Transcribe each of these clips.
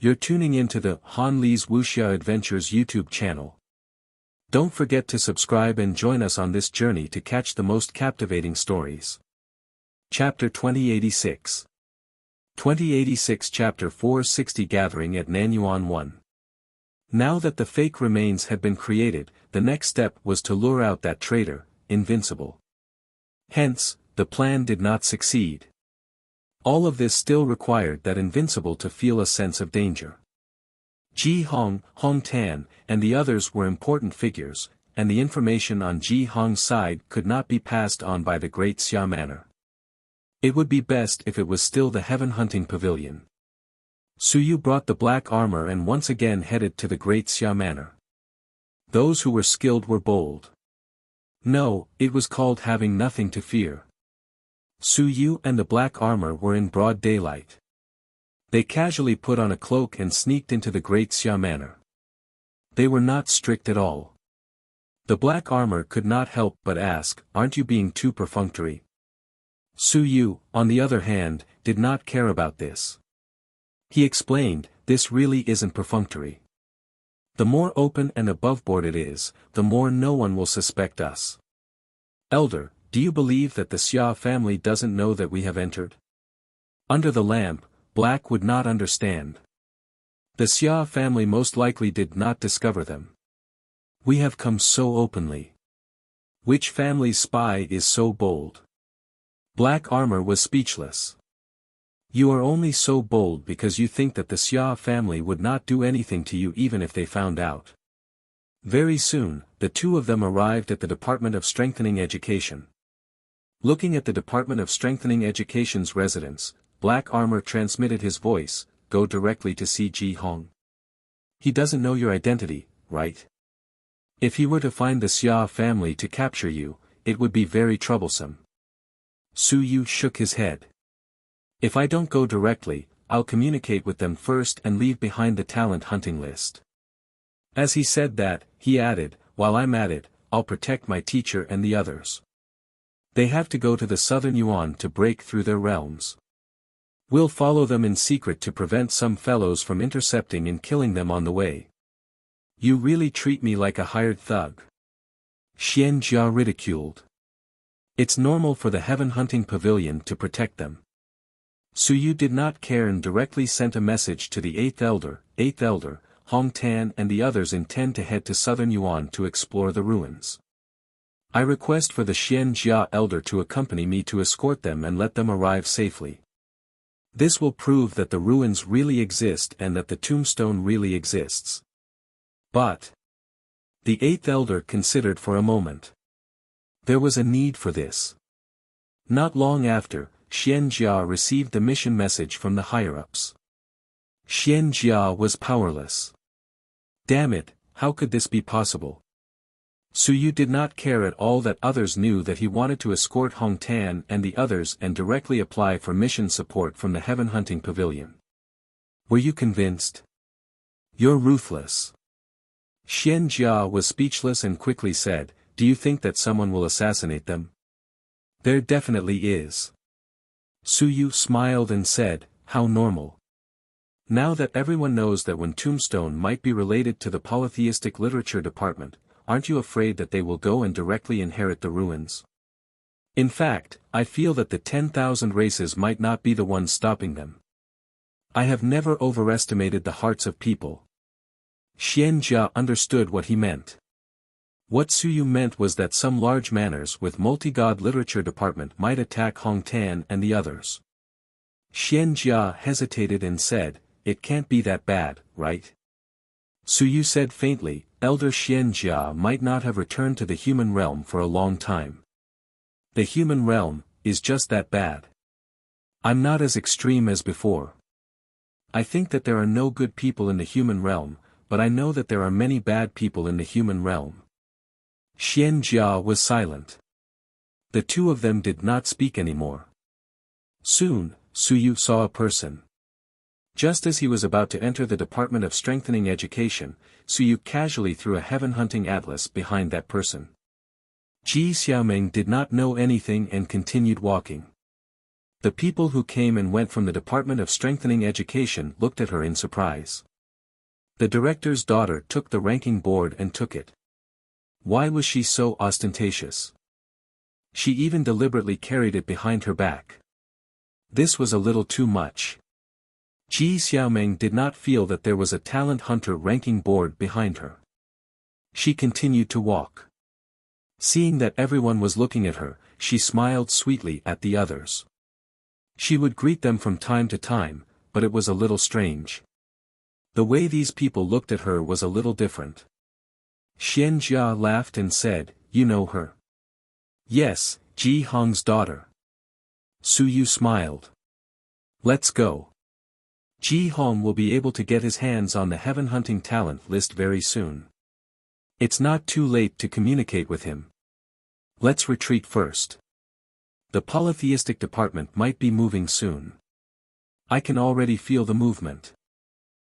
You're tuning into the Han Li's Wuxia Adventures YouTube channel. Don't forget to subscribe and join us on this journey to catch the most captivating stories. Chapter 2086 2086 Chapter 460 Gathering at Nanyuan 1. Now that the fake remains had been created, the next step was to lure out that traitor, Invincible. Hence, the plan did not succeed. All of this still required that Invincible to feel a sense of danger. Ji Hong, Hong Tan, and the others were important figures, and the information on Ji Hong's side could not be passed on by the Great Xia Manor. It would be best if it was still the Heaven Hunting Pavilion. Suyu brought the black armor and once again headed to the Great Xia Manor. Those who were skilled were bold. No, it was called having nothing to fear. Suyu and the black armor were in broad daylight. They casually put on a cloak and sneaked into the Great Xia Manor. They were not strict at all. The black armor could not help but ask, "Aren't you being too perfunctory?" Suyu, on the other hand, did not care about this. He explained, "This really isn't perfunctory. The more open and aboveboard it is, the more no one will suspect us. Elder, do you believe that the Xia family doesn't know that we have entered?" Under the lamp, Black would not understand. The Xia family most likely did not discover them. We have come so openly. Which family's spy is so bold? Black armor was speechless. You are only so bold because you think that the Xia family would not do anything to you even if they found out. Very soon, the two of them arrived at the Department of Strengthening Education. Looking at the Department of Strengthening Education's residence, Black Armor transmitted his voice, "Go directly to see Ji Hong. He doesn't know your identity, right? If he were to find the Xia family to capture you, it would be very troublesome." Suyu shook his head. "If I don't go directly, I'll communicate with them first and leave behind the talent hunting list." As he said that, he added, "While I'm at it, I'll protect my teacher and the others. They have to go to the Southern Yuan to break through their realms. We'll follow them in secret to prevent some fellows from intercepting and killing them on the way." "You really treat me like a hired thug." Xian Jia ridiculed. "It's normal for the Heaven Hunting Pavilion to protect them." Suyu did not care and directly sent a message to the Eighth Elder, Hong Tan and the others intend to head to Southern Yuan to explore the ruins. I request for the Xian Jia Elder to accompany me to escort them and let them arrive safely. This will prove that the ruins really exist and that the tombstone really exists. But the Eighth Elder considered for a moment. There was a need for this. Not long after, Xian Jia received the mission message from the higher-ups. Xian Jia was powerless. Damn it, how could this be possible? Suyu did not care at all that others knew that he wanted to escort Hong Tan and the others and directly apply for mission support from the Heaven Hunting Pavilion. Were you convinced? You're ruthless. Xian Jia was speechless and quickly said, "Do you think that someone will assassinate them?" "There definitely is." Suyu smiled and said, "How normal. Now that everyone knows that when Tombstone might be related to the Polytheistic Literature Department, aren't you afraid that they will go and directly inherit the ruins? In fact, I feel that the 10,000 races might not be the ones stopping them. I have never overestimated the hearts of people." Xian Jia understood what he meant. What Suyu meant was that some large manors with multi-god literature department might attack Hong Tan and the others. Xian Jia hesitated and said, "It can't be that bad, right?" Suyu said faintly, "Elder Xian Jia might not have returned to the human realm for a long time. The human realm is just that bad. I'm not as extreme as before. I think that there are no good people in the human realm, but I know that there are many bad people in the human realm." Xian Jia was silent. The two of them did not speak anymore. Soon, Suyu saw a person. Just as he was about to enter the Department of Strengthening Education, Suyu casually threw a Heaven Hunting Atlas behind that person. Ji Xiaoming did not know anything and continued walking. The people who came and went from the Department of Strengthening Education looked at her in surprise. The director's daughter took the ranking board and took it. Why was she so ostentatious? She even deliberately carried it behind her back. This was a little too much. Ji Xiaoming did not feel that there was a talent hunter ranking board behind her. She continued to walk. Seeing that everyone was looking at her, she smiled sweetly at the others. She would greet them from time to time, but it was a little strange. The way these people looked at her was a little different. Xian Jia laughed and said, "You know her?" "Yes, Ji Hong's daughter." Su Yu smiled. "Let's go. Ji Hong will be able to get his hands on the heaven hunting talent list very soon. It's not too late to communicate with him. Let's retreat first. The polytheistic department might be moving soon. I can already feel the movement."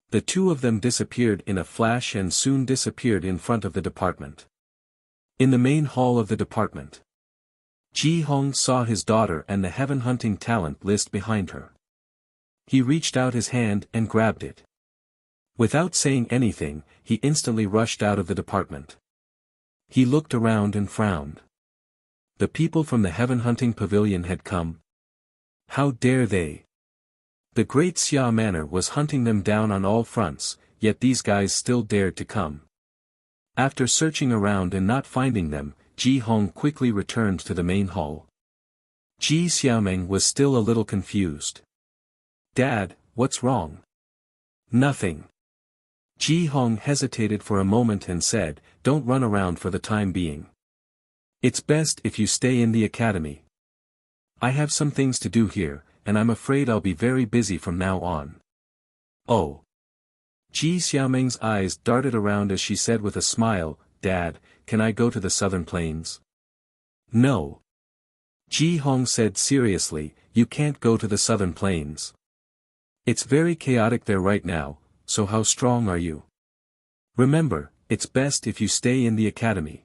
The two of them disappeared in a flash and soon disappeared in front of the department. In the main hall of the department, Ji Hong saw his daughter and the heaven hunting talent list behind her. He reached out his hand and grabbed it. Without saying anything, he instantly rushed out of the department. He looked around and frowned. The people from the heaven hunting pavilion had come. How dare they? The great Xia Manor was hunting them down on all fronts, yet these guys still dared to come. After searching around and not finding them, Ji Hong quickly returned to the main hall. Ji Xiaoming was still a little confused. "Dad, what's wrong?" "Nothing." Ji Hong hesitated for a moment and said, "Don't run around for the time being. It's best if you stay in the academy. I have some things to do here, and I'm afraid I'll be very busy from now on." "Oh." Ji Xiaoming's eyes darted around as she said with a smile, "Dad, can I go to the southern plains?" "No." Ji Hong said seriously, "You can't go to the southern plains. It's very chaotic there right now, so how strong are you? Remember, it's best if you stay in the academy.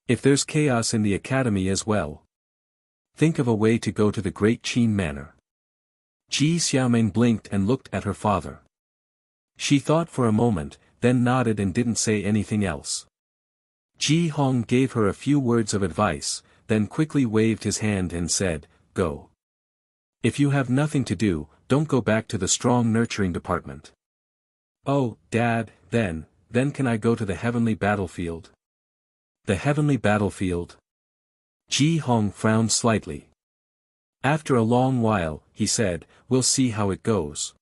If there's chaos in the academy as well, think of a way to go to the Great Qin Manor." Ji Xiaoming blinked and looked at her father. She thought for a moment, then nodded and didn't say anything else. Ji Hong gave her a few words of advice, then quickly waved his hand and said, "Go. If you have nothing to do, don't go back to the strong nurturing department." "Oh, Dad, then can I go to the heavenly battlefield?" "The heavenly battlefield?" Ji Hong frowned slightly. After a long while, he said, "We'll see how it goes.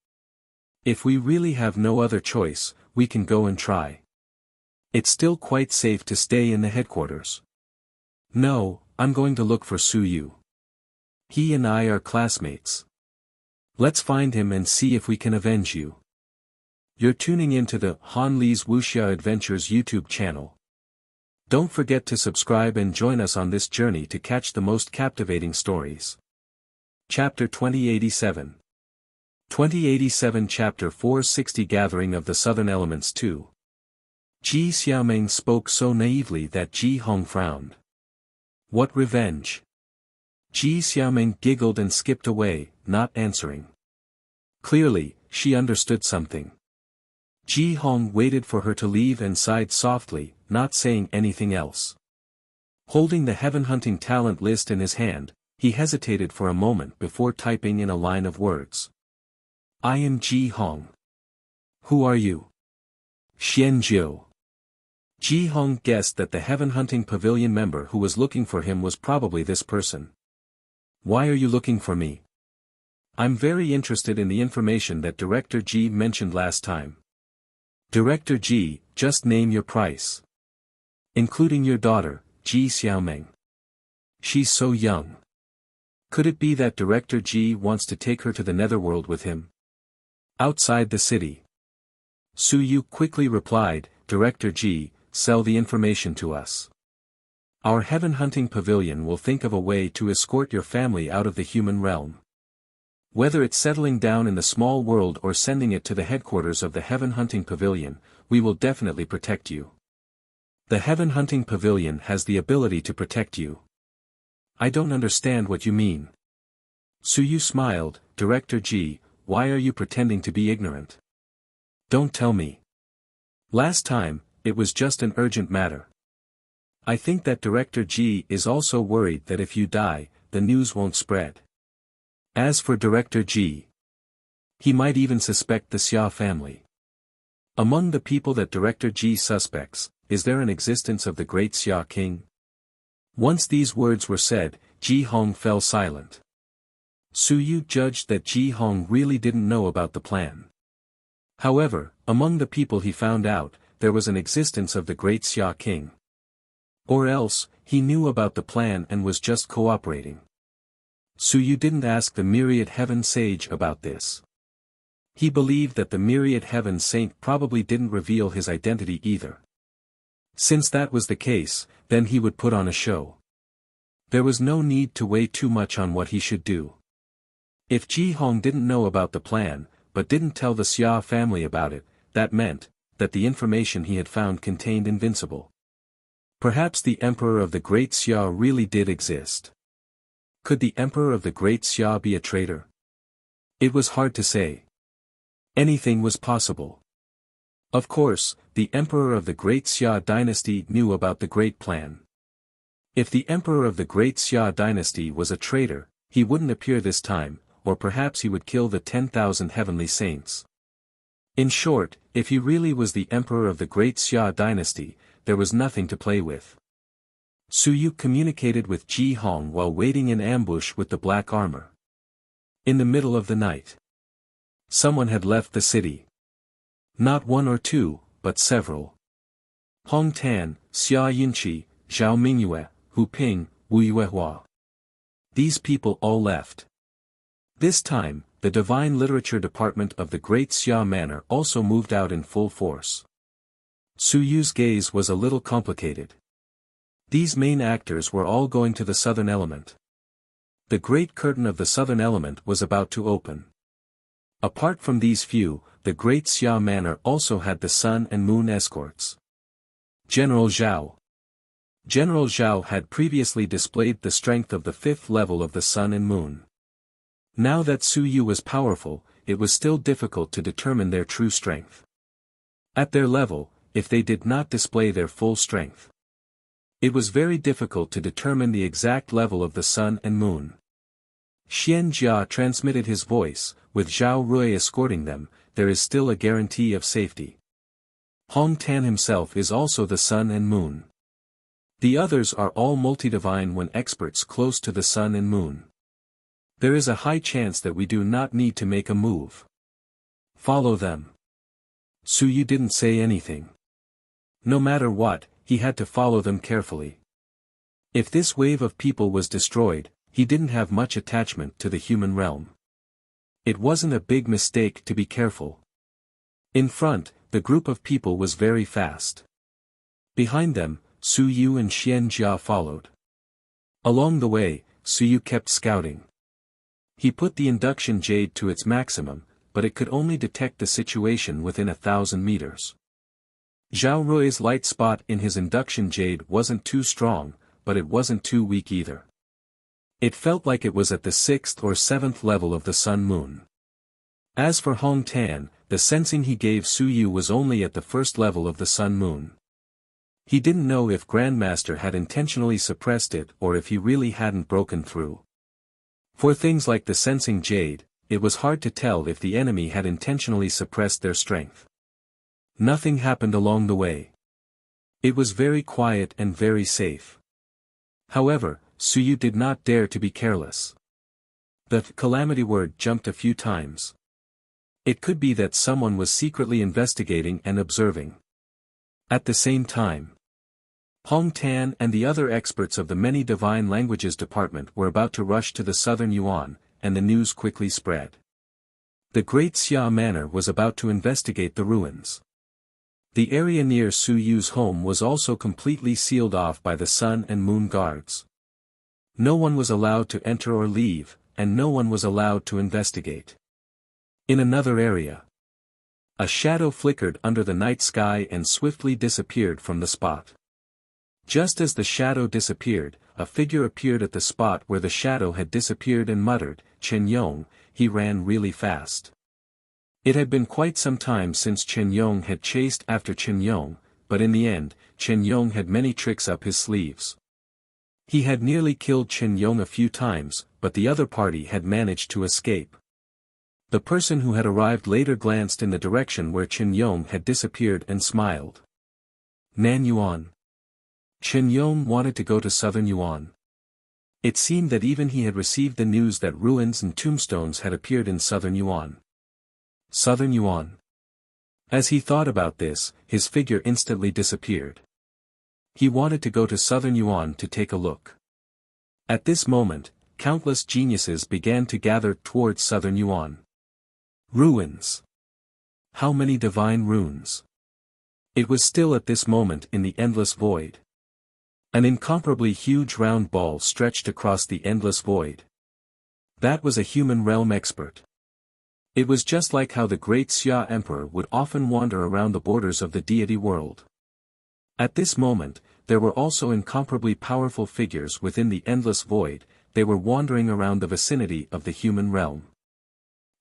If we really have no other choice, we can go and try. It's still quite safe to stay in the headquarters." "No, I'm going to look for Su Yu. He and I are classmates. Let's find him and see if we can avenge you." You're tuning into the Han Li's Wuxia Adventures YouTube channel. Don't forget to subscribe and join us on this journey to catch the most captivating stories. Chapter 2087. 2087 Chapter 460 Gathering of the Southern Elements 2. Ji Xiaoming spoke so naively that Ji Hong frowned. "What revenge?" Ji Xiaoming giggled and skipped away, not answering. Clearly, she understood something. Ji Hong waited for her to leave and sighed softly, not saying anything else. Holding the heaven hunting talent list in his hand, he hesitated for a moment before typing in a line of words. "I am Ji Hong. Who are you?" "Xian Jiu." Ji Hong guessed that the heaven hunting pavilion member who was looking for him was probably this person. "Why are you looking for me?" "I'm very interested in the information that Director Ji mentioned last time." "Director Ji, just name your price. Including your daughter, Ji Xiaoming. She's so young. Could it be that Director Ji wants to take her to the netherworld with him?" Outside the city, Su Yu quickly replied, "Director Ji, sell the information to us. Our heaven hunting pavilion will think of a way to escort your family out of the human realm. Whether it's settling down in the small world or sending it to the headquarters of the heaven hunting pavilion, we will definitely protect you. The heaven hunting pavilion has the ability to protect you." "I don't understand what you mean." Suyu smiled. Director G, why are you pretending to be ignorant? Don't tell me. Last time, it was just an urgent matter. I think that Director G is also worried that if you die, the news won't spread. As for Director G, he might even suspect the Xia family. Among the people that Director G suspects, is there an existence of the great Xia king? Once these words were said, Ji Hong fell silent. Suyu judged that Ji Hong really didn't know about the plan. However, among the people he found out, there was an existence of the great Xia king. Or else, he knew about the plan and was just cooperating. Suyu didn't ask the Myriad Heaven Sage about this. He believed that the Myriad Heaven Saint probably didn't reveal his identity either. Since that was the case, then he would put on a show. There was no need to weigh too much on what he should do. If Ji Hong didn't know about the plan, but didn't tell the Xia family about it, that meant that the information he had found contained invincible. Perhaps the Emperor of the Great Xia really did exist. Could the Emperor of the Great Xia be a traitor? It was hard to say. Anything was possible. Of course, the Emperor of the Great Xia dynasty knew about the Great Plan. If the Emperor of the Great Xia dynasty was a traitor, he wouldn't appear this time, or perhaps he would kill the 10,000 heavenly saints. In short, if he really was the Emperor of the Great Xia dynasty, there was nothing to play with. Suyu communicated with Ji Hong while waiting in ambush with the black armor. In the middle of the night, someone had left the city. Not one or two, but several. Hong Tan, Xia Yunqi, Zhao Mingyue, Hu Ping, Wu Yuehua. These people all left. This time, the Divine Literature Department of the Great Xia Manor also moved out in full force. Suyu's gaze was a little complicated. These main actors were all going to the southern element. The great curtain of the southern element was about to open. Apart from these few, the Great Xia Manor also had the sun and moon escorts. General Zhao. General Zhao had previously displayed the strength of the 5th level of the sun and moon. Now that Suyu was powerful, it was still difficult to determine their true strength. At their level, if they did not display their full strength, it was very difficult to determine the exact level of the sun and moon. Xian Jia transmitted his voice, with Zhao Rui escorting them, there is still a guarantee of safety. Hong Tan himself is also the sun and moon. The others are all multi-divine when experts close to the sun and moon. There is a high chance that we do not need to make a move. Follow them. Suyu didn't say anything. No matter what, he had to follow them carefully. If this wave of people was destroyed, he didn't have much attachment to the human realm. It wasn't a big mistake to be careful. In front, the group of people was very fast. Behind them, Suyu and Xian Jia followed. Along the way, Suyu kept scouting. He put the induction jade to its maximum, but it could only detect the situation within 1,000 meters. Zhao Rui's light spot in his induction jade wasn't too strong, but it wasn't too weak either. It felt like it was at the 6th or 7th level of the sun-moon. As for Hong Tan, the sensing he gave Suyu was only at the 1st level of the sun-moon. He didn't know if Grandmaster had intentionally suppressed it or if he really hadn't broken through. For things like the sensing jade, it was hard to tell if the enemy had intentionally suppressed their strength. Nothing happened along the way. It was very quiet and very safe. However, Suyu did not dare to be careless. The calamity word jumped a few times. It could be that someone was secretly investigating and observing. At the same time, Hong Tan and the other experts of the Many Divine Languages Department were about to rush to the southern Yuan, and the news quickly spread. The Great Xia Manor was about to investigate the ruins. The area near Suyu's home was also completely sealed off by the sun and moon guards. No one was allowed to enter or leave, and no one was allowed to investigate. In another area, a shadow flickered under the night sky and swiftly disappeared from the spot. Just as the shadow disappeared, a figure appeared at the spot where the shadow had disappeared and muttered, Chen Yong, he ran really fast. It had been quite some time since Chen Yong had chased after Chen Yong, but in the end, Chen Yong had many tricks up his sleeves. He had nearly killed Chen Yong a few times, but the other party had managed to escape. The person who had arrived later glanced in the direction where Chen Yong had disappeared and smiled. Nan Yuan. Chen Yong wanted to go to southern Yuan. It seemed that even he had received the news that ruins and tombstones had appeared in southern Yuan. Southern Yuan. As he thought about this, his figure instantly disappeared. He wanted to go to southern Yuan to take a look. At this moment, countless geniuses began to gather towards southern Yuan. Ruins. How many divine runes? It was still at this moment in the endless void. An incomparably huge round ball stretched across the endless void. That was a human realm expert. It was just like how the great Xia Emperor would often wander around the borders of the deity world. At this moment, there were also incomparably powerful figures within the endless void. They were wandering around the vicinity of the human realm.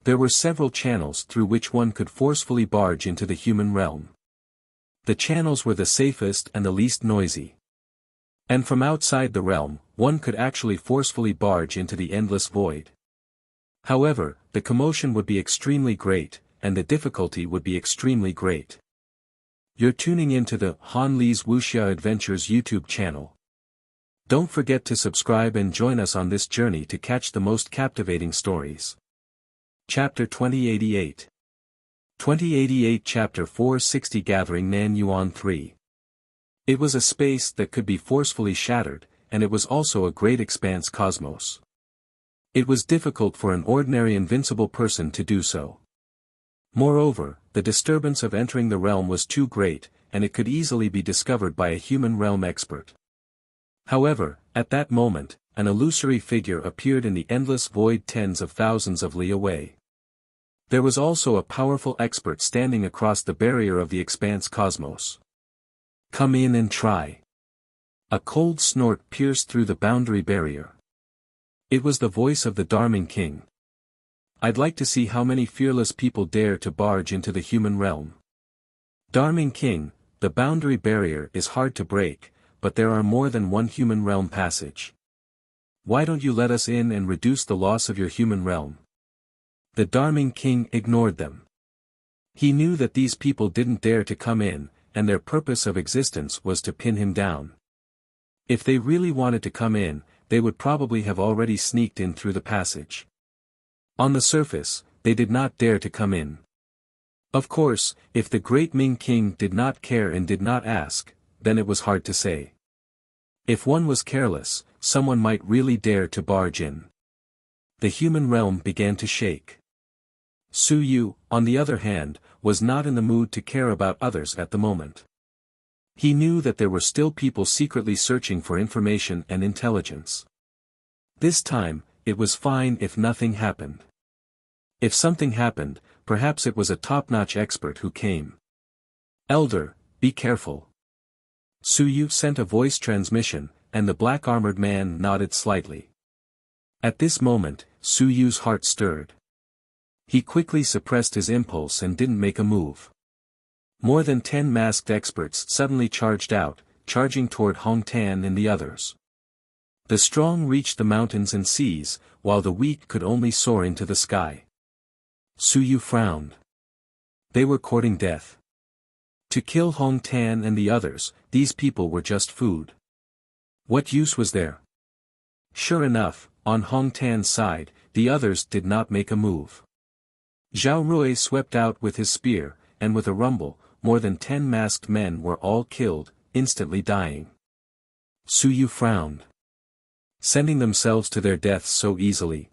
There were several channels through which one could forcefully barge into the human realm. The channels were the safest and the least noisy. And from outside the realm, one could actually forcefully barge into the endless void. However, the commotion would be extremely great, and the difficulty would be extremely great. You're tuning into the Han Li's Wuxia Adventures YouTube channel. Don't forget to subscribe and join us on this journey to catch the most captivating stories. Chapter 2088. 2088 Chapter 460 Gathering Nan Yuan 3. It was a space that could be forcefully shattered, and it was also a great expanse cosmos. It was difficult for an ordinary invincible person to do so. Moreover, the disturbance of entering the realm was too great, and it could easily be discovered by a human realm expert. However, at that moment, an illusory figure appeared in the endless void tens of thousands of li away. There was also a powerful expert standing across the barrier of the expanse cosmos. Come in and try. A cold snort pierced through the boundary barrier. It was the voice of the Dharming King. I'd like to see how many fearless people dare to barge into the human realm. Dharming King, the boundary barrier is hard to break, but there are more than one human realm passage. Why don't you let us in and reduce the loss of your human realm? The Dharming King ignored them. He knew that these people didn't dare to come in, and their purpose of existence was to pin him down. If they really wanted to come in, they would probably have already sneaked in through the passage. On the surface, they did not dare to come in. Of course, if the great Ming King did not care and did not ask, then it was hard to say. If one was careless, someone might really dare to barge in. The human realm began to shake. Su Yu, on the other hand, was not in the mood to care about others at the moment. He knew that there were still people secretly searching for information and intelligence. This time, it was fine if nothing happened. If something happened, perhaps it was a top-notch expert who came. Elder, be careful. Su Yu sent a voice transmission, and the black-armored man nodded slightly. At this moment, Su Yu's heart stirred. He quickly suppressed his impulse and didn't make a move. More than 10 masked experts suddenly charged out, charging toward Hong Tan and the others. The strong reached the mountains and seas, while the weak could only soar into the sky. Su Yu frowned. They were courting death. To kill Hong Tan and the others, these people were just food. What use was there? Sure enough, on Hong Tan's side, the others did not make a move. Zhao Rui swept out with his spear, and with a rumble, more than 10 masked men were all killed, instantly dying. Su Yu frowned. Sending themselves to their deaths so easily.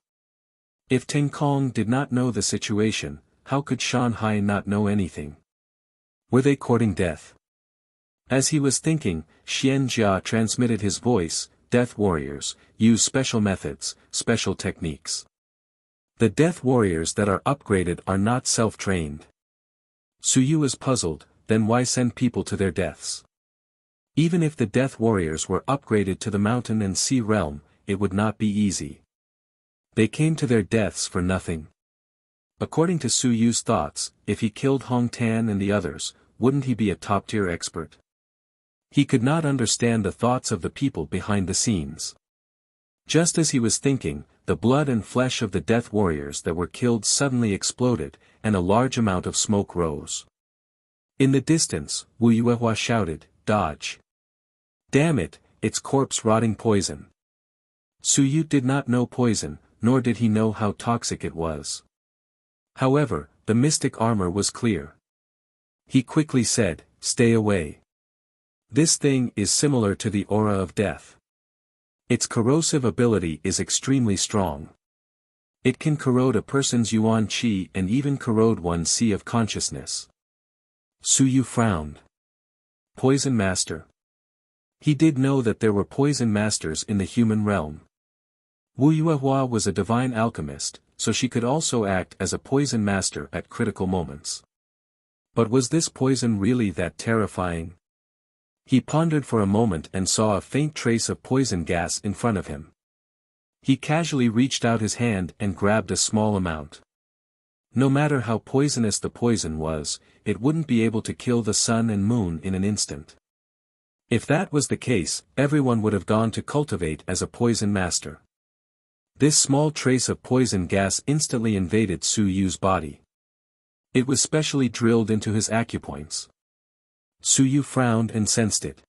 If Teng Kong did not know the situation, how could Shanhai not know anything? Were they courting death? As he was thinking, Xian Jia transmitted his voice. Death warriors, use special methods, special techniques. The death warriors that are upgraded are not self-trained. Su Yu is puzzled, then why send people to their deaths? Even if the death warriors were upgraded to the mountain and sea realm, it would not be easy. They came to their deaths for nothing. According to Su Yu's thoughts, if he killed Hong Tan and the others, wouldn't he be a top-tier expert? He could not understand the thoughts of the people behind the scenes. Just as he was thinking, the blood and flesh of the death warriors that were killed suddenly exploded, and a large amount of smoke rose. In the distance, Wu Yuehua shouted, "Dodge! Damn it, it's corpse-rotting poison." Su Yu did not know poison, nor did he know how toxic it was. However, the mystic armor was clear. He quickly said, "Stay away. This thing is similar to the aura of death. Its corrosive ability is extremely strong. It can corrode a person's yuan qi and even corrode one's sea of consciousness." Su Yu frowned. Poison Master. He did know that there were poison masters in the human realm. Wu Yuehua was a divine alchemist, so she could also act as a poison master at critical moments. But was this poison really that terrifying? He pondered for a moment and saw a faint trace of poison gas in front of him. He casually reached out his hand and grabbed a small amount. No matter how poisonous the poison was, it wouldn't be able to kill the sun and moon in an instant. If that was the case, everyone would have gone to cultivate as a poison master. This small trace of poison gas instantly invaded Su Yu's body. It was specially drilled into his acupoints. Su Yu frowned and sensed it.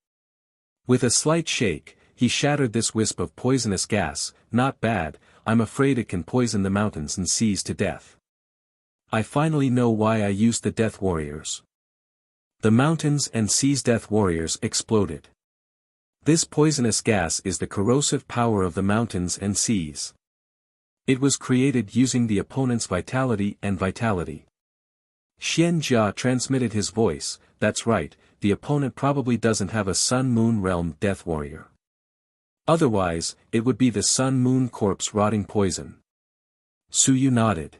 With a slight shake, he shattered this wisp of poisonous gas. "Not bad, I'm afraid it can poison the mountains and seas to death. I finally know why I used the Death Warriors." The mountains and seas Death Warriors exploded. This poisonous gas is the corrosive power of the mountains and seas. It was created using the opponent's vitality and vitality. Xian Jia transmitted his voice, "That's right, the opponent probably doesn't have a Sun-Moon realm Death Warrior. Otherwise, it would be the Sun-Moon corpse-rotting poison." Su Yu nodded.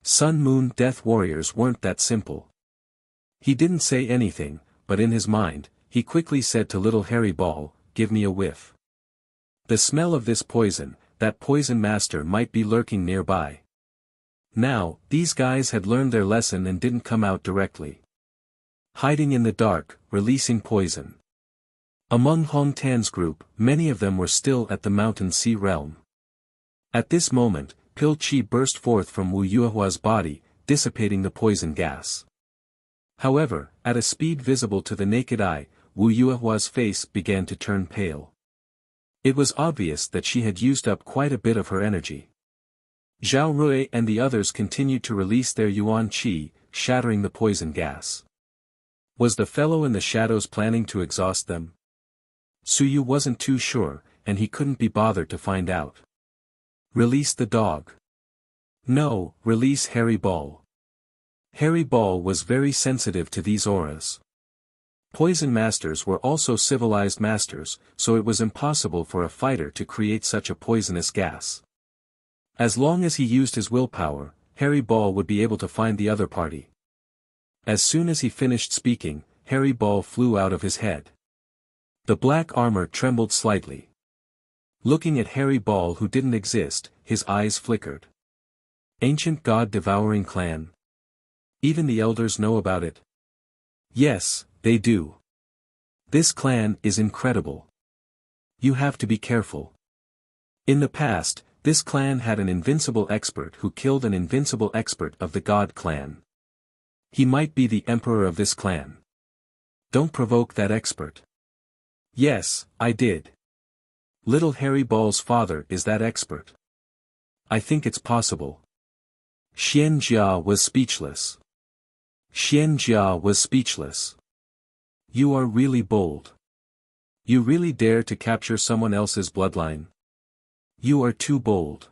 Sun-Moon Death Warriors weren't that simple. He didn't say anything, but in his mind, he quickly said to little Hairy Ball, "Give me a whiff." The smell of this poison, that poison master might be lurking nearby. Now, these guys had learned their lesson and didn't come out directly. Hiding in the dark, releasing poison. Among Hong Tan's group, many of them were still at the mountain sea realm. At this moment, Pil Qi burst forth from Wu Yuehua's body, dissipating the poison gas. However, at a speed visible to the naked eye, Wu Yuehua's face began to turn pale. It was obvious that she had used up quite a bit of her energy. Zhao Rui and the others continued to release their yuan qi, shattering the poison gas. Was the fellow in the shadows planning to exhaust them? Su Yu wasn't too sure, and he couldn't be bothered to find out. Release the dog. No, release Hairy Ball. Hairy Ball was very sensitive to these auras. Poison masters were also civilized masters, so it was impossible for a fighter to create such a poisonous gas. As long as he used his willpower, Hairy Ball would be able to find the other party. As soon as he finished speaking, Hairy Ball flew out of his head. The black armor trembled slightly. Looking at Hairy Ball who didn't exist, his eyes flickered. Ancient God-devouring clan. Even the elders know about it. Yes, they do. This clan is incredible. You have to be careful. In the past, this clan had an invincible expert who killed an invincible expert of the God clan. He might be the emperor of this clan. Don't provoke that expert. Yes, I did. Little Hairy Ball's father is that expert. I think it's possible. Xian Jia was speechless. Xian Jia was speechless. You are really bold. You really dare to capture someone else's bloodline? You are too bold.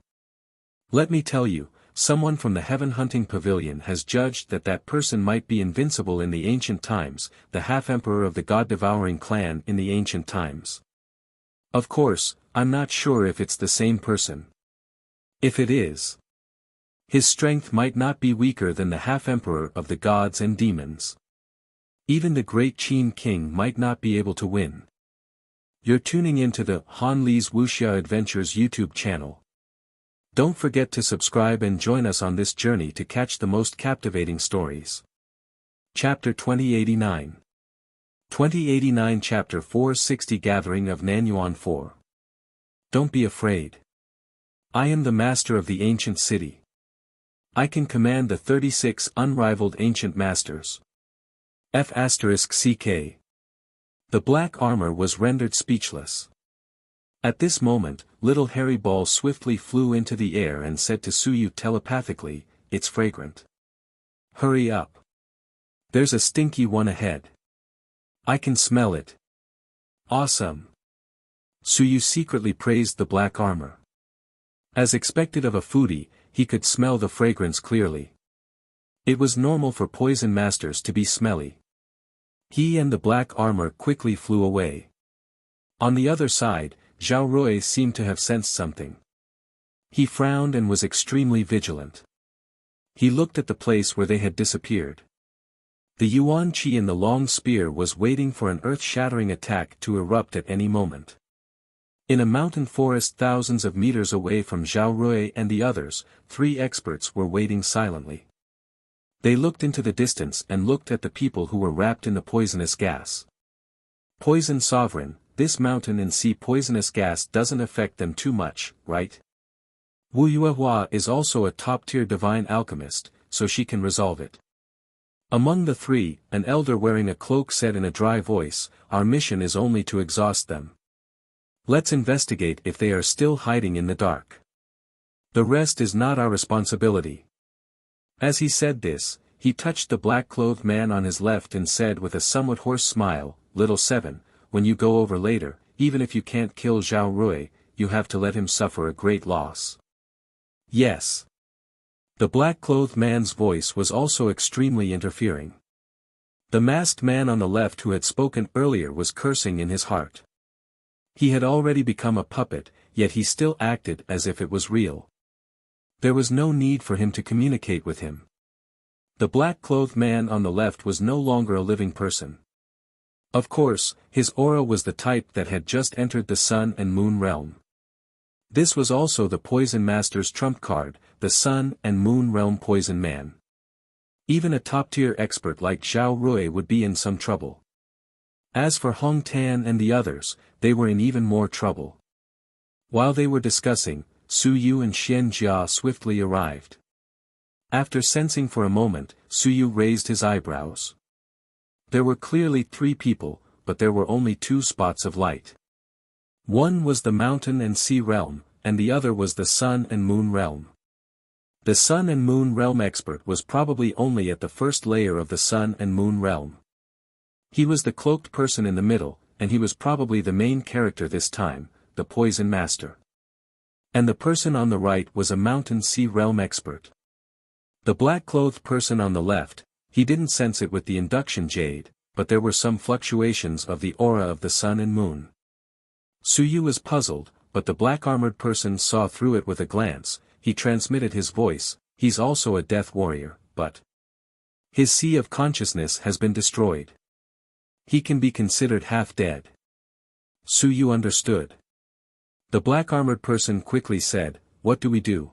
Let me tell you, someone from the Heaven Hunting Pavilion has judged that that person might be invincible in the ancient times, the half-emperor of the God-devouring clan in the ancient times. Of course, I'm not sure if it's the same person. If it is, his strength might not be weaker than the half-emperor of the gods and demons. Even the great Qin king might not be able to win. You're tuning into the Han Li's Wuxia Adventures YouTube channel. Don't forget to subscribe and join us on this journey to catch the most captivating stories. Chapter 2089. 2089 Chapter 460 Gathering of Nanyuan 4. Don't be afraid. I am the master of the ancient city. I can command the 36 unrivaled ancient masters. F***CK. The black armor was rendered speechless. At this moment, little hairy ball swiftly flew into the air and said to Suyu telepathically, "It's fragrant. Hurry up. There's a stinky one ahead. I can smell it." Awesome. Suyu secretly praised the black armor. As expected of a foodie, he could smell the fragrance clearly. It was normal for poison masters to be smelly. He and the black armor quickly flew away. On the other side, Zhao Rui seemed to have sensed something. He frowned and was extremely vigilant. He looked at the place where they had disappeared. The Yuan Qi in the long spear was waiting for an earth-shattering attack to erupt at any moment. In a mountain forest thousands of meters away from Zhao Rui and the others, 3 experts were waiting silently. They looked into the distance and looked at the people who were wrapped in the poisonous gas. Poison Sovereign, this mountain and sea poisonous gas doesn't affect them too much, right? Wu Yuehua is also a top-tier divine alchemist, so she can resolve it. Among the 3, an elder wearing a cloak said in a dry voice, "Our mission is only to exhaust them. Let's investigate if they are still hiding in the dark. The rest is not our responsibility." As he said this, he touched the black-clothed man on his left and said with a somewhat hoarse smile, "Little Seven, when you go over later, even if you can't kill Zhao Rui, you have to let him suffer a great loss." "Yes." The black-clothed man's voice was also extremely interfering. The masked man on the left who had spoken earlier was cursing in his heart. He had already become a puppet, yet he still acted as if it was real. There was no need for him to communicate with him. The black-clothed man on the left was no longer a living person. Of course, his aura was the type that had just entered the Sun and Moon realm. This was also the Poison Master's trump card, the Sun and Moon realm Poison Man. Even a top-tier expert like Zhao Rui would be in some trouble. As for Hong Tan and the others, they were in even more trouble. While they were discussing, Su Yu and Xian Jia swiftly arrived. After sensing for a moment, Su Yu raised his eyebrows. There were clearly 3 people, but there were only 2 spots of light. One was the mountain and sea realm, and the other was the Sun and Moon realm. The Sun and Moon realm expert was probably only at the first layer of the Sun and Moon realm. He was the cloaked person in the middle, and he was probably the main character this time, the Poison Master. And the person on the right was a mountain sea realm expert. The black-clothed person on the left, he didn't sense it with the induction jade, but there were some fluctuations of the aura of the Sun and Moon. Suyu was puzzled, but the black-armored person saw through it with a glance. He transmitted his voice, "He's also a death warrior, but his sea of consciousness has been destroyed. He can be considered half-dead." Suyu understood. The black-armored person quickly said, "What do we do?"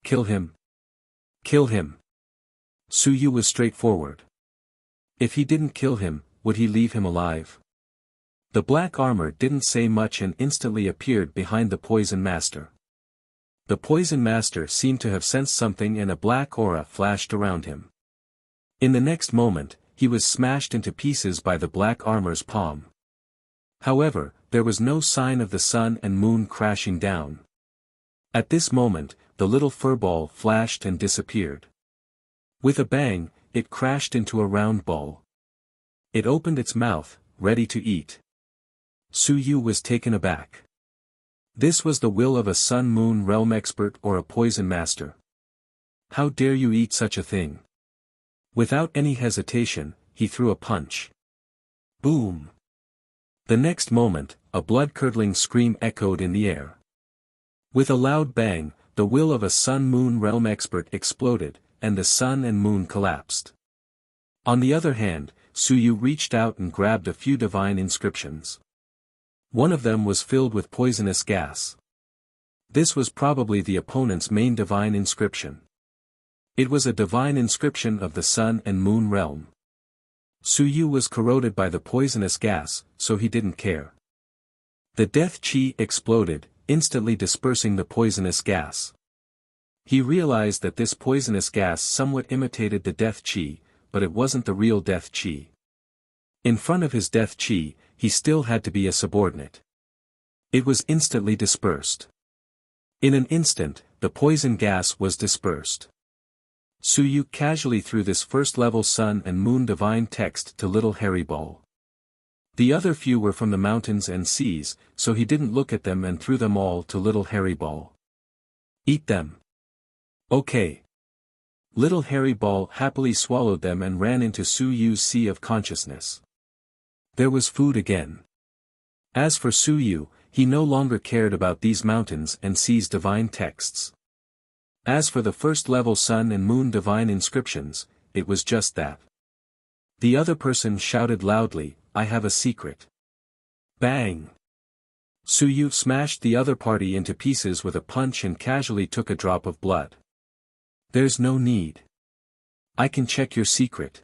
"Kill him. Kill him." Suyu was straightforward. If he didn't kill him, would he leave him alive? The black armor didn't say much and instantly appeared behind the Poison Master. The Poison Master seemed to have sensed something and a black aura flashed around him. In the next moment, he was smashed into pieces by the black armor's palm. However, there was no sign of the Sun and Moon crashing down. At this moment, the little furball flashed and disappeared. With a bang, it crashed into a round ball. It opened its mouth, ready to eat. Suyu was taken aback. This was the will of a Sun-Moon realm expert or a Poison Master. How dare you eat such a thing? Without any hesitation, he threw a punch. Boom! The next moment, a blood-curdling scream echoed in the air. With a loud bang, the will of a Sun-Moon realm expert exploded, and the Sun and Moon collapsed. On the other hand, Suyu reached out and grabbed a few divine inscriptions. One of them was filled with poisonous gas. This was probably the opponent's main divine inscription. It was a divine inscription of the Sun and Moon realm. Su Yu was corroded by the poisonous gas, so he didn't care. The death chi exploded, instantly dispersing the poisonous gas. He realized that this poisonous gas somewhat imitated the death chi, but it wasn't the real death chi. In front of his death chi, he still had to be a subordinate. It was instantly dispersed. In an instant, the poison gas was dispersed. Su Yu casually threw this first-level Sun and Moon divine text to little hairy ball. The other few were from the mountains and seas, so he didn't look at them and threw them all to little hairy ball. Eat them. Okay. Little hairy ball happily swallowed them and ran into Su Yu's sea of consciousness. There was food again. As for Su Yu, he no longer cared about these mountains and seas divine texts. As for the first-level Sun and Moon divine inscriptions, it was just that. The other person shouted loudly, "I have a secret." Bang! Su Yu smashed the other party into pieces with a punch and casually took a drop of blood. There's no need. I can check your secret.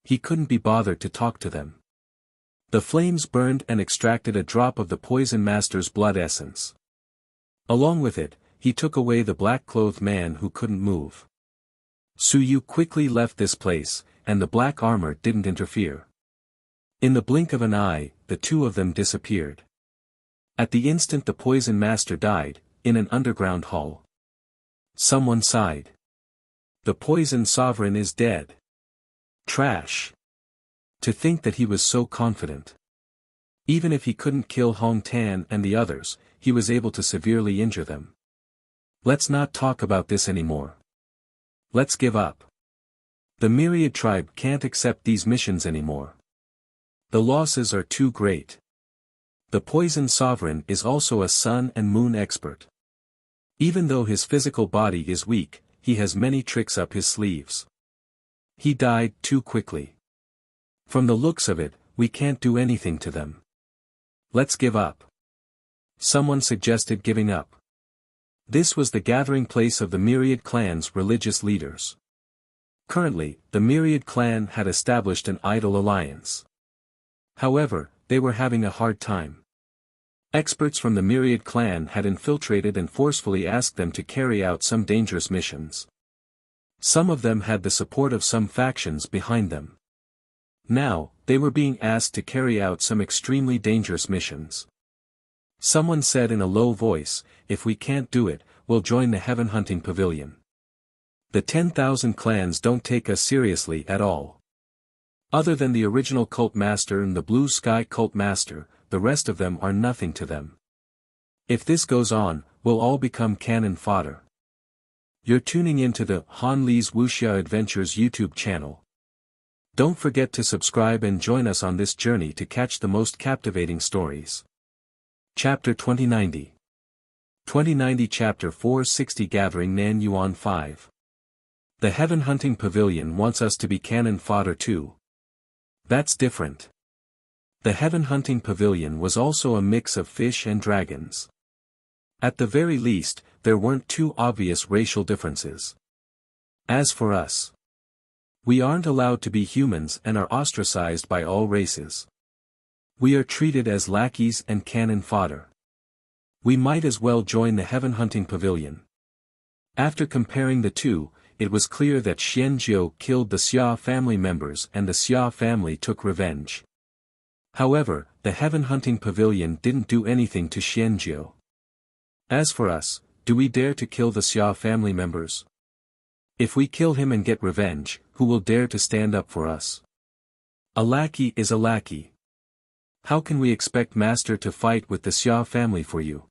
He couldn't be bothered to talk to them. The flames burned and extracted a drop of the poison master's blood essence. Along with it, he took away the black-clothed man who couldn't move. Su Yu quickly left this place, and the black armor didn't interfere. In the blink of an eye, the two of them disappeared. At the instant the poison master died, in an underground hall. Someone sighed. The poison sovereign is dead. Trash. To think that he was so confident. Even if he couldn't kill Hong Tan and the others, he was able to severely injure them. Let's not talk about this anymore. Let's give up. The Myriad tribe can't accept these missions anymore. The losses are too great. The poison sovereign is also a Sun and Moon expert. Even though his physical body is weak, he has many tricks up his sleeves. He died too quickly. From the looks of it, we can't do anything to them. Let's give up. Someone suggested giving up. This was the gathering place of the Myriad clan's religious leaders. Currently, the Myriad clan had established an idol alliance. However, they were having a hard time. Experts from the Myriad clan had infiltrated and forcefully asked them to carry out some dangerous missions. Some of them had the support of some factions behind them. Now, they were being asked to carry out some extremely dangerous missions. Someone said in a low voice, "If we can't do it, we'll join the Heaven Hunting Pavilion. The 10,000 clans don't take us seriously at all. Other than the original cult master and the Blue Sky cult master, the rest of them are nothing to them. If this goes on, we'll all become cannon fodder." You're tuning into the Han Li's Wuxia Adventures YouTube channel. Don't forget to subscribe and join us on this journey to catch the most captivating stories. Chapter 2090. 2090 Chapter 460 Gathering Nan Yuan 5. The Heaven Hunting Pavilion wants us to be cannon fodder too. That's different. The Heaven Hunting Pavilion was also a mix of fish and dragons. At the very least, there weren't too obvious racial differences. As for us, we aren't allowed to be humans and are ostracized by all races. We are treated as lackeys and cannon fodder. We might as well join the Heaven Hunting Pavilion. After comparing the two, it was clear that Xianjiu killed the Xia family members and the Xia family took revenge. However, the Heaven Hunting Pavilion didn't do anything to Xianjiu. As for us, do we dare to kill the Xia family members? If we kill him and get revenge, who will dare to stand up for us? A lackey is a lackey. How can we expect Master to fight with the Xia family for you?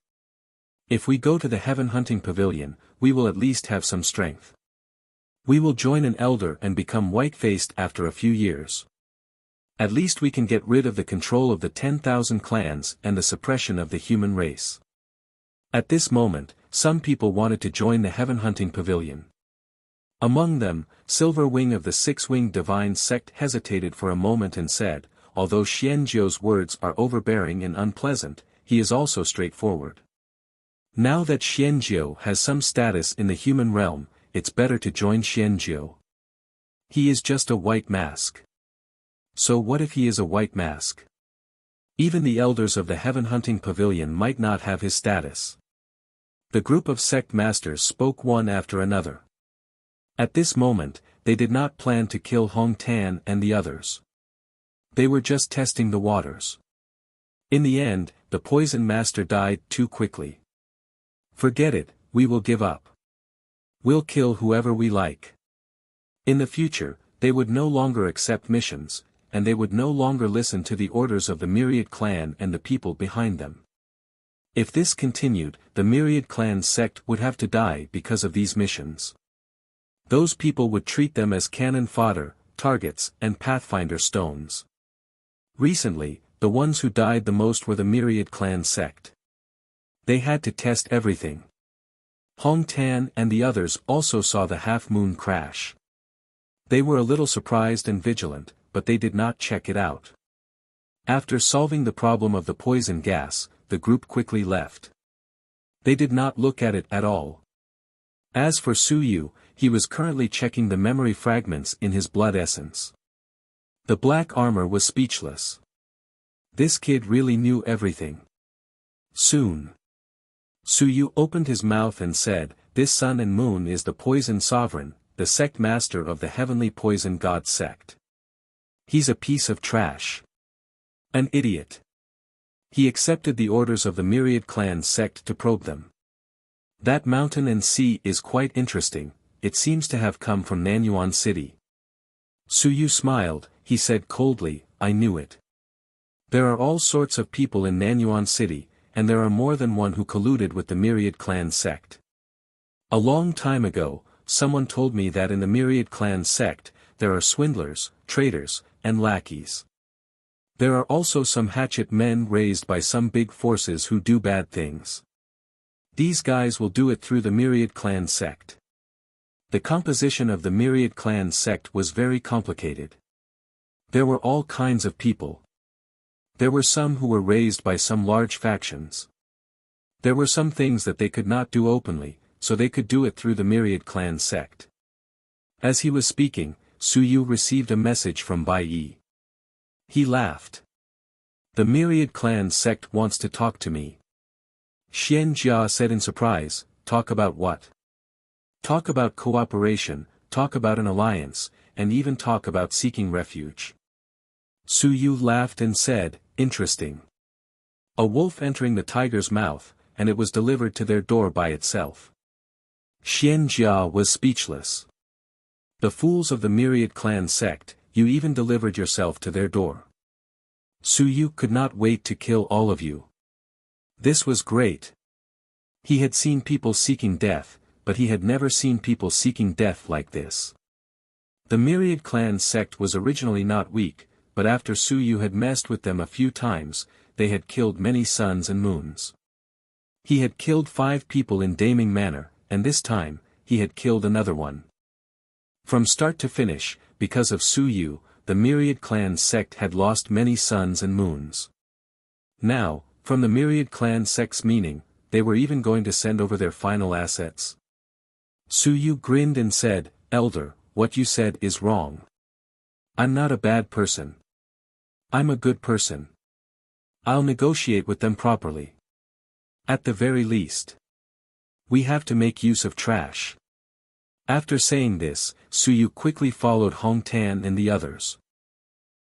If we go to the Heaven Hunting Pavilion, we will at least have some strength. We will join an elder and become white-faced after a few years. At least we can get rid of the control of the 10,000 clans and the suppression of the human race. At this moment, some people wanted to join the Heaven Hunting Pavilion. Among them, Silver Wing of the Six-Winged Divine Sect hesitated for a moment and said, "Although Xianjiu's words are overbearing and unpleasant, he is also straightforward. Now that Xianjiu has some status in the human realm, it's better to join Xianjiu. He is just a white mask. So what if he is a white mask? Even the elders of the heaven hunting pavilion might not have his status. The group of sect masters spoke one after another. At this moment, they did not plan to kill Hong Tan and the others. They were just testing the waters. In the end, the poison master died too quickly. Forget it, we will give up. We'll kill whoever we like. In the future, they would no longer accept missions, and they would no longer listen to the orders of the Myriad clan and the people behind them. If this continued, the Myriad clan sect would have to die because of these missions. Those people would treat them as cannon fodder, targets, and pathfinder stones. Recently, the ones who died the most were the Myriad clan sect. They had to test everything. Hong Tan and the others also saw the half-moon crash. They were a little surprised and vigilant, but they did not check it out. After solving the problem of the poison gas, the group quickly left. They did not look at it at all. As for Su Yu, he was currently checking the memory fragments in his blood essence. The black armor was speechless. This kid really knew everything. Soon. Su Yu opened his mouth and said, "This sun and moon is the poison sovereign, the sect master of the heavenly poison god sect. He's a piece of trash. An idiot. He accepted the orders of the Myriad clan sect to probe them. That mountain and sea is quite interesting, it seems to have come from Nanyuan City." Su Yu smiled, he said coldly, "I knew it. There are all sorts of people in Nanyuan City, and there are more than one who colluded with the Myriad clan sect. A long time ago, someone told me that in the Myriad clan sect, there are swindlers, traitors, and lackeys. There are also some hatchet men raised by some big forces who do bad things. These guys will do it through the Myriad clan sect." The composition of the Myriad clan sect was very complicated. There were all kinds of people. There were some who were raised by some large factions. There were some things that they could not do openly, so they could do it through the Myriad clan sect. As he was speaking, Su Yu received a message from Bai Yi. He laughed. "The Myriad clan sect wants to talk to me." Xian Jia said in surprise, "Talk about what?" "Talk about cooperation, talk about an alliance, and even talk about seeking refuge." Su Yu laughed and said, "Interesting. A wolf entering the tiger's mouth, and it was delivered to their door by itself." Xian Jia was speechless. "The fools of the Myriad clan sect, you even delivered yourself to their door. Su Yu could not wait to kill all of you." This was great. He had seen people seeking death, but he had never seen people seeking death like this. The Myriad clan sect was originally not weak, but after Su Yu had messed with them a few times, they had killed many suns and moons. He had killed 5 people in damning manner, and this time, he had killed another one. From start to finish, because of Su Yu, the Myriad clan sect had lost many suns and moons. Now, from the Myriad clan sect's meaning, they were even going to send over their final assets. Su Yu grinned and said, "Elder, what you said is wrong. I'm not a bad person. I'm a good person. I'll negotiate with them properly. At the very least. We have to make use of trash." After saying this, Su Yu quickly followed Hong Tan and the others.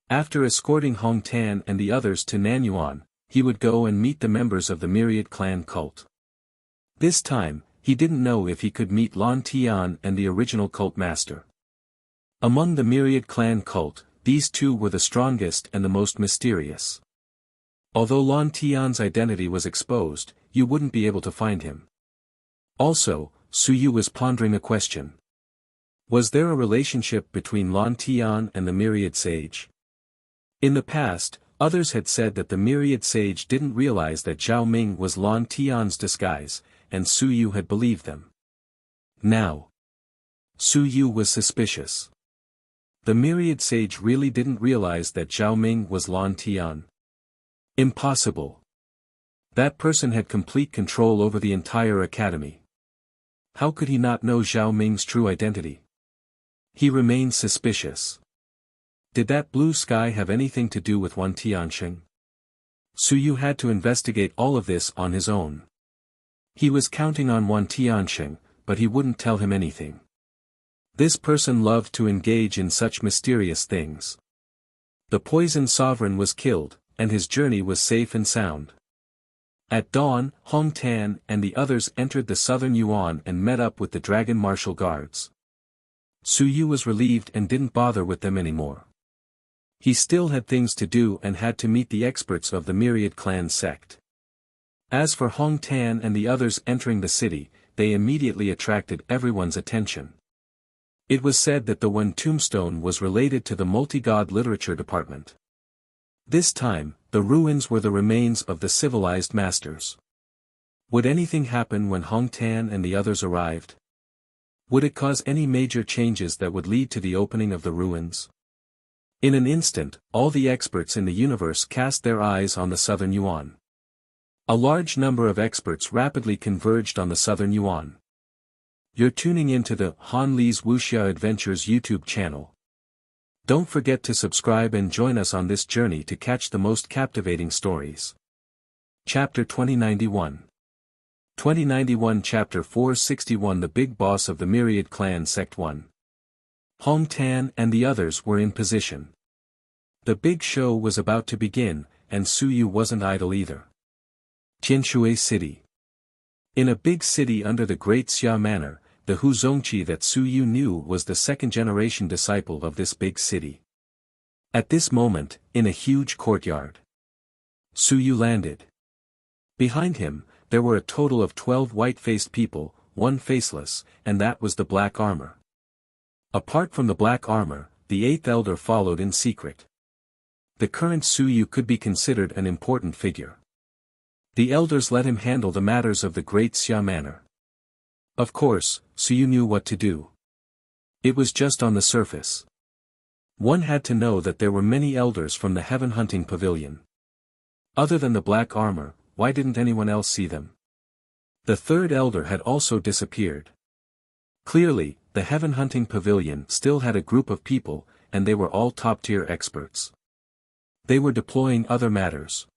After escorting Hong Tan and the others to Nanyuan, he would go and meet the members of the Myriad clan cult. This time, he didn't know if he could meet Lan Tian and the original cult master. Among the Myriad clan cult, these two were the strongest and the most mysterious. Although Lan Tian's identity was exposed, you wouldn't be able to find him. Also, Su Yu was pondering a question. Was there a relationship between Lan Tian and the Myriad Sage? In the past, others had said that the Myriad Sage didn't realize that Zhao Ming was Lan Tian's disguise, and Su Yu had believed them. Now, Su Yu was suspicious. The Myriad Sage really didn't realize that Zhao Ming was Lan Tian. Impossible. That person had complete control over the entire academy. How could he not know Zhao Ming's true identity? He remained suspicious. Did that blue sky have anything to do with Wan Tianxing? Su Yu had to investigate all of this on his own. He was counting on Wan Tianxing, but he wouldn't tell him anything. This person loved to engage in such mysterious things. The poisoned sovereign was killed, and his journey was safe and sound. At dawn, Hong Tan and the others entered the southern Yuan and met up with the dragon martial guards. Su Yu was relieved and didn't bother with them anymore. He still had things to do and had to meet the experts of the Myriad Clan sect. As for Hong Tan and the others entering the city, they immediately attracted everyone's attention. It was said that the Wen tombstone was related to the multi-god literature department. This time, the ruins were the remains of the civilized masters. Would anything happen when Hong Tan and the others arrived? Would it cause any major changes that would lead to the opening of the ruins? In an instant, all the experts in the universe cast their eyes on the southern Yuan. A large number of experts rapidly converged on the southern Yuan. You're tuning into the Han Li's Wuxia Adventures YouTube channel. Don't forget to subscribe and join us on this journey to catch the most captivating stories. Chapter 2091. 2091 Chapter 461 The Big Boss of the Myriad Clan Sect 1. Hong Tan and the others were in position. The big show was about to begin, and Su Yu wasn't idle either. Tianshui City. In a big city under the Great Xia Manor, the Hu Zongqi that Su Yu knew was the second-generation disciple of this big city. At this moment, in a huge courtyard, Su Yu landed. Behind him, there were a total of 12 white-faced people, one faceless, and that was the black armor. Apart from the black armor, the eighth elder followed in secret. The current Su Yu could be considered an important figure. The elders let him handle the matters of the Great Xia Manor. Of course, Su Yu knew what to do. It was just on the surface. One had to know that there were many elders from the heaven hunting pavilion. Other than the black armor, why didn't anyone else see them? The third elder had also disappeared. Clearly, the heaven hunting pavilion still had a group of people, and they were all top-tier experts. They were deploying other matters.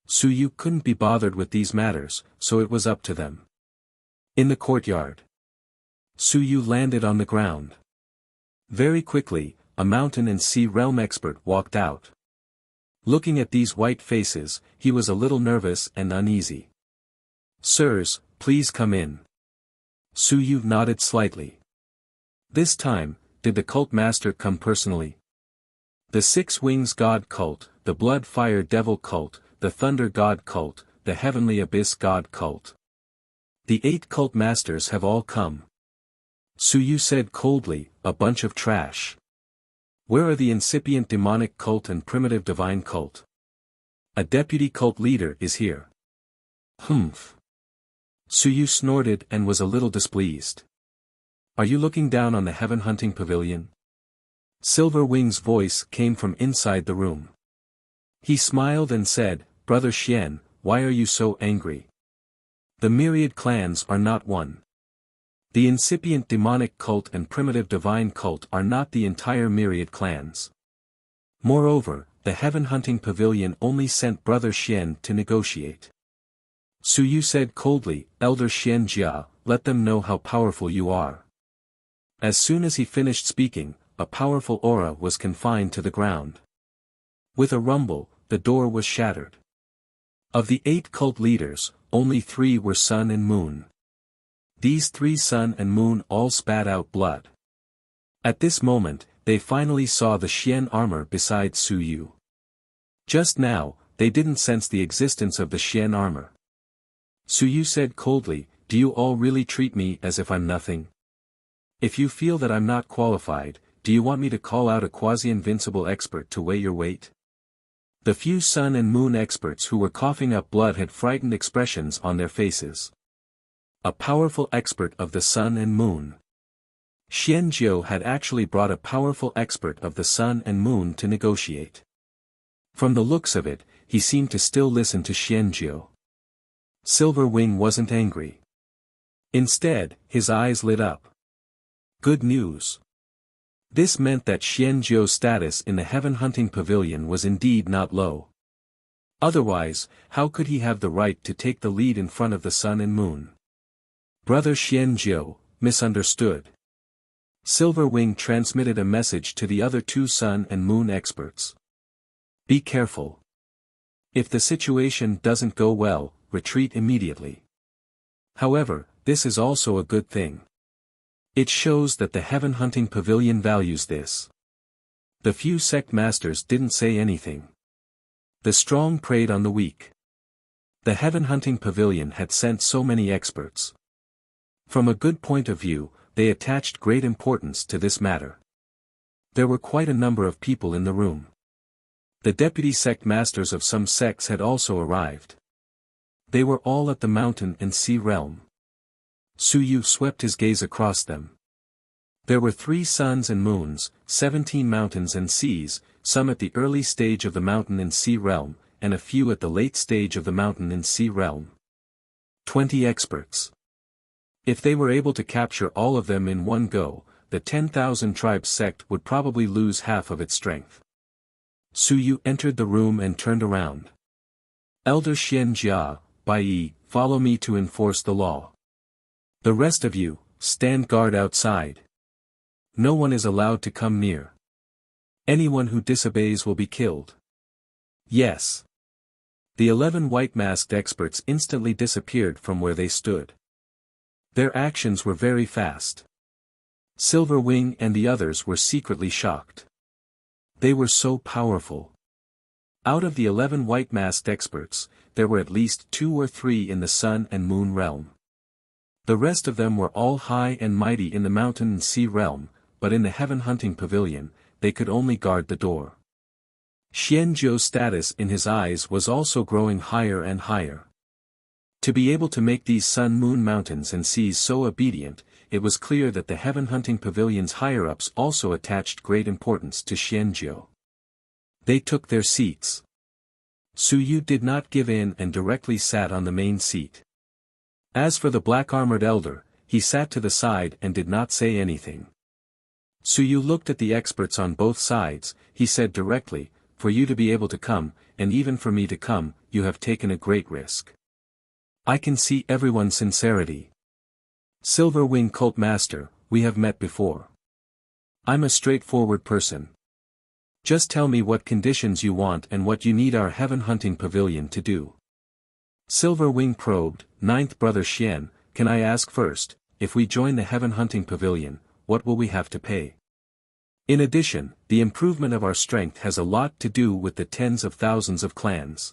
Su Yu couldn't be bothered with these matters, so it was up to them. In the courtyard, Su Yu landed on the ground. Very quickly, a mountain and sea realm expert walked out. Looking at these white faces, he was a little nervous and uneasy. "Sirs, please come in." Su Yu nodded slightly. This time, did the cult master come personally? The Six Wings God cult, the Blood Fire Devil cult, the Thunder God cult, the Heavenly Abyss God cult. The 8 cult masters have all come. Su Yu said coldly, "A bunch of trash. Where are the incipient demonic cult and primitive divine cult? A deputy cult leader is here." "Humph." Su Yu snorted and was a little displeased. "Are you looking down on the heaven hunting pavilion?" Silver Wing's voice came from inside the room. He smiled and said, "Brother Xian, why are you so angry? The myriad clans are not one. The incipient demonic cult and primitive divine cult are not the entire myriad clans. Moreover, the heaven hunting pavilion only sent Brother Xian to negotiate." Su Yu said coldly, "Elder Xian Jia, let them know how powerful you are." As soon as he finished speaking, a powerful aura was confined to the ground. With a rumble, the door was shattered. Of the 8 cult leaders, only 3 were Sun and Moon. These 3 Sun and Moon all spat out blood. At this moment, they finally saw the Xian armor beside Su Yu. Just now, they didn't sense the existence of the Xian armor. Su Yu said coldly, "Do you all really treat me as if I'm nothing? If you feel that I'm not qualified, do you want me to call out a quasi-invincible expert to weigh your weight?" The few Sun and Moon experts who were coughing up blood had frightened expressions on their faces. A powerful expert of the Sun and Moon. Xian Jiu had actually brought a powerful expert of the Sun and Moon to negotiate. From the looks of it, he seemed to still listen to Xian Jiu. Silverwing wasn't angry. Instead, his eyes lit up. Good news. This meant that Xianzhou's status in the heaven-hunting pavilion was indeed not low. Otherwise, how could he have the right to take the lead in front of the sun and moon? Brother Xianzhou, misunderstood. Silverwing transmitted a message to the other two sun and moon experts. Be careful. If the situation doesn't go well, retreat immediately. However, this is also a good thing. It shows that the heaven-hunting pavilion values this. The few sect masters didn't say anything. The strong preyed on the weak. The heaven-hunting pavilion had sent so many experts. From a good point of view, they attached great importance to this matter. There were quite a number of people in the room. The deputy sect masters of some sects had also arrived. They were all at the mountain and sea realm. Suyu swept his gaze across them. There were 3 suns and moons, 17 mountains and seas, some at the early stage of the mountain and sea realm, and a few at the late stage of the mountain and sea realm. 20 experts. If they were able to capture all of them in one go, the 10,000 tribes sect would probably lose half of its strength. Suyu entered the room and turned around. Elder Xianjia, Bai, follow me to enforce the law. The rest of you, stand guard outside. No one is allowed to come near. Anyone who disobeys will be killed. Yes. The 11 white-masked experts instantly disappeared from where they stood. Their actions were very fast. Silverwing and the others were secretly shocked. They were so powerful. Out of the 11 white-masked experts, there were at least 2 or 3 in the sun and moon realm. The rest of them were all high and mighty in the mountain and sea realm, but in the heaven-hunting pavilion, they could only guard the door. Xianzhou's status in his eyes was also growing higher and higher. To be able to make these sun-moon mountains and seas so obedient, it was clear that the heaven-hunting pavilion's higher-ups also attached great importance to Xianzhou. They took their seats. Suyu did not give in and directly sat on the main seat. As for the black-armored elder, he sat to the side and did not say anything. Suyu looked at the experts on both sides. He said directly, for you to be able to come, and even for me to come, you have taken a great risk. I can see everyone's sincerity. Silverwing Cult Master, we have met before. I'm a straightforward person. Just tell me what conditions you want and what you need our heaven-hunting pavilion to do. Silverwing probed, Ninth Brother Xian, can I ask first, if we join the heaven-hunting pavilion, what will we have to pay? In addition, the improvement of our strength has a lot to do with the tens of thousands of clans.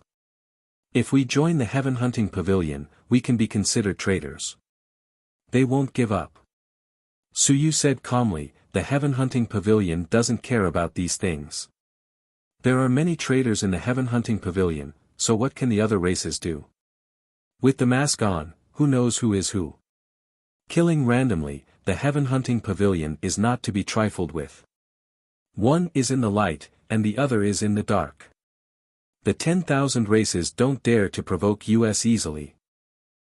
If we join the heaven-hunting pavilion, we can be considered traitors. They won't give up. Suyu said calmly, the heaven-hunting pavilion doesn't care about these things. There are many traitors in the heaven-hunting pavilion, so what can the other races do? With the mask on, who knows who is who? Killing randomly, the heaven-hunting pavilion is not to be trifled with. One is in the light, and the other is in the dark. The 10,000 races don't dare to provoke us easily.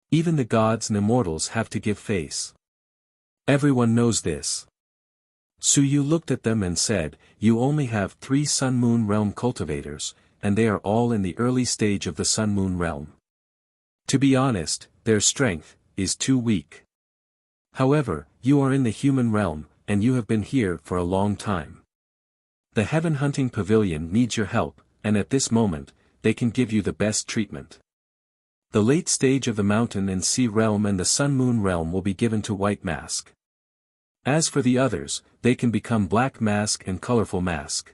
Even the gods and immortals have to give face. Everyone knows this. Suyu looked at them and said, you only have 3 sun-moon realm cultivators, and they are all in the early stage of the sun-moon realm. To be honest, their strength is too weak. However, you are in the human realm, and you have been here for a long time. The heaven-hunting pavilion needs your help, and at this moment, they can give you the best treatment. The late stage of the mountain and sea realm and the sun-moon realm will be given to White Mask. As for the others, they can become Black Mask and Colorful Mask.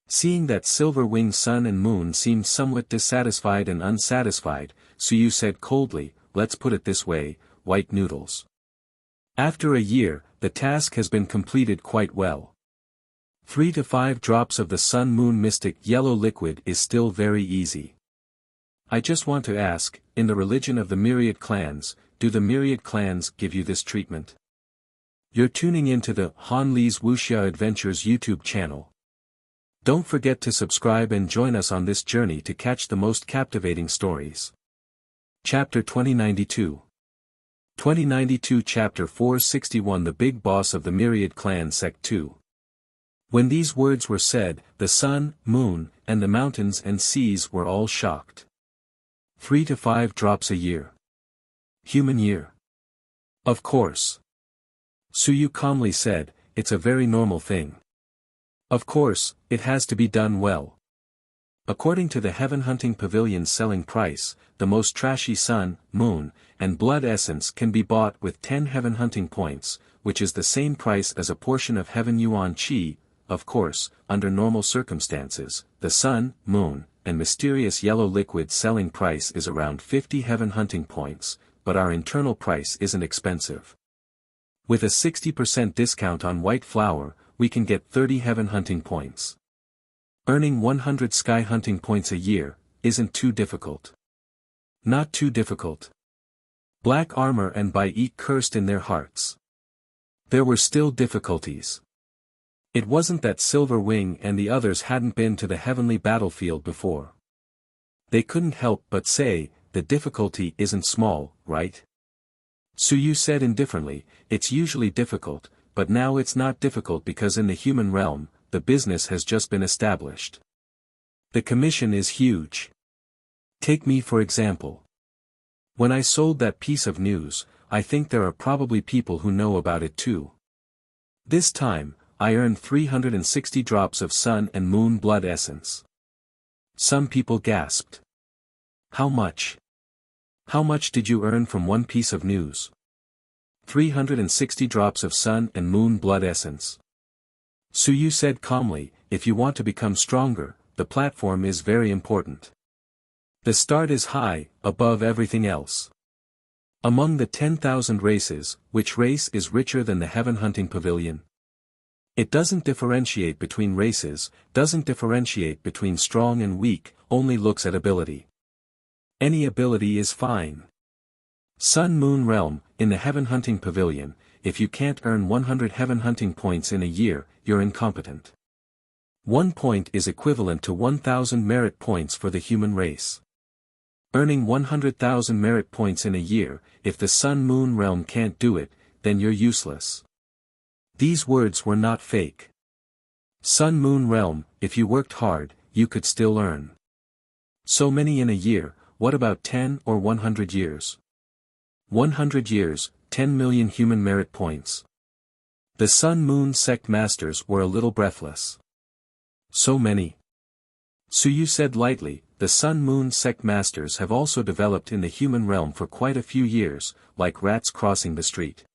Seeing that Silverwing Sun and Moon seemed somewhat dissatisfied and unsatisfied, Suyu said coldly, let's put it this way, White Noodles. After a year, the task has been completed quite well. 3 to 5 drops of the sun-moon mystic yellow liquid is still very easy. I just want to ask, in the religion of the myriad clans, do the myriad clans give you this treatment? You're tuning into the Han Li's Wuxia Adventures YouTube channel. Don't forget to subscribe and join us on this journey to catch the most captivating stories. Chapter 2092. 2092 Chapter 461 The Big Boss of the Myriad Clan Sect 2. When these words were said, the sun, moon, and the mountains and seas were all shocked. 3 to 5 drops a year. Human year. Of course. Suyu calmly said, it's a very normal thing. Of course, it has to be done well. According to the Heaven Hunting Pavilion's selling price, the most trashy sun, moon, and blood essence can be bought with 10 Heaven Hunting points, which is the same price as a portion of Heaven Yuan Qi. Of course, under normal circumstances, the sun, moon, and mysterious yellow liquid selling price is around 50 Heaven Hunting points, but our internal price isn't expensive. With a 60% discount on white flour, we can get 30 Heaven Hunting points. Earning 100 Sky Hunting points a year isn't too difficult. Not too difficult. Black Armor and Bai Yi cursed in their hearts. There were still difficulties. It wasn't that Silver Wing and the others hadn't been to the heavenly battlefield before. They couldn't help but say, the difficulty isn't small, right? Suyu said indifferently, it's usually difficult, but now it's not difficult because in the human realm, the business has just been established. The commission is huge. Take me for example. When I sold that piece of news, I think there are probably people who know about it too. This time, I earned 360 drops of sun and moon blood essence. Some people gasped. How much? How much did you earn from one piece of news? 360 drops of sun and moon blood essence. Suyu said calmly, if you want to become stronger, the platform is very important. The start is high, above everything else. Among the 10,000 races, which race is richer than the Heaven Hunting Pavilion? It doesn't differentiate between races, doesn't differentiate between strong and weak, only looks at ability. Any ability is fine. Sun Moon Realm, in the Heaven Hunting Pavilion, if you can't earn 100 Heaven Hunting points in a year, you're incompetent. 1 point is equivalent to 1,000 merit points for the human race. Earning 100,000 merit points in a year, if the Sun Moon Realm can't do it, then you're useless. These words were not fake. Sun Moon Realm, if you worked hard, you could still earn. So many in a year, what about 10 or 100 years? 100 years, 10 million human merit points. The Sun Moon Sect Masters were a little breathless. So many. Suyu said lightly, the Sun Moon Sect Masters have also developed in the human realm for quite a few years, like rats crossing the street.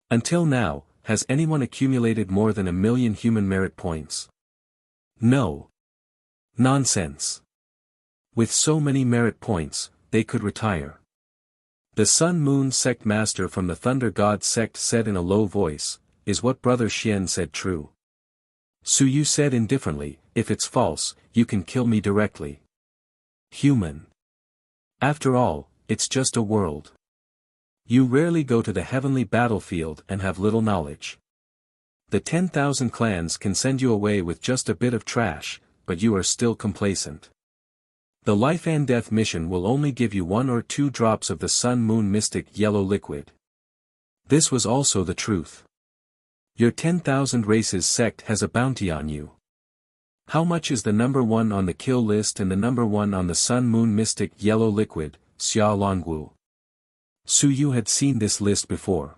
Until now, has anyone accumulated more than 1 million human merit points? No. Nonsense. With so many merit points, they could retire. The Sun Moon Sect Master from the Thunder God Sect said in a low voice, is what Brother Xian said true? Suyu said indifferently, if it's false, you can kill me directly. Human. After all, it's just a world. You rarely go to the heavenly battlefield and have little knowledge. The 10,000 clans can send you away with just a bit of trash, but you are still complacent. The life and death mission will only give you 1 or 2 drops of the Sun Moon Mystic yellow liquid. This was also the truth. Your 10,000 races sect has a bounty on you. How much is the number 1 on the kill list and the number 1 on the Sun Moon Mystic yellow liquid, Xia Longwu? Suyu had seen this list before.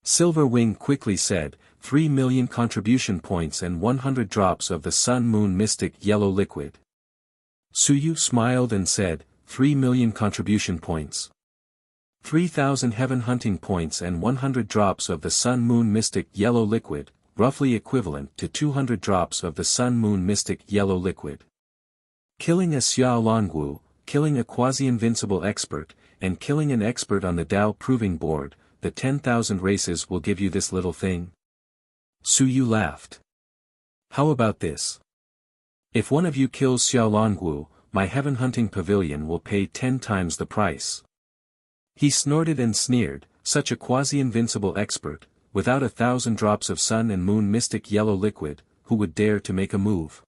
Silver Wing quickly said, 3 million contribution points and 100 drops of the Sun Moon Mystic yellow liquid. Suyu smiled and said, 3 million contribution points. 3,000 Heaven Hunting points and 100 drops of the Sun Moon Mystic yellow liquid, roughly equivalent to 200 drops of the Sun Moon Mystic yellow liquid. Killing a Xiao Longwu, killing a quasi-invincible expert, and killing an expert on the Dao Proving Board, the 10,000 races will give you this little thing? Suyu laughed. How about this? If one of you kills Xiao Longwu, my Heaven Hunting Pavilion will pay 10 times the price. He snorted and sneered, such a quasi-invincible expert, without 1,000 drops of Sun and Moon Mystic yellow liquid, who would dare to make a move?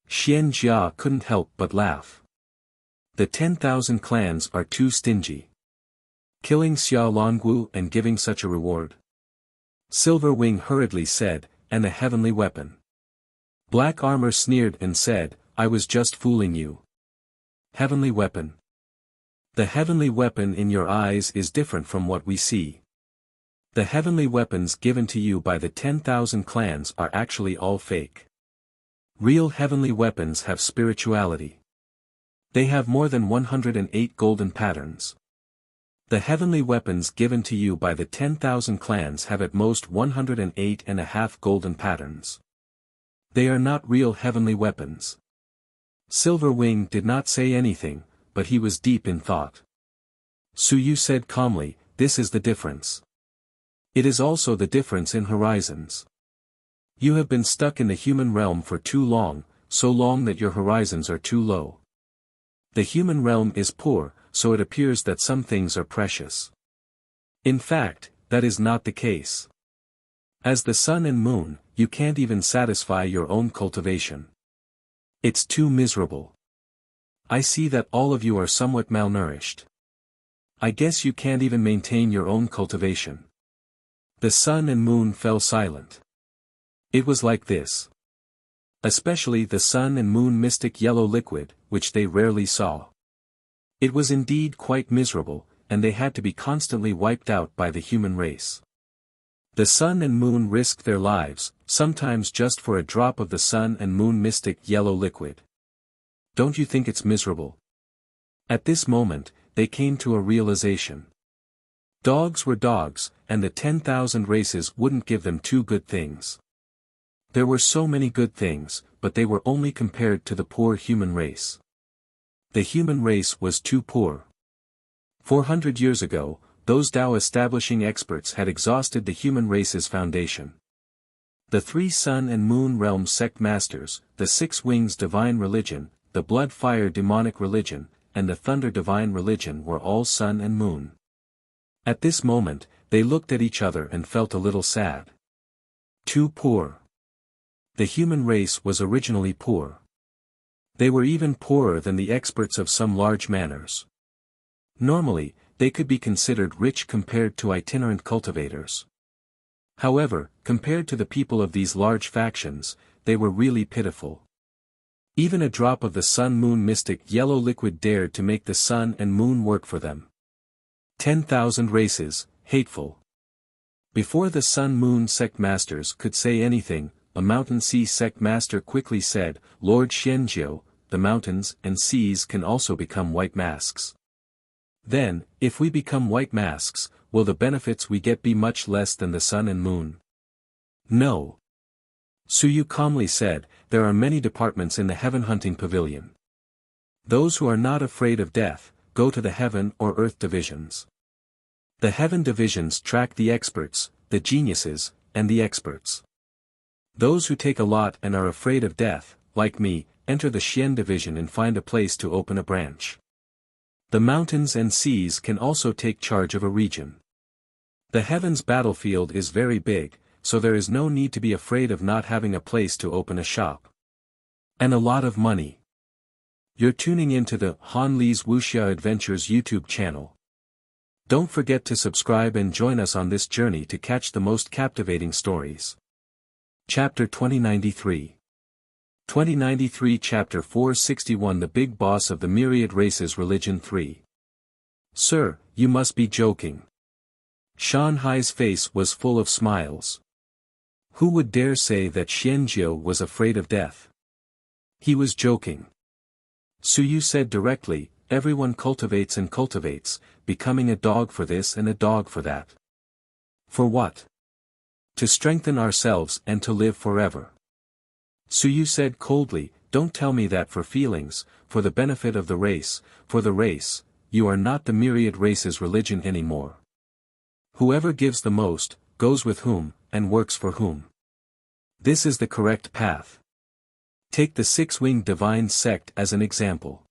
Xian Jia couldn't help but laugh. The 10,000 clans are too stingy. Killing Xiao Longwu and giving such a reward. Silver Wing hurriedly said, and a heavenly weapon. Black Armor sneered and said, I was just fooling you. Heavenly weapon. The heavenly weapon in your eyes is different from what we see. The heavenly weapons given to you by the 10,000 clans are actually all fake. Real heavenly weapons have spirituality. They have more than 108 golden patterns. The heavenly weapons given to you by the 10,000 clans have at most 108.5 golden patterns. They are not real heavenly weapons. Silver Wing did not say anything, but he was deep in thought. Suyu said calmly, this is the difference. It is also the difference in horizons. You have been stuck in the human realm for too long, so long that your horizons are too low. The human realm is poor, so it appears that some things are precious. In fact, that is not the case. As the sun and moon, you can't even satisfy your own cultivation. It's too miserable. I see that all of you are somewhat malnourished. I guess you can't even maintain your own cultivation. The sun and moon fell silent. It was like this. Especially the sun and moon mystic yellow liquid, which they rarely saw. It was indeed quite miserable, and they had to be constantly wiped out by the human race. The sun and moon risked their lives, sometimes just for a drop of the sun and moon mystic yellow liquid. Don't you think it's miserable? At this moment, they came to a realization. Dogs were dogs, and the 10,000 races wouldn't give them two good things. There were so many good things, but they were only compared to the poor human race. The human race was too poor. 400 years ago, those Tao establishing experts had exhausted the human race's foundation. The 3 sun and moon realm sect masters, the 6 wings divine religion, the blood fire demonic religion, and the thunder divine religion were all sun and moon. At this moment, they looked at each other and felt a little sad. Too poor. The human race was originally poor. They were even poorer than the experts of some large manors. Normally, they could be considered rich compared to itinerant cultivators. However, compared to the people of these large factions, they were really pitiful. Even a drop of the sun-moon mystic yellow liquid dared to make the sun and moon work for them. 10,000 races, hateful. Before the sun-moon sect masters could say anything, a mountain sea sect master quickly said, Lord Xianjiu, the mountains and seas can also become white masks. Then, if we become white masks, will the benefits we get be much less than the sun and moon? No. Suyu calmly said, there are many departments in the heaven hunting pavilion. Those who are not afraid of death, go to the heaven or earth divisions. The heaven divisions track the experts, the geniuses, and the experts. Those who take a lot and are afraid of death, like me, enter the Xian division and find a place to open a branch. The mountains and seas can also take charge of a region. The heavens battlefield is very big, so there is no need to be afraid of not having a place to open a shop. And a lot of money. You're tuning into the Han Li's Wuxia Adventures YouTube channel. Don't forget to subscribe and join us on this journey to catch the most captivating stories. Chapter 2093. 2093 Chapter 461 The Big Boss of the Myriad Races Religion 3. Sir, you must be joking. Shan Hai's face was full of smiles. Who would dare say that Xianjiu was afraid of death? He was joking. Suyu said directly, everyone cultivates and cultivates, becoming a dog for this and a dog for that. For what? To strengthen ourselves and to live forever. Suyu said coldly, don't tell me that for feelings, for the benefit of the race, for the race, you are not the myriad races religion anymore. Whoever gives the most, goes with whom, and works for whom. This is the correct path. Take the 6-winged divine sect as an example.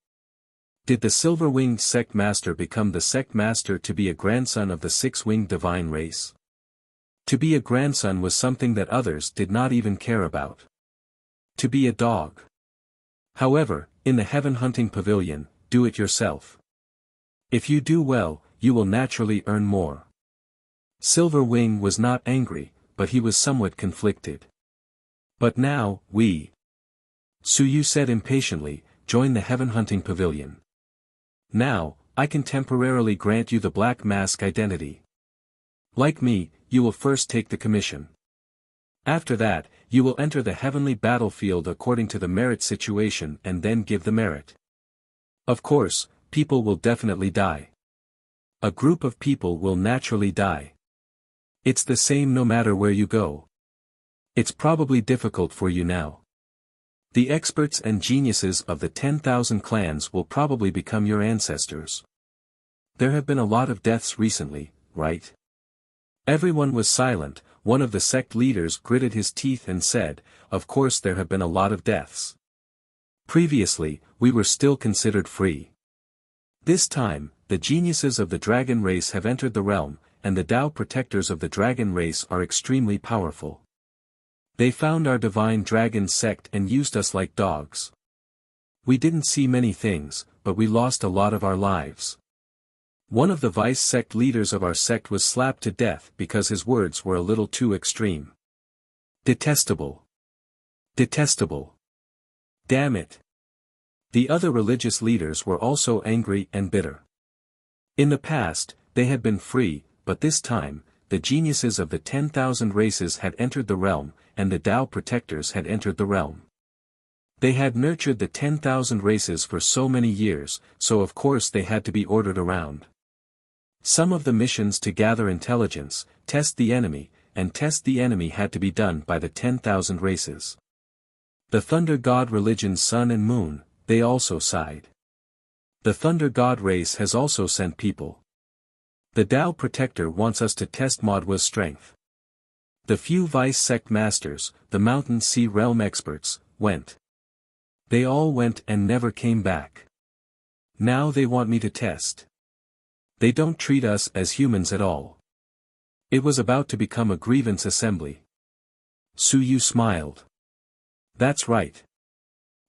Did the silver-winged sect master become the sect master to be a grandson of the 6-winged divine race? To be a grandson was something that others did not even care about. To be a dog. However, in the heaven hunting pavilion, do it yourself. If you do well, you will naturally earn more. Silver Wing was not angry, but he was somewhat conflicted. But now, Suyu said impatiently, join the heaven hunting pavilion. Now, I can temporarily grant you the black mask identity. Like me, you will first take the commission. After that, you will enter the heavenly battlefield according to the merit situation and then give the merit. Of course, people will definitely die. A group of people will naturally die. It's the same no matter where you go. It's probably difficult for you now. The experts and geniuses of the 10,000 clans will probably become your ancestors. There have been a lot of deaths recently, right? Everyone was silent. One of the sect leaders gritted his teeth and said, of course there have been a lot of deaths. Previously, we were still considered free. This time, the geniuses of the dragon race have entered the realm, and the Tao protectors of the dragon race are extremely powerful. They found our divine dragon sect and used us like dogs. We didn't see many things, but we lost a lot of our lives. One of the vice sect leaders of our sect was slapped to death because his words were a little too extreme. Detestable. Detestable. Damn it. The other religious leaders were also angry and bitter. In the past, they had been free, but this time, the geniuses of the 10,000 races had entered the realm, and the Tao protectors had entered the realm. They had nurtured the 10,000 races for so many years, so of course they had to be ordered around. Some of the missions to gather intelligence, test the enemy had to be done by the 10,000 races. The Thunder God religion's sun and moon, they also sighed. The Thunder God race has also sent people. The Tao Protector wants us to test Modwa's strength. The few Vice Sect Masters, the Mountain Sea Realm experts, went. They all went and never came back. Now they want me to test. They don't treat us as humans at all. It was about to become a grievance assembly. Suyu smiled. That's right.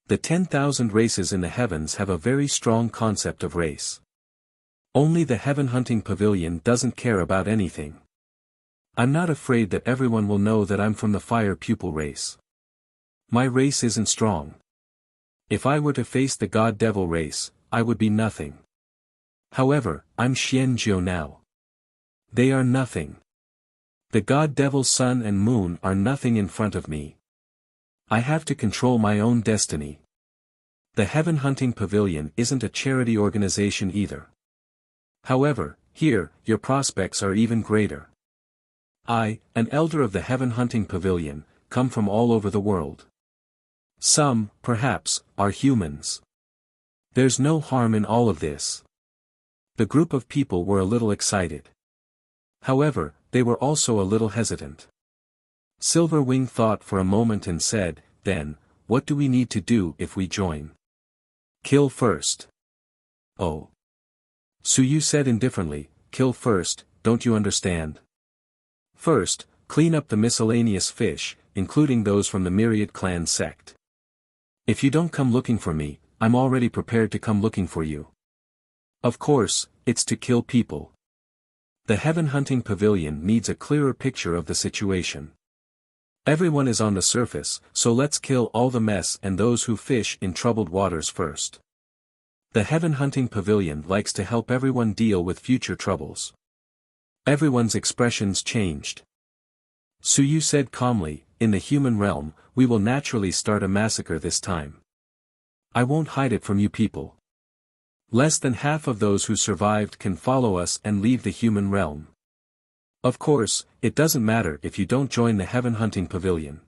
The 10,000 races in the heavens have a very strong concept of race. Only the heaven hunting pavilion doesn't care about anything. I'm not afraid that everyone will know that I'm from the fire pupil race. My race isn't strong. If I were to face the god devil race, I would be nothing. However, I'm Xianjiu now. They are nothing. The god devil's sun and moon are nothing in front of me. I have to control my own destiny. The heaven hunting pavilion isn't a charity organization either. However, here, your prospects are even greater. I, an elder of the heaven hunting pavilion, come from all over the world. Some, perhaps, are humans. There's no harm in all of this. The group of people were a little excited. However, they were also a little hesitant. Silver Wing thought for a moment and said, then, what do we need to do if we join? Kill first. Oh. Suyu said indifferently, kill first, don't you understand? First, clean up the miscellaneous fish, including those from the Myriad Clan sect. If you don't come looking for me, I'm already prepared to come looking for you. Of course, it's to kill people. The heaven hunting pavilion needs a clearer picture of the situation. Everyone is on the surface, so let's kill all the mess and those who fish in troubled waters first. The heaven hunting pavilion likes to help everyone deal with future troubles. Everyone's expressions changed. Suyu said calmly, in the human realm, we will naturally start a massacre this time. I won't hide it from you people. Less than half of those who survived can follow us and leave the human realm. Of course, it doesn't matter if you don't join the heaven hunting pavilion.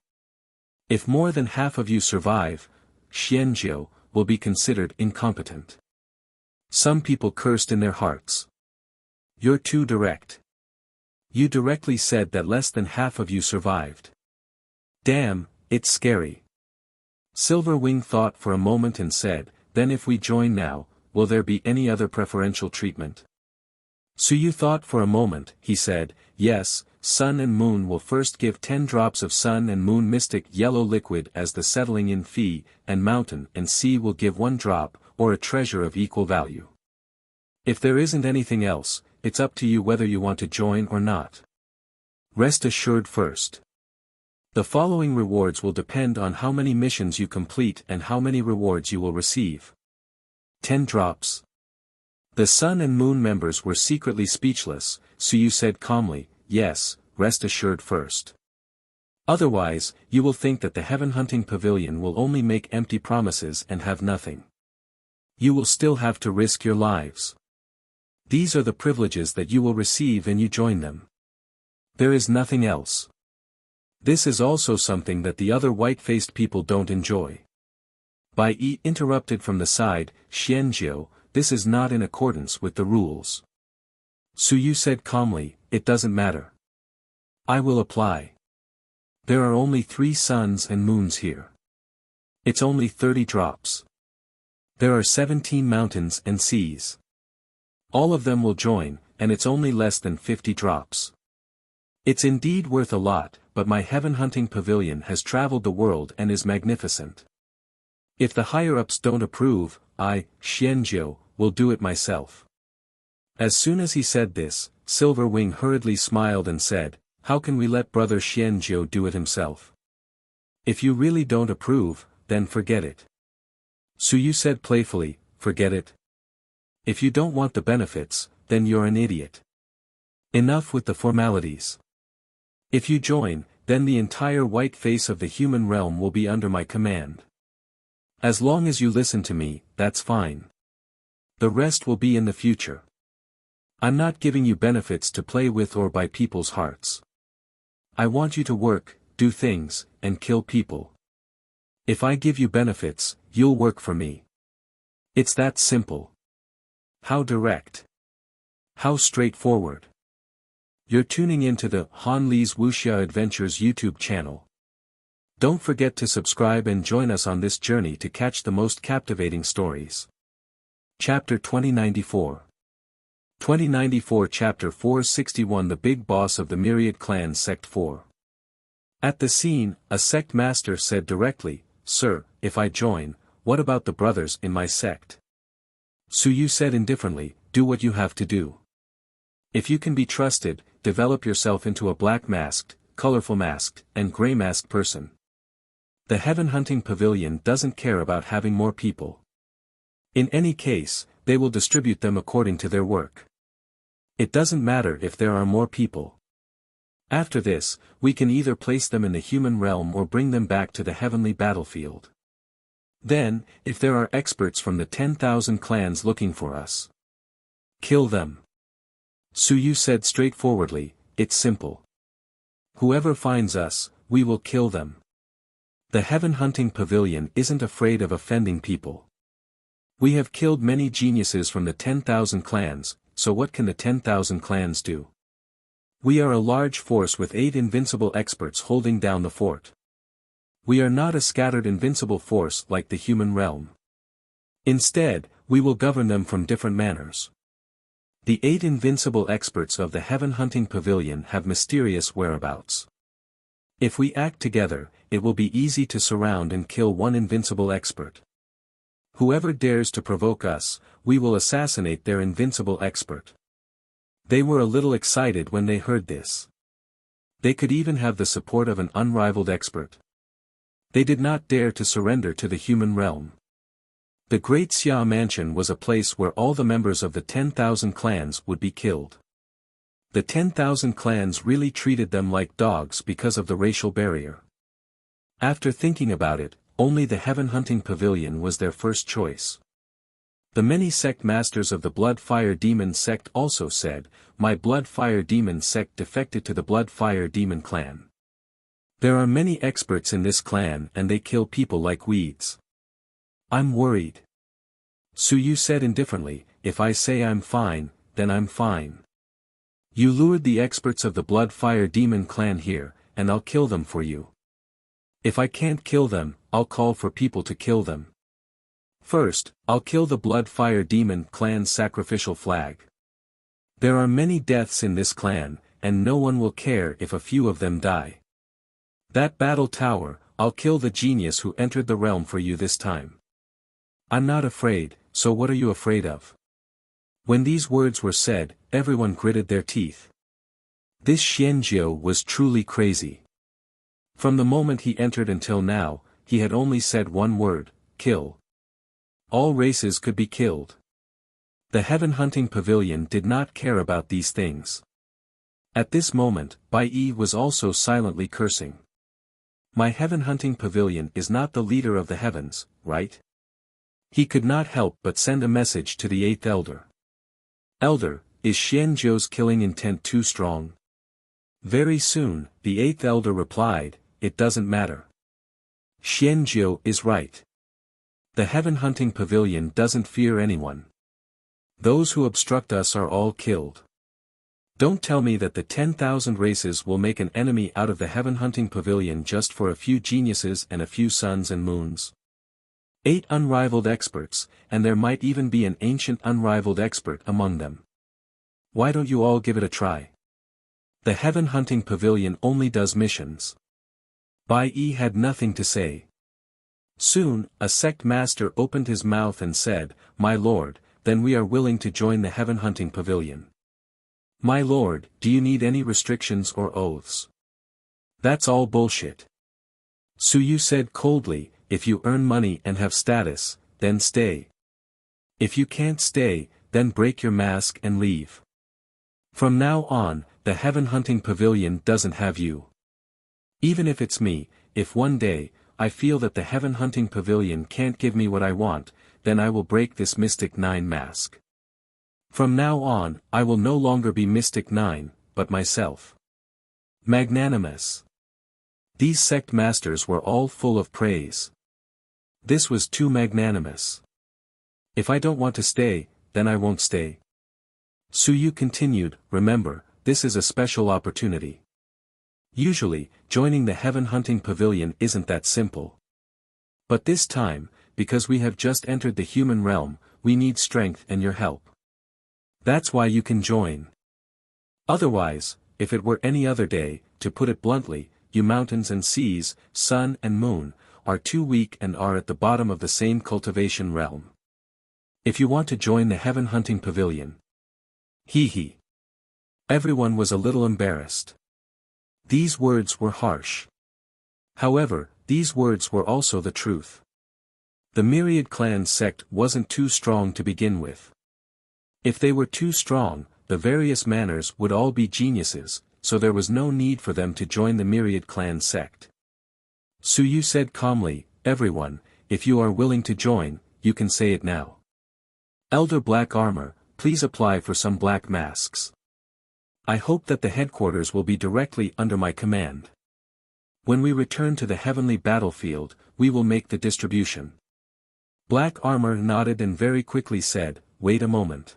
If more than half of you survive, Xianjiu will be considered incompetent. Some people cursed in their hearts. You're too direct. You directly said that less than half of you survived. Damn, it's scary. Silver Wing thought for a moment and said, then if we join now, will there be any other preferential treatment? Suyu thought for a moment, he said, yes, sun and moon will first give 10 drops of sun and moon mystic yellow liquid as the settling in fee, and mountain and sea will give 1 drop, or a treasure of equal value. If there isn't anything else, it's up to you whether you want to join or not. Rest assured first. The following rewards will depend on how many missions you complete and how many rewards you will receive. 10 drops. The Sun and Moon members were secretly speechless, so you said calmly, yes, rest assured first. Otherwise, you will think that the heaven hunting pavilion will only make empty promises and have nothing. You will still have to risk your lives. These are the privileges that you will receive when you join them. There is nothing else. This is also something that the other white-faced people don't enjoy. Bai Yi interrupted from the side, Xianjiu, this is not in accordance with the rules. Su Yu said calmly, it doesn't matter. I will apply. There are only 3 suns and moons here. It's only 30 drops. There are 17 mountains and seas. All of them will join, and it's only less than 50 drops. It's indeed worth a lot, but my heaven-hunting pavilion has traveled the world and is magnificent. If the higher-ups don't approve, I, Xianjiu, will do it myself. As soon as he said this, Silver Wing hurriedly smiled and said, how can we let brother Xianjiu do it himself? If you really don't approve, then forget it. Su Yu said playfully, forget it? If you don't want the benefits, then you're an idiot. Enough with the formalities. If you join, then the entire white face of the human realm will be under my command. As long as you listen to me, that's fine. The rest will be in the future. I'm not giving you benefits to play with or buy people's hearts. I want you to work, do things, and kill people. If I give you benefits, you'll work for me. It's that simple. How direct. How straightforward. You're tuning into the Han Li's Wuxia Adventures YouTube channel. Don't forget to subscribe and join us on this journey to catch the most captivating stories. Chapter 2094. 2094 Chapter 461 The Big Boss of the Myriad Clan Sect 4. At the scene, a sect master said directly, Sir, if I join, what about the brothers in my sect? Su Yu said indifferently, do what you have to do. If you can be trusted, develop yourself into a black-masked, colorful-masked, and gray-masked person. The heaven-hunting pavilion doesn't care about having more people. In any case, they will distribute them according to their work. It doesn't matter if there are more people. After this, we can either place them in the human realm or bring them back to the heavenly battlefield. Then, if there are experts from the 10,000 clans looking for us, kill them. Su Yu said straightforwardly, it's simple. Whoever finds us, we will kill them. The heaven-hunting pavilion isn't afraid of offending people. We have killed many geniuses from the 10,000 clans, so what can the 10,000 clans do? We are a large force with 8 invincible experts holding down the fort. We are not a scattered invincible force like the human realm. Instead, we will govern them from different manners. The 8 invincible experts of the heaven-hunting pavilion have mysterious whereabouts. If we act together, it will be easy to surround and kill one invincible expert. Whoever dares to provoke us, we will assassinate their invincible expert. They were a little excited when they heard this. They could even have the support of an unrivaled expert. They did not dare to surrender to the human realm. The Great Xia Mansion was a place where all the members of the 10,000 clans would be killed. The 10,000 clans really treated them like dogs because of the racial barrier. After thinking about it, only the heaven-hunting pavilion was their first choice. The many sect masters of the Blood Fire Demon sect also said, my Blood Fire Demon sect defected to the Blood Fire Demon clan. There are many experts in this clan and they kill people like weeds. I'm worried. Su Yu said indifferently, if I say I'm fine, then I'm fine. You lured the experts of the Blood Fire Demon clan here, and I'll kill them for you. If I can't kill them, I'll call for people to kill them. First, I'll kill the Blood Fire Demon clan's sacrificial flag. There are many deaths in this clan, and no one will care if a few of them die. That battle tower, I'll kill the genius who entered the realm for you this time. I'm not afraid, so what are you afraid of? When these words were said, everyone gritted their teeth. This Xianjiu was truly crazy. From the moment he entered until now, he had only said one word, kill. All races could be killed. The heaven hunting pavilion did not care about these things. At this moment, Bai Yi was also silently cursing. My heaven hunting pavilion is not the leader of the heavens, right? He could not help but send a message to the eighth elder. Elder, is Xianjiu's killing intent too strong? Very soon, the eighth elder replied, it doesn't matter. Xianjiu is right. The heaven hunting pavilion doesn't fear anyone. Those who obstruct us are all killed. Don't tell me that the 10,000 races will make an enemy out of the heaven hunting pavilion just for a few geniuses and a few suns and moons. 8 unrivaled experts, and there might even be an ancient unrivaled expert among them. Why don't you all give it a try? The heaven hunting pavilion only does missions. Bai Yi had nothing to say. Soon, a sect master opened his mouth and said, My lord, then we are willing to join the heaven hunting pavilion. My lord, do you need any restrictions or oaths? That's all bullshit. Suyu said coldly, if you earn money and have status, then stay. If you can't stay, then break your mask and leave. From now on, the heaven hunting pavilion doesn't have you. Even if it's me, if one day, I feel that the heaven hunting pavilion can't give me what I want, then I will break this Mystic 9 mask. From now on, I will no longer be Mystic 9, but myself. Magnanimous. These sect masters were all full of praise. This was too magnanimous. If I don't want to stay, then I won't stay. Suyu continued, remember, this is a special opportunity. Usually, joining the heaven hunting pavilion isn't that simple. But this time, because we have just entered the human realm, we need strength and your help. That's why you can join. Otherwise, if it were any other day, to put it bluntly, you mountains and seas, sun and moon, are too weak and are at the bottom of the same cultivation realm. If you want to join the heaven hunting pavilion. Hee. Everyone was a little embarrassed. These words were harsh. However, these words were also the truth. The Myriad Clan sect wasn't too strong to begin with. If they were too strong, the various manners would all be geniuses, so there was no need for them to join the Myriad Clan sect. Suyu said calmly, everyone, if you are willing to join, you can say it now. Elder Black Armor, please apply for some black masks. I hope that the headquarters will be directly under my command. When we return to the heavenly battlefield, we will make the distribution. Black Armor nodded and very quickly said, wait a moment.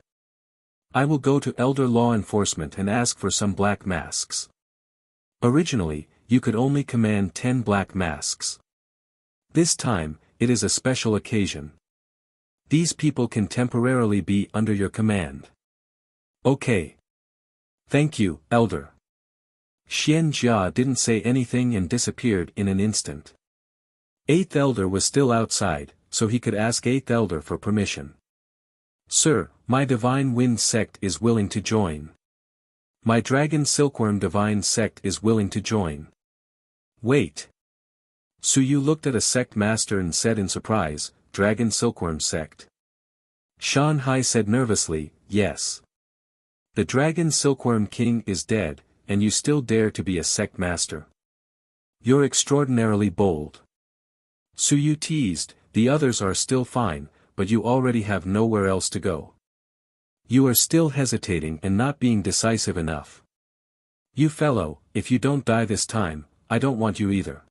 I will go to Elder Law Enforcement and ask for some black masks. Originally, you could only command 10 black masks. This time, it is a special occasion. These people can temporarily be under your command. Okay. Thank you, Elder. Xian Jia didn't say anything and disappeared in an instant. 8th Elder was still outside, so he could ask 8th Elder for permission. Sir, my Divine Wind sect is willing to join. My Dragon Silkworm Divine sect is willing to join. Wait. Suyu looked at a sect master and said in surprise, Dragon Silkworm sect. Shanhai said nervously, yes. The Dragon Silkworm King is dead, and you still dare to be a sect master. You're extraordinarily bold. Suyu teased, the others are still fine, but you already have nowhere else to go. You are still hesitating and not being decisive enough. You fellow, if you don't die this time, I don't want you either.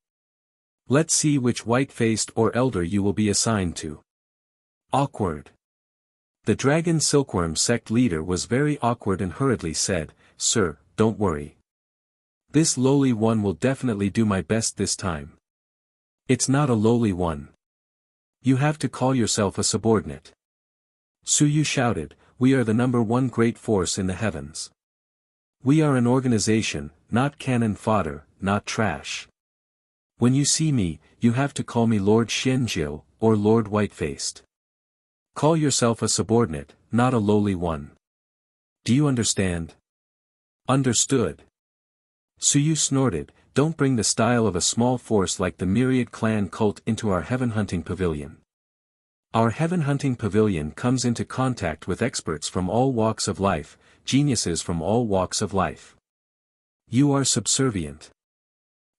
Let's see which white-faced or elder you will be assigned to. Awkward. The Dragon Silkworm sect leader was very awkward and hurriedly said, Sir, don't worry. This lowly one will definitely do my best this time. It's not a lowly one. You have to call yourself a subordinate. Suyu shouted, we are the #1 great force in the heavens. We are an organization, not cannon fodder, not trash. When you see me, you have to call me Lord Xianjiu, or Lord White-Faced. Call yourself a subordinate, not a lowly one. Do you understand? Understood. Suyu snorted, don't bring the style of a small force like the Myriad clan cult into our heaven-hunting pavilion. Our heaven-hunting pavilion comes into contact with experts from all walks of life, geniuses from all walks of life. You are subservient.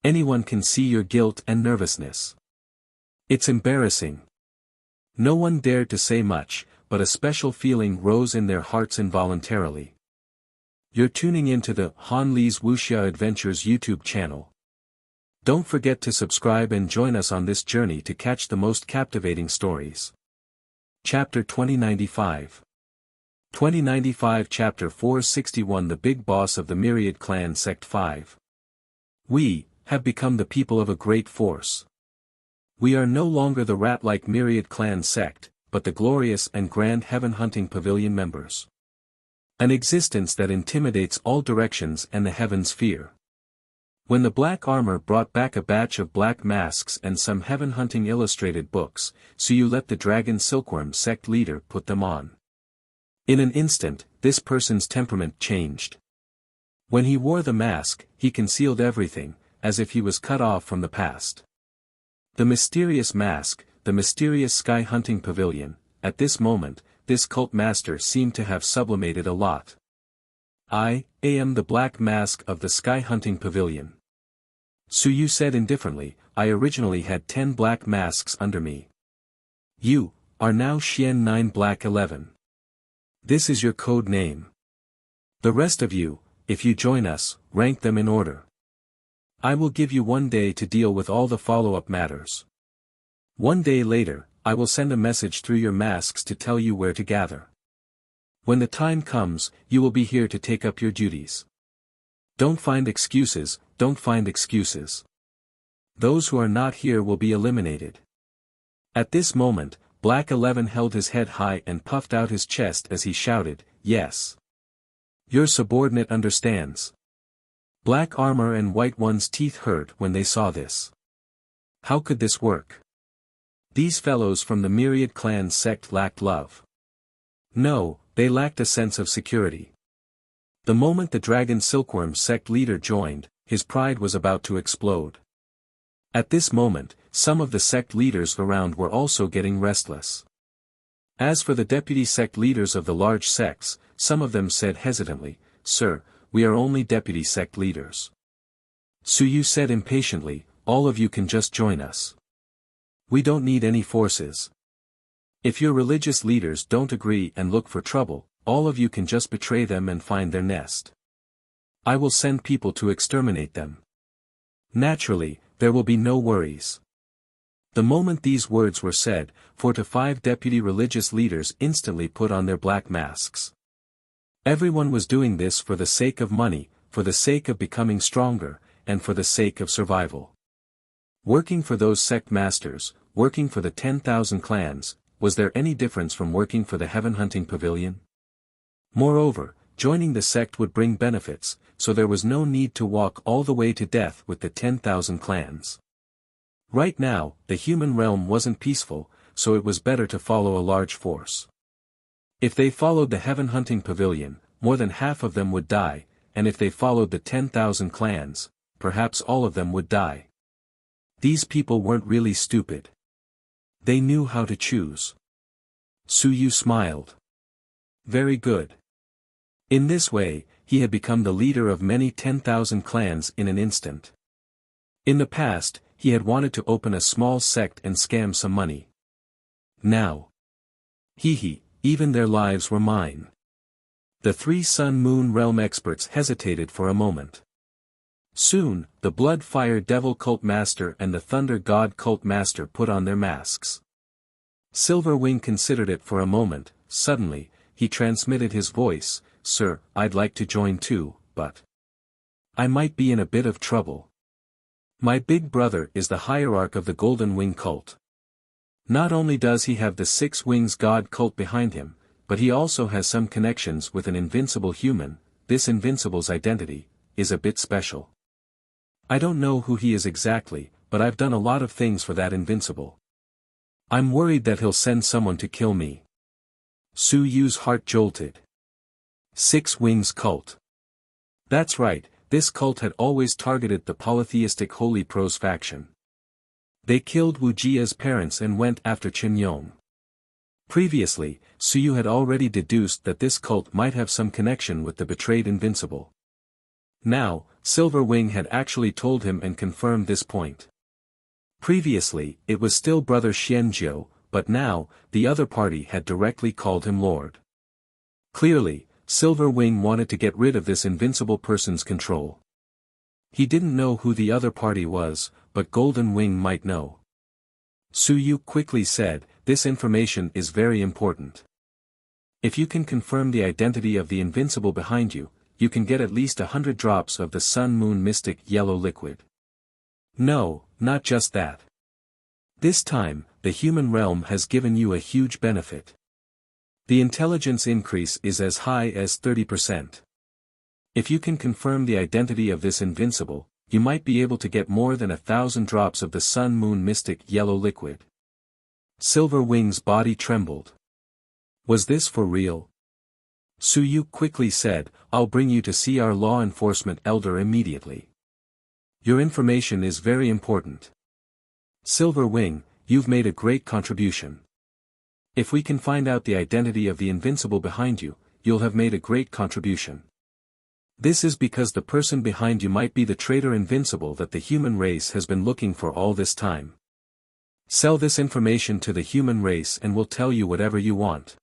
Anyone can see your guilt and nervousness. It's embarrassing. No one dared to say much, but a special feeling rose in their hearts involuntarily. You're tuning into the Han Lee's Wuxia Adventures YouTube channel. Don't forget to subscribe and join us on this journey to catch the most captivating stories. Chapter 2095. 2095 Chapter 461 The Big Boss of the Myriad Clan Sect 5. We have become the people of a great force. We are no longer the rat-like Myriad Clan sect, but the glorious and grand heaven-hunting pavilion members. An existence that intimidates all directions and the heavens fear. When the black armor brought back a batch of black masks and some heaven-hunting illustrated books, Suyu let the dragon silkworm sect leader put them on. In an instant, this person's temperament changed. When he wore the mask, he concealed everything, as if he was cut off from the past. The mysterious mask, the mysterious sky-hunting pavilion, at this moment, this cult master seemed to have sublimated a lot. I am the black mask of the sky-hunting pavilion. Suyu said indifferently, I originally had 10 black masks under me. You are now Xian 9 Black 11. This is your code name. The rest of you, if you join us, rank them in order. I will give you 1 day to deal with all the follow-up matters. 1 day later, I will send a message through your masks to tell you where to gather. When the time comes, you will be here to take up your duties. Don't find excuses, don't find excuses. Those who are not here will be eliminated. At this moment, Black 11 held his head high and puffed out his chest as he shouted, yes. Your subordinate understands. Black armor and White One's teeth hurt when they saw this. How could this work? These fellows from the Myriad clan sect lacked love. No, they lacked a sense of security. The moment the Dragon Silkworm sect leader joined, his pride was about to explode. At this moment, some of the sect leaders around were also getting restless. As for the deputy sect leaders of the large sects, some of them said hesitantly, Sir, we are only deputy sect leaders. Suyu said impatiently, all of you can just join us. We don't need any forces. If your religious leaders don't agree and look for trouble, all of you can just betray them and find their nest. I will send people to exterminate them. Naturally, there will be no worries. The moment these words were said, 4 to 5 deputy religious leaders instantly put on their black masks. Everyone was doing this for the sake of money, for the sake of becoming stronger, and for the sake of survival. Working for those sect masters, working for the 10,000 clans, was there any difference from working for the heaven-hunting pavilion? Moreover, joining the sect would bring benefits, so there was no need to walk all the way to death with the 10,000 clans. Right now, the human realm wasn't peaceful, so it was better to follow a large force. If they followed the heaven-hunting pavilion, more than half of them would die, and if they followed the 10,000 clans, perhaps all of them would die. These people weren't really stupid. They knew how to choose. Suyu smiled. Very good. In this way, he had become the leader of many 10,000 clans in an instant. In the past, he had wanted to open a small sect and scam some money. Now. Even their lives were mine. The 3 Sun-Moon realm experts hesitated for a moment. Soon, the Blood-Fire Devil Cult Master and the Thunder God Cult Master put on their masks. Silverwing considered it for a moment, suddenly, he transmitted his voice, Sir, I'd like to join too, but I might be in a bit of trouble. My big brother is the hierarch of the Golden Wing Cult. Not only does he have the 6 Wings God Cult behind him, but he also has some connections with an invincible human. This invincible's identity is a bit special. I don't know who he is exactly, but I've done a lot of things for that invincible. I'm worried that he'll send someone to kill me. Su Yu's heart jolted. 6 Wings Cult. That's right, this cult had always targeted the polytheistic Holy Pros faction. They killed Wuxia's parents and went after Qinyong. Previously, Su Yu had already deduced that this cult might have some connection with the betrayed Invincible. Now, Silver Wing had actually told him and confirmed this point. Previously, it was still brother Xianzhou, but now, the other party had directly called him Lord. Clearly, Silver Wing wanted to get rid of this invincible person's control. He didn't know who the other party was, but Golden Wing might know. Su Yu quickly said, "This information is very important. If you can confirm the identity of the invincible behind you, you can get at least 100 drops of the Sun-Moon Mystic Yellow Liquid. No, not just that. This time, the human realm has given you a huge benefit. The intelligence increase is as high as 30%. If you can confirm the identity of this invincible, you might be able to get more than 1,000 drops of the Sun-Moon Mystic Yellow Liquid." Silver Wing's body trembled. Was this for real? Su Yu quickly said, "I'll bring you to see our law enforcement elder immediately. Your information is very important. Silver Wing, you've made a great contribution. If we can find out the identity of the invincible behind you, you'll have made a great contribution. This is because the person behind you might be the traitor invincible that the human race has been looking for all this time. Sell this information to the human race and we'll tell you whatever you want."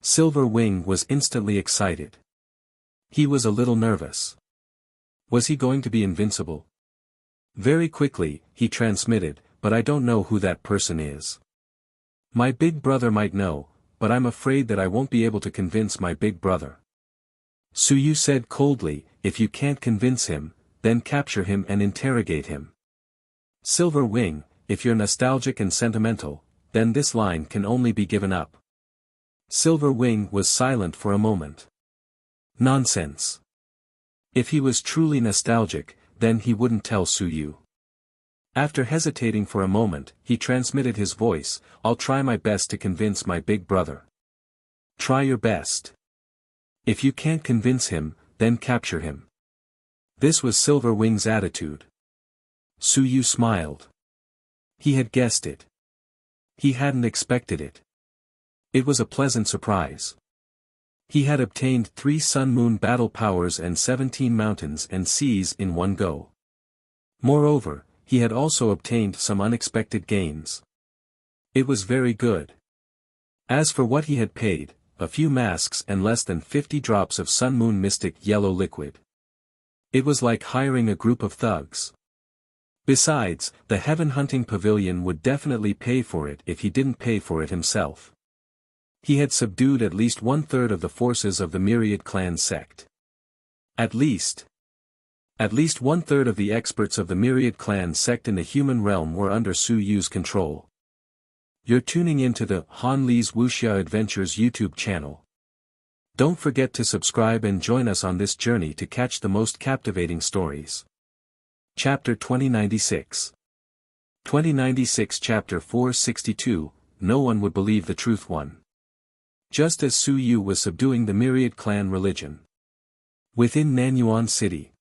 Silver Wing was instantly excited. He was a little nervous. Was he going to be invincible? Very quickly, he transmitted, "But I don't know who that person is. My big brother might know, but I'm afraid that I won't be able to convince my big brother." Su Yu said coldly, "If you can't convince him, then capture him and interrogate him. Silver Wing, if you're nostalgic and sentimental, then this line can only be given up." Silver Wing was silent for a moment. Nonsense. If he was truly nostalgic, then he wouldn't tell Su Yu. After hesitating for a moment, he transmitted his voice, "I'll try my best to convince my big brother." Try your best. If you can't convince him, then capture him. This was Silver Wing's attitude. Su Yu smiled. He had guessed it. He hadn't expected it. It was a pleasant surprise. He had obtained 3 Sun-Moon battle powers and 17 mountains and seas in one go. Moreover, he had also obtained some unexpected gains. It was very good. As for what he had paid, a few masks and less than 50 drops of Sun-Moon Mystic Yellow Liquid. It was like hiring a group of thugs. Besides, the Heaven Hunting Pavilion would definitely pay for it if he didn't pay for it himself. He had subdued at least 1/3 of the forces of the Myriad Clan sect. At least 1/3 of the experts of the Myriad Clan sect in the human realm were under Su Yu's control. You're tuning into the Han Li's Wuxia Adventures YouTube channel. Don't forget to subscribe and join us on this journey to catch the most captivating stories. Chapter 2096. 2096 Chapter 462, No One Would Believe the Truth 1. Just as Su Yu was subduing the Myriad Clan religion. Within Nanyuan City.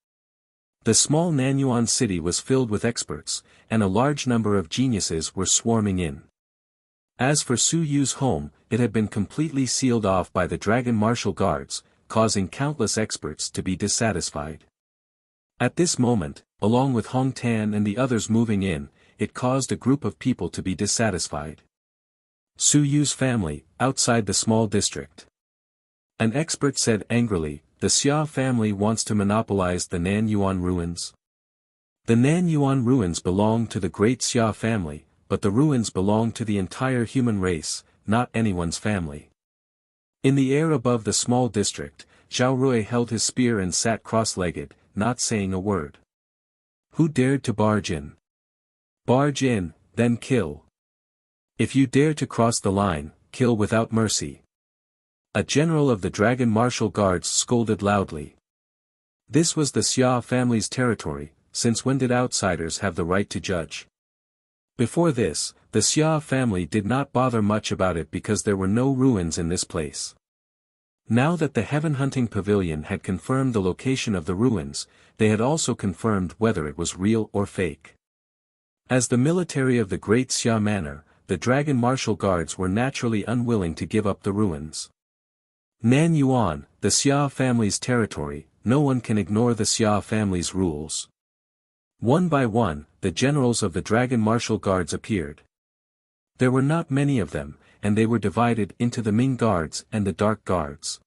The small Nanyuan City was filled with experts, and a large number of geniuses were swarming in. As for Su Yu's home, it had been completely sealed off by the Dragon Martial Guards, causing countless experts to be dissatisfied. At this moment, along with Hong Tan and the others moving in, it caused a group of people to be dissatisfied. Su Yu's family, outside the small district. An expert said angrily, "The Xia family wants to monopolize the Nanyuan ruins. The Nanyuan ruins belong to the great Xia family, but the ruins belong to the entire human race, not anyone's family." In the air above the small district, Zhao Rui held his spear and sat cross-legged, not saying a word. Who dared to barge in? Barge in, then kill. If you dare to cross the line, kill without mercy. A general of the Dragon Martial Guards scolded loudly. This was the Xia family's territory, since when did outsiders have the right to judge? Before this, The Xia family did not bother much about it because there were no ruins in this place. Now that the heaven hunting pavilion had confirmed the location of the ruins, they had also confirmed whether it was real or fake. As the military of the Great Xia Manor, the Dragon Martial Guards were naturally unwilling to give up the ruins. Nan Yuan, the Xia family's territory, no one can ignore the Xia family's rules. One by one, the generals of the Dragon Martial Guards appeared. There were not many of them, and they were divided into the Ming Guards and the Dark Guards.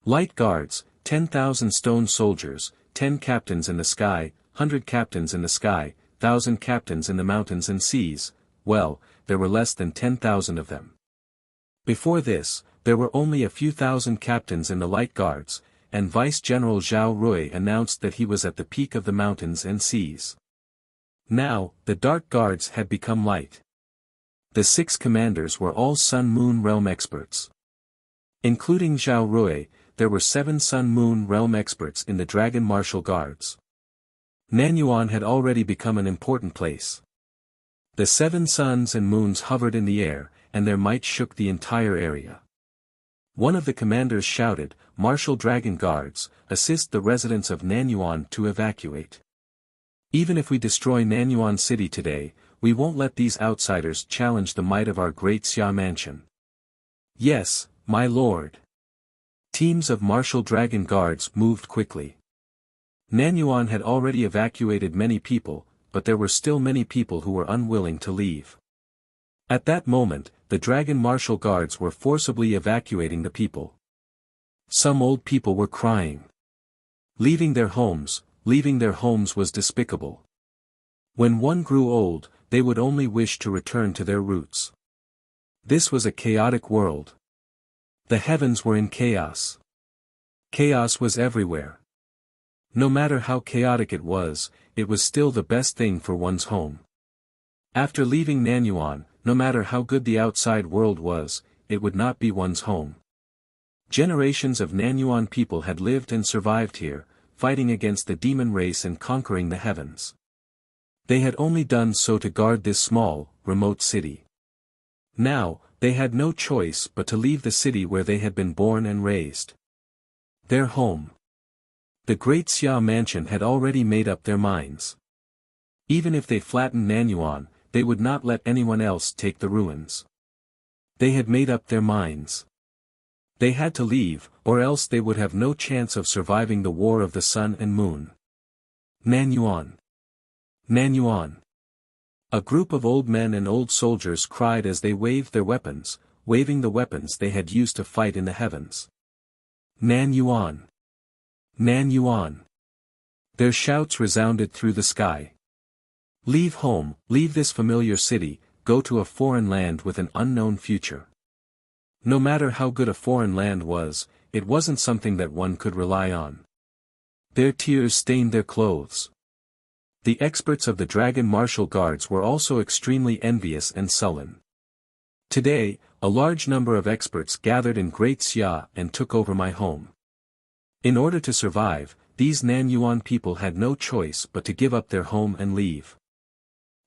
Light Guards, 10,000 stone soldiers, 10 captains in the sky, 100 captains in the sky, 1,000 captains in the mountains and seas. Well, there were less than 10,000 of them. Before this, there were only a few thousand captains in the Light Guards, and Vice-General Zhao Rui announced that he was at the peak of the mountains and seas. Now, the Dark Guards had become light. The 6 commanders were all Sun-Moon Realm experts. Including Zhao Rui, there were 7 Sun-Moon Realm experts in the Dragon Martial Guards. Nanyuan had already become an important place. The 7 suns and moons hovered in the air, and their might shook the entire area. One of the commanders shouted, "Martial Dragon Guards, assist the residents of Nanyuan to evacuate. Even if we destroy Nanyuan City today, we won't let these outsiders challenge the might of our great Xia mansion." "Yes, my lord." Teams of Martial Dragon Guards moved quickly. Nanyuan had already evacuated many people, but there were still many people who were unwilling to leave. At that moment, the Dragon Martial Guards were forcibly evacuating the people. Some old people were crying. Leaving their homes was despicable. When one grew old, they would only wish to return to their roots. This was a chaotic world. The heavens were in chaos. Chaos was everywhere. No matter how chaotic it was still the best thing for one's home. After leaving Nanyuan, no matter how good the outside world was, it would not be one's home. Generations of Nanyuan people had lived and survived here, fighting against the demon race and conquering the heavens. They had only done so to guard this small, remote city. Now, they had no choice but to leave the city where they had been born and raised. Their home. The Great Xia Mansion had already made up their minds. Even if they flattened Nanyuan, they would not let anyone else take the ruins. They had made up their minds. They had to leave, or else they would have no chance of surviving the War of the Sun and Moon. Nanyuan. Nanyuan. A group of old men and old soldiers cried as they waved their weapons, waving the weapons they had used to fight in the heavens. Nanyuan. Nanyuan. Their shouts resounded through the sky. Leave home, leave this familiar city, go to a foreign land with an unknown future. No matter how good a foreign land was, it wasn't something that one could rely on. Their tears stained their clothes. The experts of the Dragon Martial Guards were also extremely envious and sullen. Today, a large number of experts gathered in Great Xia and took over my home. In order to survive, these Nanyuan people had no choice but to give up their home and leave.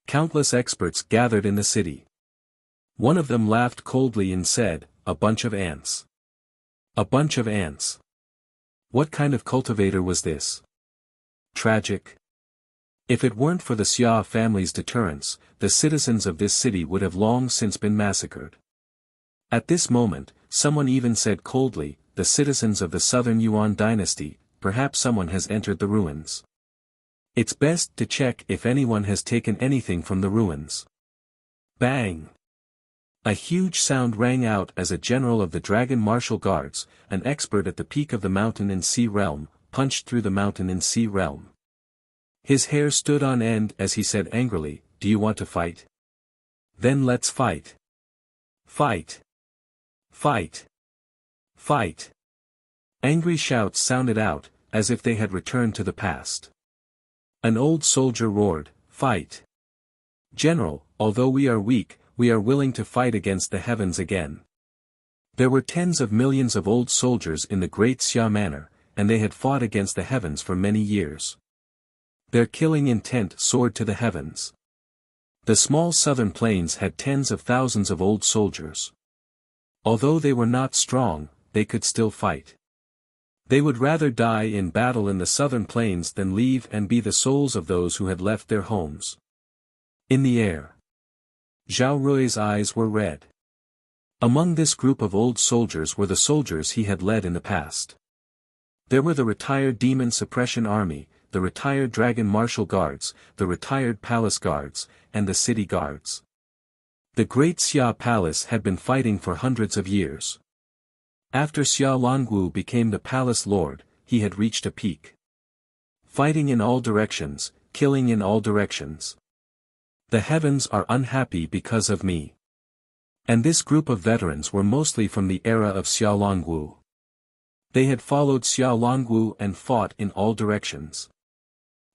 Countless experts gathered in the city. One of them laughed coldly and said, "A bunch of ants. A bunch of ants. What kind of cultivator was this? Tragic. If it weren't for the Xia family's deterrence, the citizens of this city would have long since been massacred." At this moment, someone even said coldly, "The citizens of the Southern Yuan dynasty, perhaps someone has entered the ruins. It's best to check if anyone has taken anything from the ruins." Bang! A huge sound rang out as a general of the Dragon Martial Guards, an expert at the peak of the mountain and sea realm, punched through the mountain and sea realm. His hair stood on end as he said angrily, "Do you want to fight? Then let's fight. Fight. Fight. Fight." Angry shouts sounded out, as if they had returned to the past. An old soldier roared, "Fight! General, although we are weak, we are willing to fight against the heavens again." There were tens of millions of old soldiers in the Great Xia Manor, and they had fought against the heavens for many years. Their killing intent soared to the heavens. The small southern plains had tens of thousands of old soldiers. Although they were not strong, they could still fight. They would rather die in battle in the southern plains than leave and be the souls of those who had left their homes. In the air, Zhao Rui's eyes were red. Among this group of old soldiers were the soldiers he had led in the past. There were the retired Demon Suppression Army, the retired Dragon Martial Guards, the retired Palace Guards, and the City Guards. The Great Xia Palace had been fighting for hundreds of years. After Xia Longwu became the Palace Lord, he had reached a peak. Fighting in all directions, killing in all directions. The heavens are unhappy because of me. And this group of veterans were mostly from the era of Xia Longwu. They had followed Xia Longwu and fought in all directions.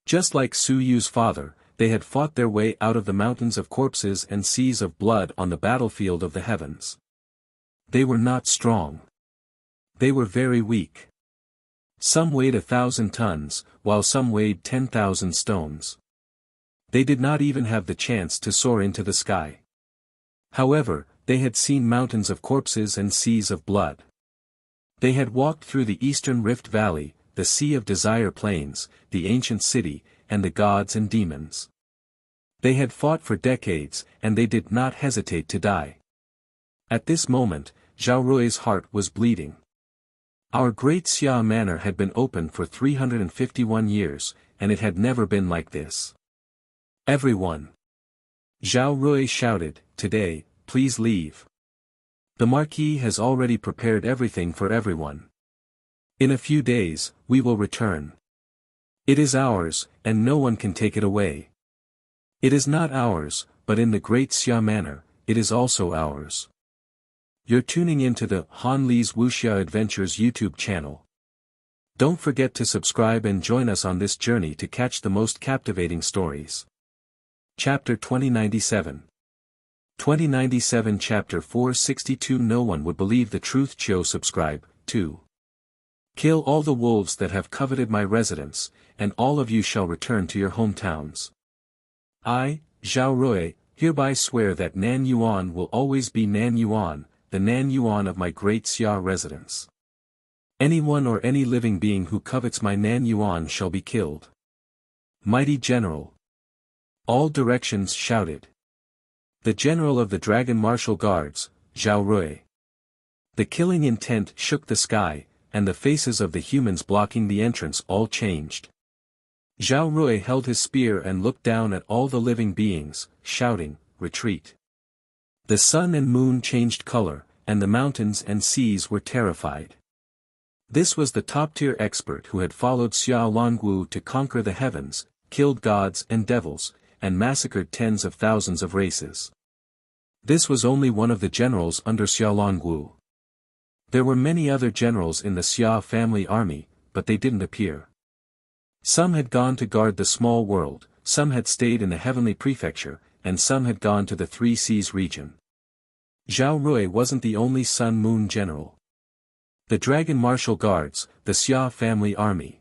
Just like Su Yu's father, they had fought their way out of the mountains of corpses and seas of blood on the battlefield of the heavens. They were not strong. They were very weak. Some weighed 1,000 tons, while some weighed 10,000 stones. They did not even have the chance to soar into the sky. However, they had seen mountains of corpses and seas of blood. They had walked through the Eastern Rift Valley, the Sea of Desire Plains, the ancient city, and the gods and demons. They had fought for decades, and they did not hesitate to die. At this moment, Zhao Rui's heart was bleeding. Our great Xia Manor had been open for 351 years, and it had never been like this. Everyone! Zhao Rui shouted, "Today, please leave. The Marquis has already prepared everything for everyone. In a few days, we will return. It is ours, and no one can take it away. It is not ours, but in the Great Xia Manor, it is also ours." You're tuning into the Han Li's Wuxia Adventures YouTube channel. Don't forget to subscribe and join us on this journey to catch the most captivating stories. Chapter 2097. 2097 Chapter 462 No one would believe the truth. Subscribe, 2. Kill all the wolves that have coveted my residence, and all of you shall return to your hometowns. I, Zhao Rui, hereby swear that Nan Yuan will always be Nan Yuan, the Nan Yuan of my great Xia residence. Anyone or any living being who covets my Nan Yuan shall be killed. Mighty General. All directions shouted. The General of the Dragon Martial Guards, Zhao Rui. The killing intent shook the sky, and the faces of the humans blocking the entrance all changed. Zhao Rui held his spear and looked down at all the living beings, shouting, "Retreat." The sun and moon changed color, and the mountains and seas were terrified. This was the top-tier expert who had followed Xia Longwu to conquer the heavens, killed gods and devils, and massacred tens of thousands of races. This was only one of the generals under Xia Longwu. There were many other generals in the Xia family army, but they didn't appear. Some had gone to guard the small world, some had stayed in the heavenly prefecture, and some had gone to the Three Seas region. Zhao Rui wasn't the only Sun-Moon general. The Dragon Martial Guards, the Xia family army.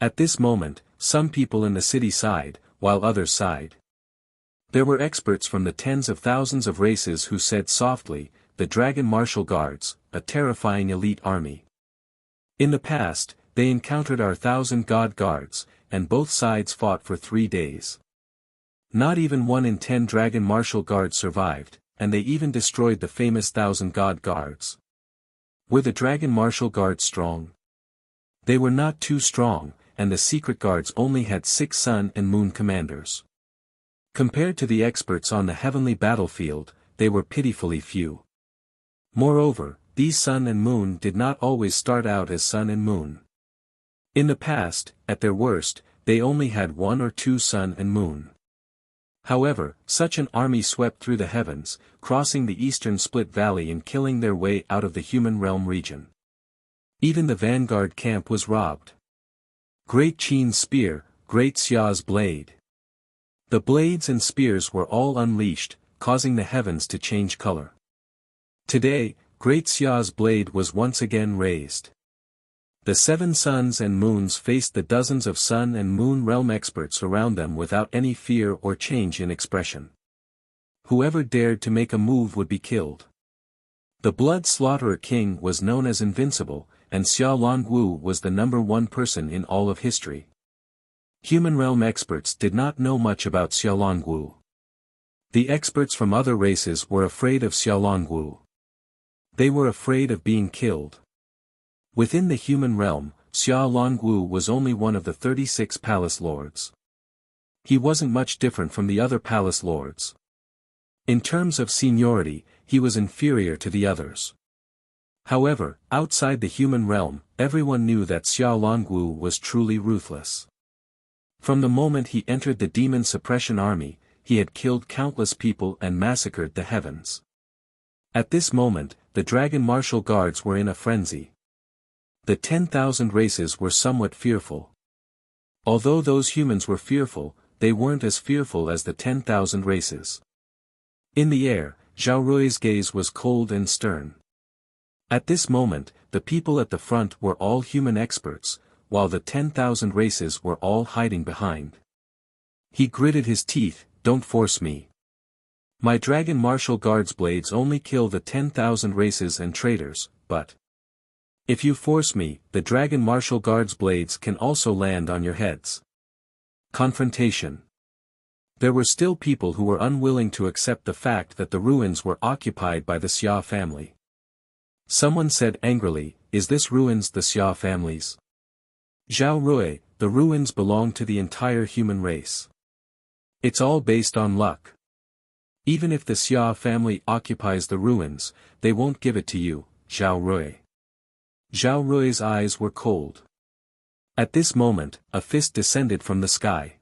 At this moment, some people in the city sighed, while others sighed. There were experts from the tens of thousands of races who said softly, "The Dragon Martial Guards, a terrifying elite army. In the past, they encountered our 1,000 god guards, and both sides fought for 3 days. Not even 1 in 10 Dragon Martial Guards survived, and they even destroyed the famous 1,000 god guards. Were the Dragon Martial Guards strong? They were not too strong, and the secret guards only had 6 sun and moon commanders. Compared to the experts on the heavenly battlefield, they were pitifully few. Moreover, these sun and moon did not always start out as sun and moon. In the past, at their worst, they only had 1 or 2 sun and moon. However, such an army swept through the heavens, crossing the eastern split valley and killing their way out of the human realm region. Even the vanguard camp was robbed. Great Qin's spear, Great Xia's blade. The blades and spears were all unleashed, causing the heavens to change color. Today, Great Xia's blade was once again raised. The 7 suns and moons faced the dozens of sun and moon realm experts around them without any fear or change in expression. Whoever dared to make a move would be killed. The Blood Slaughterer King was known as invincible, and Xia Longwu was the #1 person in all of history. Human realm experts did not know much about Xia Longwu. The experts from other races were afraid of Xia Longwu. They were afraid of being killed. Within the human realm, Xia Longwu was only one of the 36 palace lords. He wasn't much different from the other palace lords. In terms of seniority, he was inferior to the others. However, outside the human realm, everyone knew that Xia Longwu was truly ruthless. From the moment he entered the demon suppression army, he had killed countless people and massacred the heavens. At this moment, the dragon martial guards were in a frenzy. The 10,000 races were somewhat fearful. Although those humans were fearful, they weren't as fearful as the 10,000 races. In the air, Zhao Rui's gaze was cold and stern. At this moment, the people at the front were all human experts, while the 10,000 races were all hiding behind. He gritted his teeth, "Don't force me. My dragon martial guards blades only kill the 10,000 races and traitors, but if you force me, the dragon martial guards blades can also land on your heads." Confrontation. There were still people who were unwilling to accept the fact that the ruins were occupied by the Xia family. Someone said angrily, "Is this ruins the Xia family's?" Zhao Rui, "The ruins belong to the entire human race. It's all based on luck. Even if the Xia family occupies the ruins, they won't give it to you, Zhao Rui." Zhao Rui's eyes were cold. At this moment, a fist descended from the sky.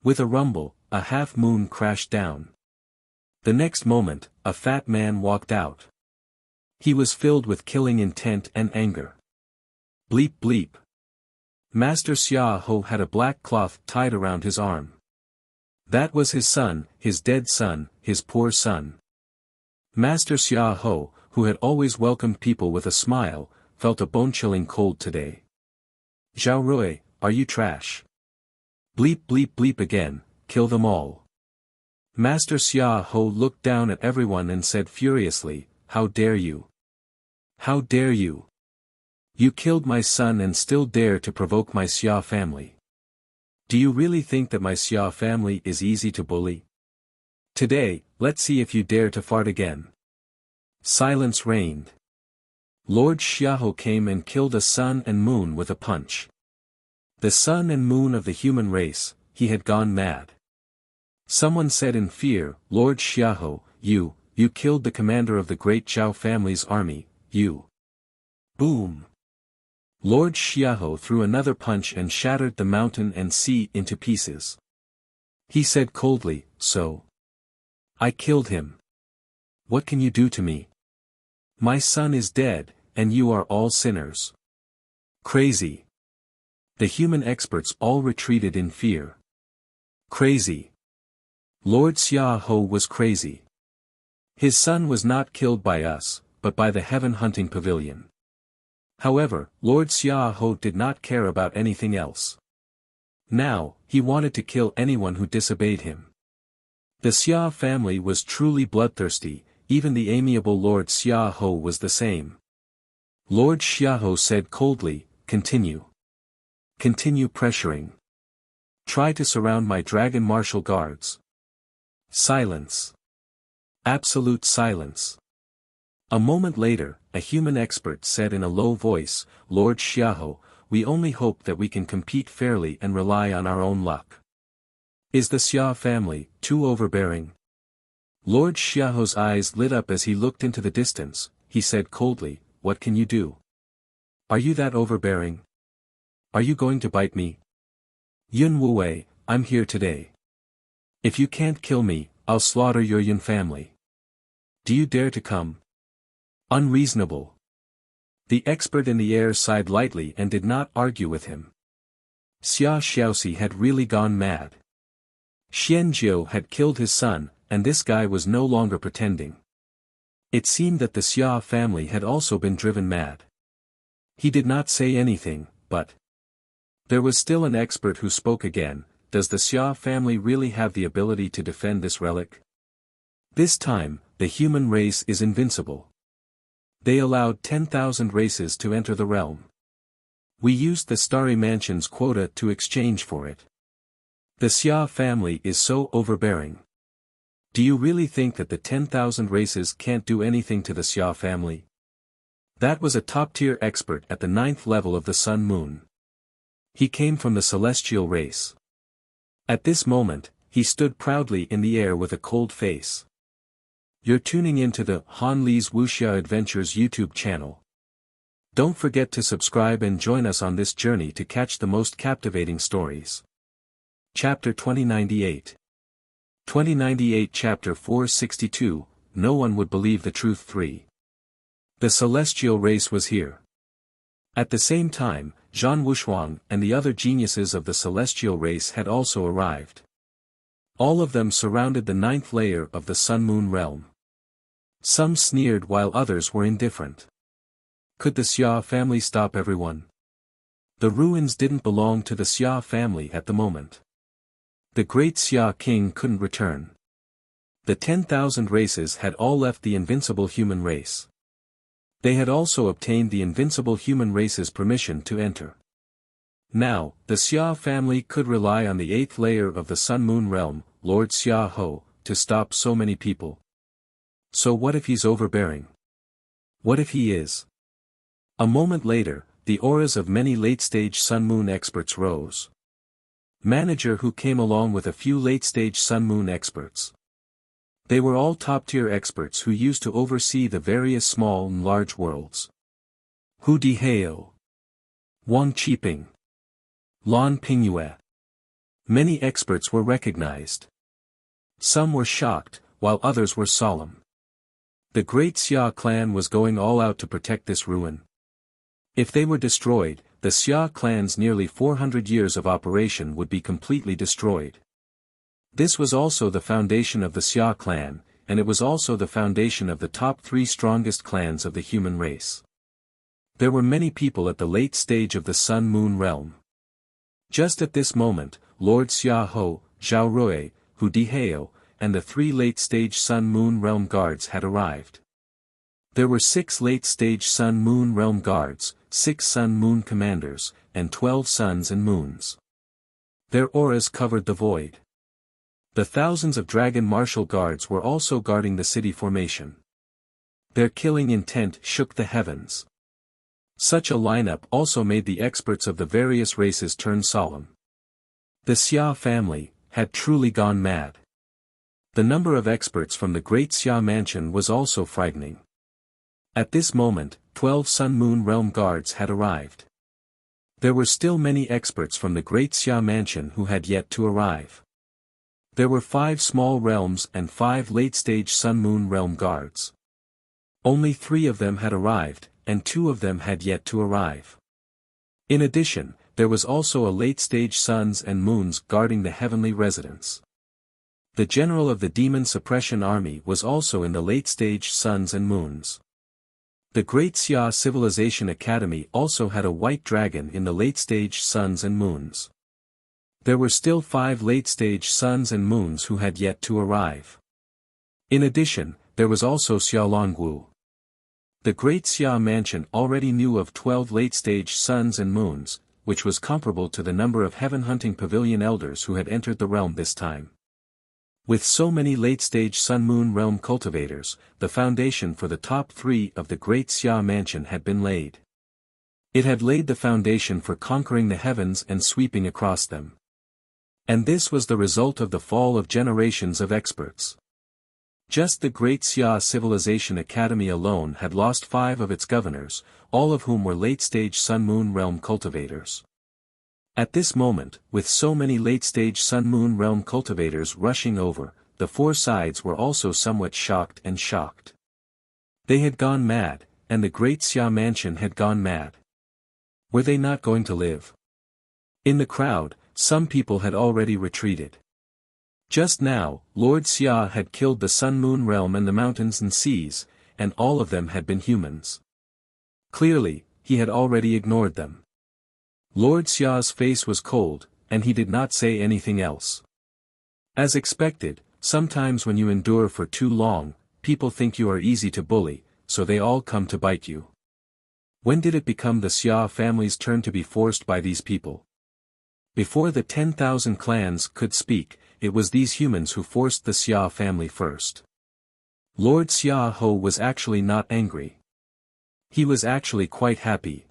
With a rumble, a half-moon crashed down. The next moment, a fat man walked out. He was filled with killing intent and anger. Bleep bleep. Master Xia Ho had a black cloth tied around his arm. That was his son, his dead son, his poor son. Master Xia Ho, who had always welcomed people with a smile, felt a bone-chilling cold today. "Zhao Rui, are you trash?" Bleep bleep bleep again, "Kill them all." Master Xia Ho looked down at everyone and said furiously, "How dare you? How dare you? You killed my son and still dare to provoke my Xia family. Do you really think that my Xia family is easy to bully? Today, let's see if you dare to fart again." Silence reigned. Lord Xiaoho came and killed a sun and moon with a punch. The sun and moon of the human race, he had gone mad. Someone said in fear, "Lord Xiaoho, you killed the commander of the great Zhao family's army, you." Boom! Lord Xiaoho threw another punch and shattered the mountain and sea into pieces. He said coldly, "So? I killed him. What can you do to me? My son is dead, and you are all sinners." Crazy. The human experts all retreated in fear. Crazy. Lord Xiaoho was crazy. His son was not killed by us, but by the heaven hunting pavilion. However, Lord Xiaoho did not care about anything else. Now, he wanted to kill anyone who disobeyed him. The Xia family was truly bloodthirsty, even the amiable Lord Xiaoho was the same. Lord Xiaoho said coldly, "Continue. Continue pressuring. Try to surround my dragon martial guards." Silence. Absolute silence. A moment later, a human expert said in a low voice, "Lord Xiaoho, we only hope that we can compete fairly and rely on our own luck. Is the Xia family too overbearing?" Lord Xiaoho's eyes lit up as he looked into the distance. He said coldly, "What can you do? Are you that overbearing? Are you going to bite me? Yun Wuwei, I'm here today. If you can't kill me, I'll slaughter your Yun family. Do you dare to come?" Unreasonable. The expert in the air sighed lightly and did not argue with him. Xia Xiaoxi had really gone mad. Xianjiu had killed his son, and this guy was no longer pretending. It seemed that the Xia family had also been driven mad. He did not say anything, but there was still an expert who spoke again. Does the Xia family really have the ability to defend this relic? This time, the human race is invincible. They allowed 10,000 races to enter the realm. We used the Starry Mansion's quota to exchange for it. The Xia family is so overbearing. Do you really think that the 10,000 races can't do anything to the Xia family? That was a top-tier expert at the 9th level of the Sun Moon. He came from the celestial race. At this moment, he stood proudly in the air with a cold face. You're tuning into the Han Li's Wuxia Adventures YouTube channel. Don't forget to subscribe and join us on this journey to catch the most captivating stories. Chapter 2098. 2098 Chapter 462, No One Would Believe the Truth 3. The celestial race was here. At the same time, Zhan Wushuang and the other geniuses of the celestial race had also arrived. All of them surrounded the 9th layer of the Sun-Moon realm. Some sneered while others were indifferent. Could the Xia family stop everyone? The ruins didn't belong to the Xia family at the moment. The great Xia king couldn't return. The 10,000 races had all left the invincible human race. They had also obtained the invincible human race's permission to enter. Now, the Xia family could rely on the 8th layer of the Sun-Moon realm, Lord Xia Ho, to stop so many people. So what if he's overbearing? What if he is? A moment later, the auras of many late-stage Sun-Moon experts rose. Manager who came along with a few late-stage Sun-Moon experts. They were all top-tier experts who used to oversee the various small and large worlds. Hu Dihao, Wang Qiping, Lan Pingyue. Many experts were recognized. Some were shocked, while others were solemn. The great Xia clan was going all out to protect this ruin. If they were destroyed, the Xia clan's nearly 400 years of operation would be completely destroyed. This was also the foundation of the Xia clan, and it was also the foundation of the top 3 strongest clans of the human race. There were many people at the late stage of the Sun-Moon realm. Just at this moment, Lord Xia Ho, Zhao Rui, Hu Dihao, and the 3 late-stage Sun-Moon realm guards had arrived. There were 6 late-stage Sun-Moon realm guards, 6 Sun-Moon commanders, and 12 suns and moons. Their auras covered the void. The thousands of dragon martial guards were also guarding the city formation. Their killing intent shook the heavens. Such a lineup also made the experts of the various races turn solemn. The Xia family had truly gone mad. The number of experts from the great Xia mansion was also frightening. At this moment, 12 Sun-Moon realm guards had arrived. There were still many experts from the great Xia mansion who had yet to arrive. There were 5 small realms and 5 late-stage Sun-Moon realm guards. Only 3 of them had arrived, and 2 of them had yet to arrive. In addition, there was also a late-stage suns and moons guarding the heavenly residence. The general of the Demon Suppression Army was also in the late-stage suns and moons. The Great Xia Civilization Academy also had a white dragon in the late-stage suns and moons. There were still 5 late-stage suns and moons who had yet to arrive. In addition, there was also Xiaolongwu. The Great Xia Mansion already knew of 12 late-stage suns and moons, which was comparable to the number of heaven-hunting pavilion elders who had entered the realm this time. With so many late-stage Sun-Moon realm cultivators, the foundation for the top 3 of the Great Xia Mansion had been laid. It had laid the foundation for conquering the heavens and sweeping across them. And this was the result of the fall of generations of experts. Just the Great Xia Civilization Academy alone had lost 5 of its governors, all of whom were late-stage Sun-Moon realm cultivators. At this moment, with so many late-stage Sun-Moon realm cultivators rushing over, the 4 sides were also somewhat shocked and shocked. They had gone mad, and the Great Xia Mansion had gone mad. Were they not going to live? In the crowd, some people had already retreated. Just now, Lord Xia had killed the Sun-Moon realm and the mountains and seas, and all of them had been humans. Clearly, he had already ignored them. Lord Xia's face was cold, and he did not say anything else. As expected, sometimes when you endure for too long, people think you are easy to bully, so they all come to bite you. When did it become the Xia family's turn to be forced by these people? Before the 10,000 clans could speak, it was these humans who forced the Xia family first. Lord Xia Ho was actually not angry. He was actually quite happy.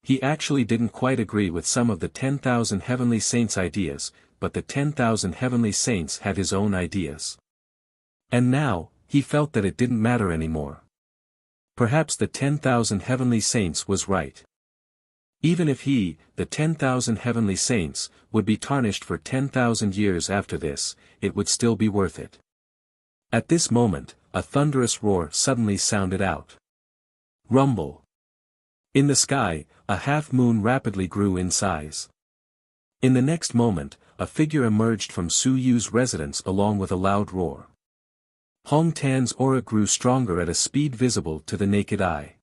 He actually didn't quite agree with some of the 10,000 heavenly saints' ideas, but the 10,000 heavenly saints had his own ideas. And now, he felt that it didn't matter anymore. Perhaps the 10,000 heavenly saints was right. Even if he, the 10,000 heavenly saints, would be tarnished for 10,000 years after this, it would still be worth it. At this moment, a thunderous roar suddenly sounded out. Rumble. In the sky, a half-moon rapidly grew in size. In the next moment, a figure emerged from Su Yu's residence along with a loud roar. Hong Tan's aura grew stronger at a speed visible to the naked eye.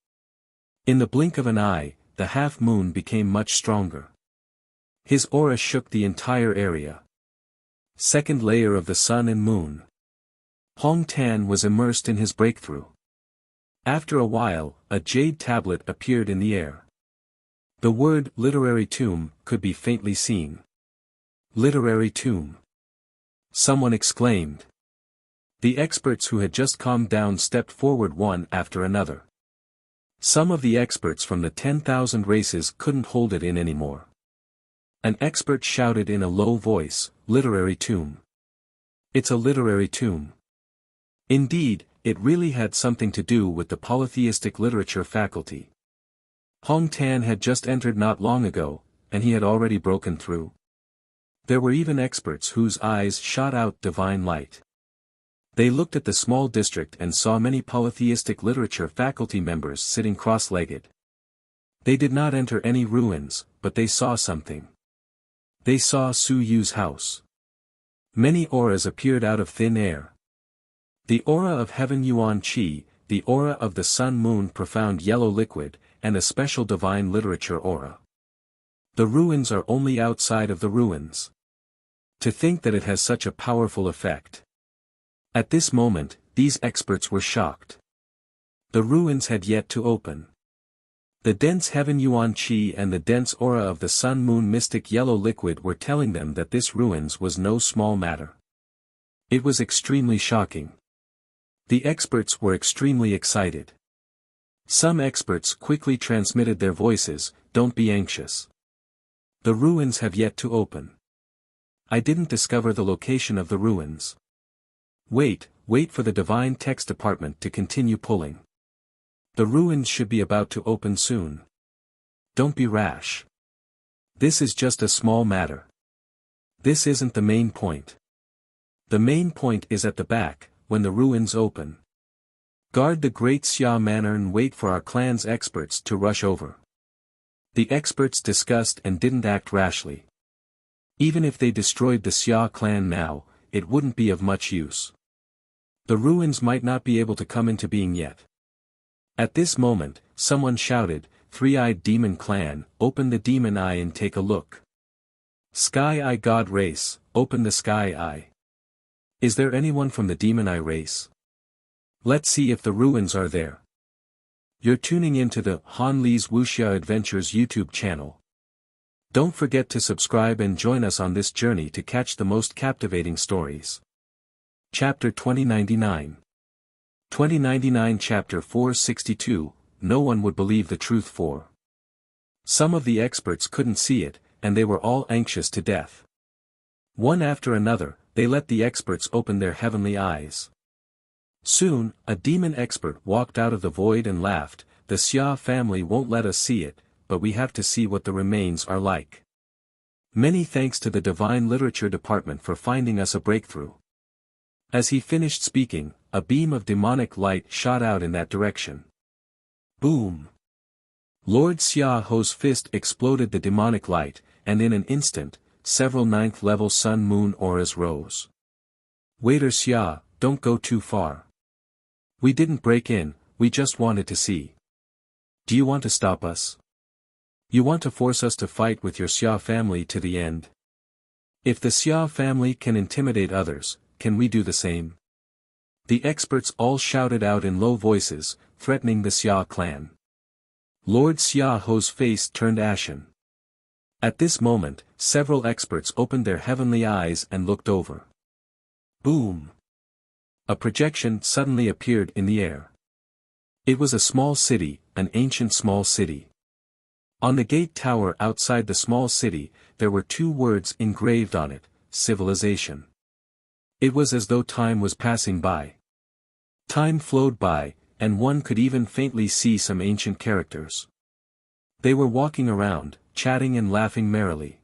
In the blink of an eye, the half-moon became much stronger. His aura shook the entire area. Second layer of the sun and moon. Hong Tan was immersed in his breakthrough. After a while, a jade tablet appeared in the air. The word literary tomb could be faintly seen. Literary tomb. Someone exclaimed. The experts who had just calmed down stepped forward one after another. Some of the experts from the 10,000 races couldn't hold it in anymore. An expert shouted in a low voice, "Literary tomb. It's a literary tomb." Indeed, it really had something to do with the polytheistic literature faculty. Hong Tan had just entered not long ago, and he had already broken through. There were even experts whose eyes shot out divine light. They looked at the small district and saw many polytheistic literature faculty members sitting cross-legged. They did not enter any ruins, but they saw something. They saw Su Yu's house. Many auras appeared out of thin air. The aura of heaven Yuan Qi, the aura of the sun-moon profound yellow liquid, and a special divine literature aura. The ruins are only outside of the ruins. To think that it has such a powerful effect. At this moment, these experts were shocked. The ruins had yet to open. The dense heaven Yuan Qi and the dense aura of the sun-moon mystic yellow liquid were telling them that this ruins was no small matter. It was extremely shocking. The experts were extremely excited. Some experts quickly transmitted their voices, "Don't be anxious. The ruins have yet to open. I didn't discover the location of the ruins. Wait for the divine text department to continue pulling. The ruins should be about to open soon. Don't be rash. This is just a small matter. This isn't the main point. The main point is at the back, when the ruins open. Guard the great Xia Manor and wait for our clan's experts to rush over." The experts discussed and didn't act rashly. Even if they destroyed the Xia clan now, it wouldn't be of much use. The ruins might not be able to come into being yet. At this moment, someone shouted, "Three-eyed demon clan, open the demon eye and take a look. Sky Eye God race, open the sky eye. Is there anyone from the demon eye race? Let's see if the ruins are there." You're tuning into the Han Li's Wuxia Adventures YouTube channel. Don't forget to subscribe and join us on this journey to catch the most captivating stories. Chapter 2099. 2099 Chapter 462, No one would believe the truth for. Some of the experts couldn't see it, and they were all anxious to death. One after another, they let the experts open their heavenly eyes. Soon, a demon expert walked out of the void and laughed, "The Xia family won't let us see it, but we have to see what the remains are like. Many thanks to the Divine Literature Department for finding us a breakthrough." As he finished speaking, a beam of demonic light shot out in that direction. Boom! Lord Xia Ho's fist exploded the demonic light, and in an instant, several 9th-level sun-moon auras rose. "Waiter Xia, don't go too far. We didn't break in, we just wanted to see." Do you want to stop us? You want to force us to fight with your Xia family to the end? If the Xia family can intimidate others, can we do the same? The experts all shouted out in low voices, threatening the Xia clan. Lord Xiao's face turned ashen. At this moment, several experts opened their heavenly eyes and looked over. Boom! A projection suddenly appeared in the air. It was a small city, an ancient small city. On the gate tower outside the small city, there were 2 words engraved on it, civilization. It was as though time was passing by. Time flowed by, and one could even faintly see some ancient characters. They were walking around, chatting and laughing merrily.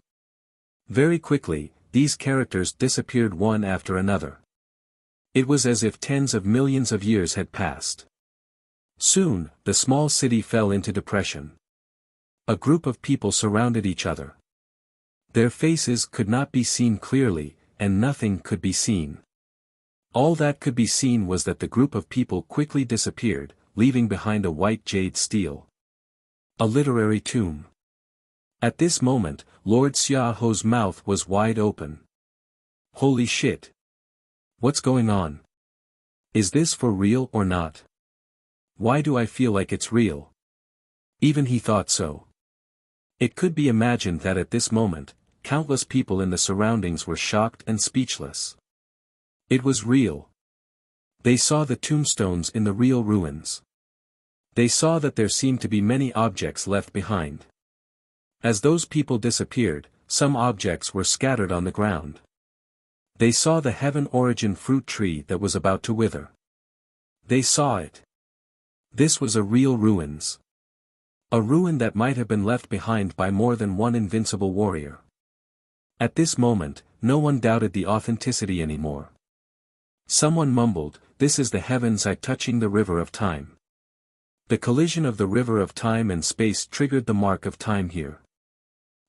Very quickly, these characters disappeared one after another. It was as if tens of millions of years had passed. Soon, the small city fell into depression. A group of people surrounded each other. Their faces could not be seen clearly, and nothing could be seen. All that could be seen was that the group of people quickly disappeared, leaving behind a white jade stele. A literary tomb. At this moment, Lord Xiao's mouth was wide open. Holy shit! What's going on? Is this for real or not? Why do I feel like it's real? Even he thought so. It could be imagined that at this moment, countless people in the surroundings were shocked and speechless. It was real. They saw the tombstones in the real ruins. They saw that there seemed to be many objects left behind. As those people disappeared, some objects were scattered on the ground. They saw the heaven origin fruit tree that was about to wither. They saw it. This was a real ruins. A ruin that might have been left behind by more than one invincible warrior. At this moment, no one doubted the authenticity anymore. Someone mumbled, "This is the heavens eye touching the river of time." The collision of the river of time and space triggered the mark of time here.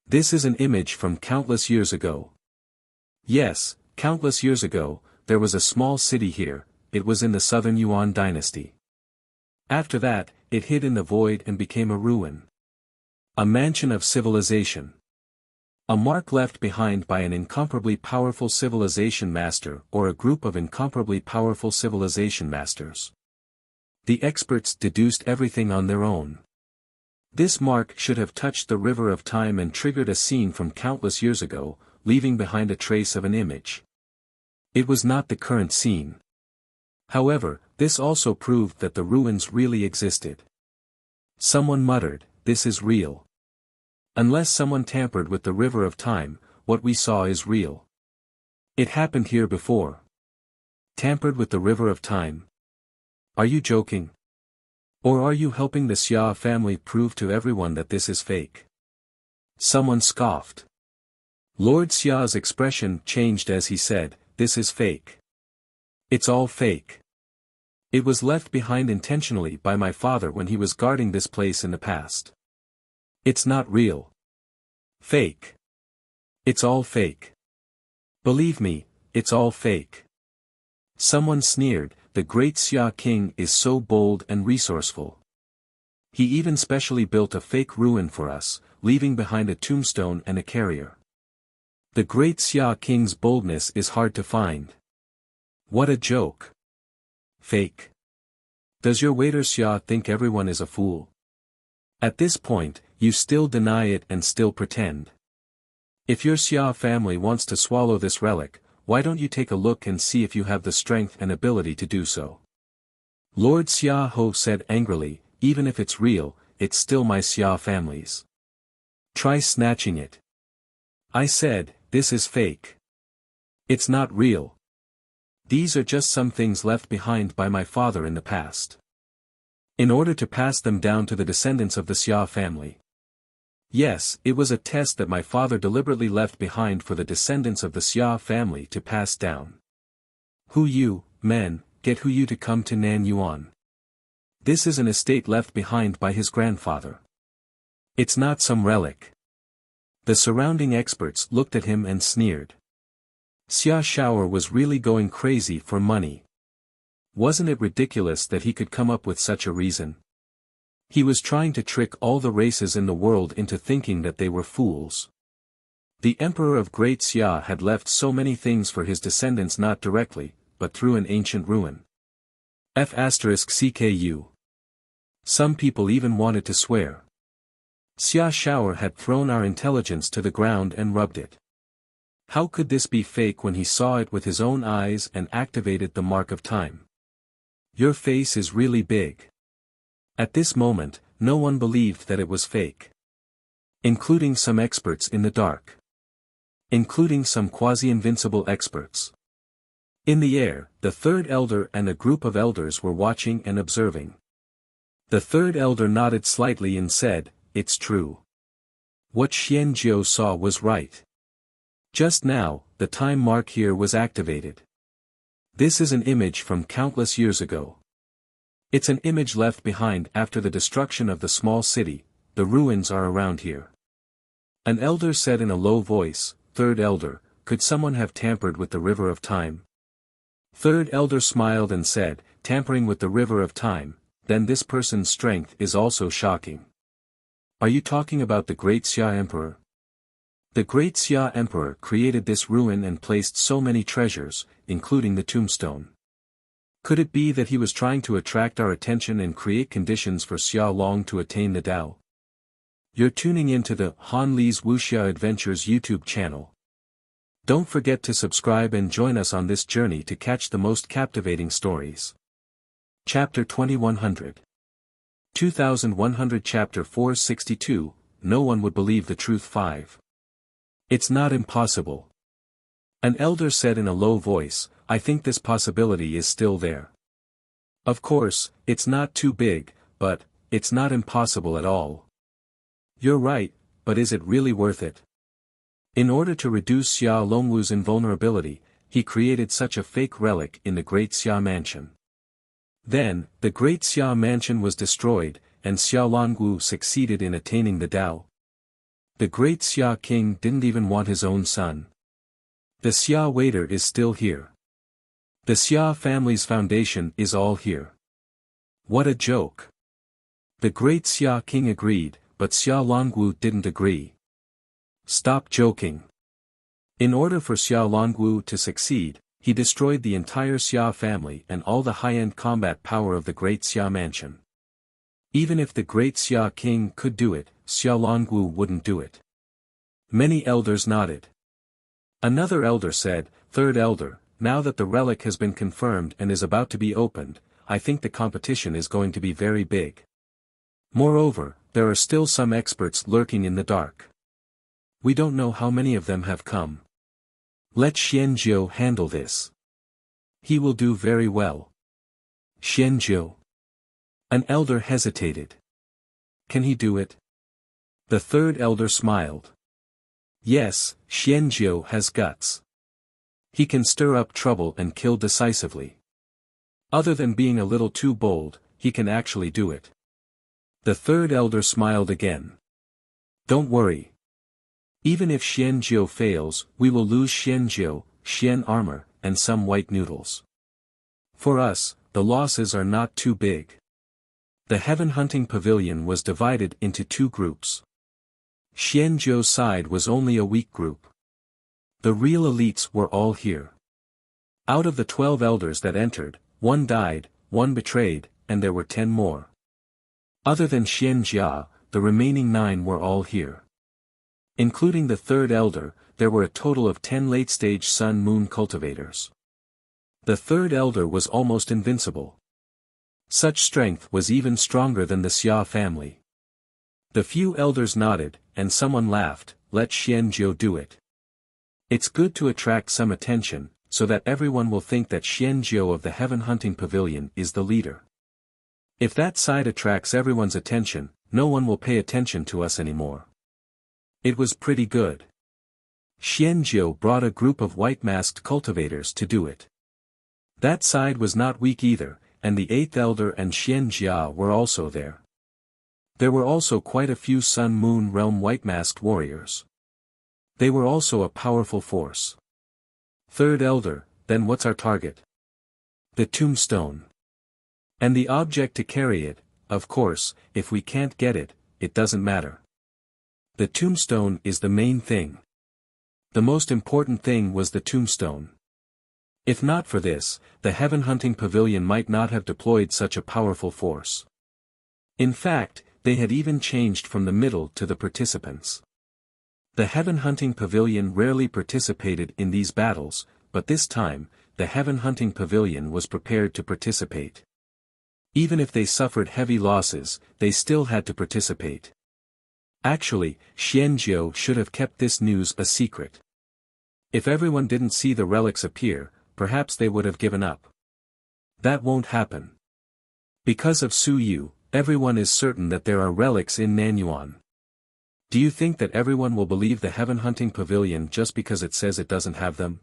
This is an image from countless years ago. Yes, countless years ago, there was a small city here. It was in the Southern Yuan dynasty. After that, it hid in the void and became a ruin. A mansion of civilization. A mark left behind by an incomparably powerful civilization master or a group of incomparably powerful civilization masters. The experts deduced everything on their own. This mark should have touched the river of time and triggered a scene from countless years ago, leaving behind a trace of an image. It was not the current scene. However, this also proved that the ruins really existed. Someone muttered, "This is real." Unless someone tampered with the river of time, what we saw is real. It happened here before. Tampered with the river of time? Are you joking? Or are you helping the Xia family prove to everyone that this is fake? Someone scoffed. Lord Xia's expression changed as he said, "This is fake. It's all fake. It was left behind intentionally by my father when he was guarding this place in the past. It's not real. Fake. It's all fake. Believe me, it's all fake." Someone sneered, "The great Xia king is so bold and resourceful. He even specially built a fake ruin for us, leaving behind a tombstone and a carrier. The great Xia king's boldness is hard to find. What a joke. Fake. Does your waiter Xia think everyone is a fool? At this point, you still deny it and still pretend. If your Xia family wants to swallow this relic, why don't you take a look and see if you have the strength and ability to do so?" Lord Xiao said angrily, "Even if it's real, it's still my Xia family's. Try snatching it." I said, "This is fake. It's not real. These are just some things left behind by my father in the past, in order to pass them down to the descendants of the Xia family. Yes, it was a test that my father deliberately left behind for the descendants of the Xia family to pass down. Who you, men, get who you to come to Nan Yuan. This is an estate left behind by his grandfather. It's not some relic." The surrounding experts looked at him and sneered. Xia Shower was really going crazy for money. Wasn't it ridiculous that he could come up with such a reason? He was trying to trick all the races in the world into thinking that they were fools. The Emperor of Great Xia had left so many things for his descendants not directly, but through an ancient ruin. F***CKU. Some people even wanted to swear. Xia Shower had thrown our intelligence to the ground and rubbed it. How could this be fake when he saw it with his own eyes and activated the mark of time? Your face is really big. At this moment, no one believed that it was fake. Including some experts in the dark. Including some quasi-invincible experts. In the air, the third elder and a group of elders were watching and observing. The third elder nodded slightly and said, "It's true. What Xianjiu saw was right. Just now, the time mark here was activated. This is an image from countless years ago. It's an image left behind after the destruction of the small city. The ruins are around here." An elder said in a low voice, "Third elder, could someone have tampered with the river of time?" Third elder smiled and said, "Tampering with the river of time, then this person's strength is also shocking." Are you talking about the Great Xia Emperor? The Great Xia Emperor created this ruin and placed so many treasures, including the tombstone. Could it be that he was trying to attract our attention and create conditions for Xia Long to attain the Tao? You're tuning into the Han Li's Wuxia Adventures YouTube channel. Don't forget to subscribe and join us on this journey to catch the most captivating stories. Chapter 2100. 2100 Chapter 462, No One Would Believe the Truth 5. It's not impossible. An elder said in a low voice, "I think this possibility is still there. Of course, it's not too big, but it's not impossible at all." You're right, but is it really worth it? In order to reduce Xia Longwu's invulnerability, he created such a fake relic in the Great Xia Mansion. Then, the Great Xia Mansion was destroyed, and Xia Longwu succeeded in attaining the Tao. The Great Xia King didn't even want his own son. The Xia waiter is still here. The Xia family's foundation is all here. What a joke. The Great Xia King agreed, but Xia Longwu didn't agree. Stop joking. In order for Xia Longwu to succeed, he destroyed the entire Xia family and all the high-end combat power of the Great Xia Mansion. Even if the Great Xia King could do it, Xia Longwu wouldn't do it. Many elders nodded. Another elder said, "Third elder, now that the relic has been confirmed and is about to be opened, I think the competition is going to be very big. Moreover, there are still some experts lurking in the dark. We don't know how many of them have come. Let Xianjiu handle this. He will do very well." Xianjiu. An elder hesitated. Can he do it? The third elder smiled. Yes, Xianjiu has guts. He can stir up trouble and kill decisively. Other than being a little too bold, he can actually do it. The third elder smiled again. Don't worry. Even if Xianjiu fails, we will lose Xianjiu, Xian armor, and some white noodles. For us, the losses are not too big. The heaven hunting pavilion was divided into two groups. Xianjiu's side was only a weak group. The real elites were all here. Out of the 12 elders that entered, 1 died, 1 betrayed, and there were 10 more. Other than Xianjia, the remaining 9 were all here. Including the third elder, there were a total of 10 late-stage sun-moon cultivators. The third elder was almost invincible. Such strength was even stronger than the Xia family. The few elders nodded, and someone laughed, "Let Xianjiu do it. It's good to attract some attention, so that everyone will think that Xianjiu of the Heaven Hunting Pavilion is the leader. If that side attracts everyone's attention, no one will pay attention to us anymore." It was pretty good. Xianjiu brought a group of white-masked cultivators to do it. That side was not weak either, and the 8th elder and Xianjia were also there. There were also quite a few Sun-Moon Realm white-masked warriors. They were also a powerful force. Third elder, then what's our target? The tombstone. And the object to carry it, of course, if we can't get it, it doesn't matter. The tombstone is the main thing. The most important thing was the tombstone. If not for this, the heaven hunting pavilion might not have deployed such a powerful force. In fact, they had even changed from the middle to the participants. The heaven hunting pavilion rarely participated in these battles, but this time, the heaven hunting pavilion was prepared to participate. Even if they suffered heavy losses, they still had to participate. Actually, Xianjiu should have kept this news a secret. If everyone didn't see the relics appear, perhaps they would have given up. That won't happen. Because of Su Yu, everyone is certain that there are relics in Nanyuan. Do you think that everyone will believe the heaven hunting pavilion just because it says it doesn't have them?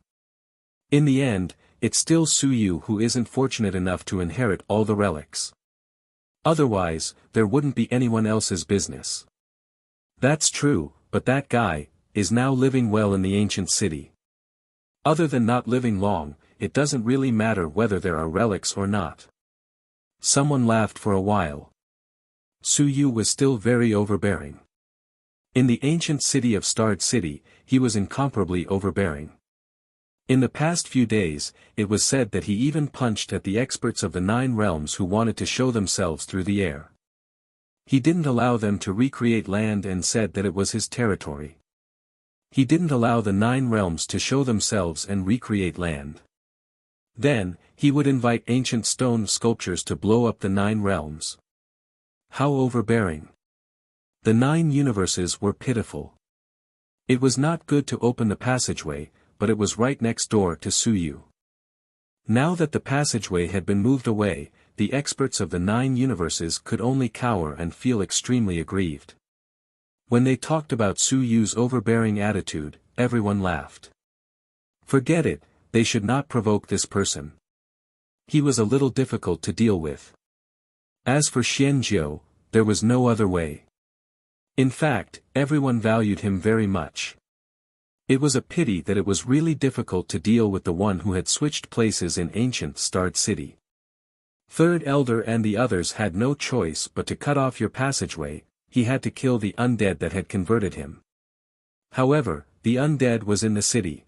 In the end, it's still Su Yu who isn't fortunate enough to inherit all the relics. Otherwise, there wouldn't be anyone else's business. That's true, but that guy is now living well in the ancient city. Other than not living long, it doesn't really matter whether there are relics or not. Someone laughed for a while. Su Yu was still very overbearing. In the ancient city of Starred City, he was incomparably overbearing. In the past few days, it was said that he even punched at the experts of the 9 realms who wanted to show themselves through the air. He didn't allow them to recreate land and said that it was his territory. He didn't allow the 9 realms to show themselves and recreate land. Then, he would invite ancient stone sculptures to blow up the 9 realms. How overbearing. The 9 universes were pitiful. It was not good to open the passageway, but it was right next door to Su Yu. Now that the passageway had been moved away, the experts of the 9 universes could only cower and feel extremely aggrieved. When they talked about Su Yu's overbearing attitude, everyone laughed. Forget it, they should not provoke this person. He was a little difficult to deal with. As for Xianjiu, there was no other way. In fact, everyone valued him very much. It was a pity that it was really difficult to deal with the one who had switched places in ancient Starred City. Third Elder and the others had no choice but to cut off your passageway. He had to kill the undead that had converted him. However, the undead was in the city.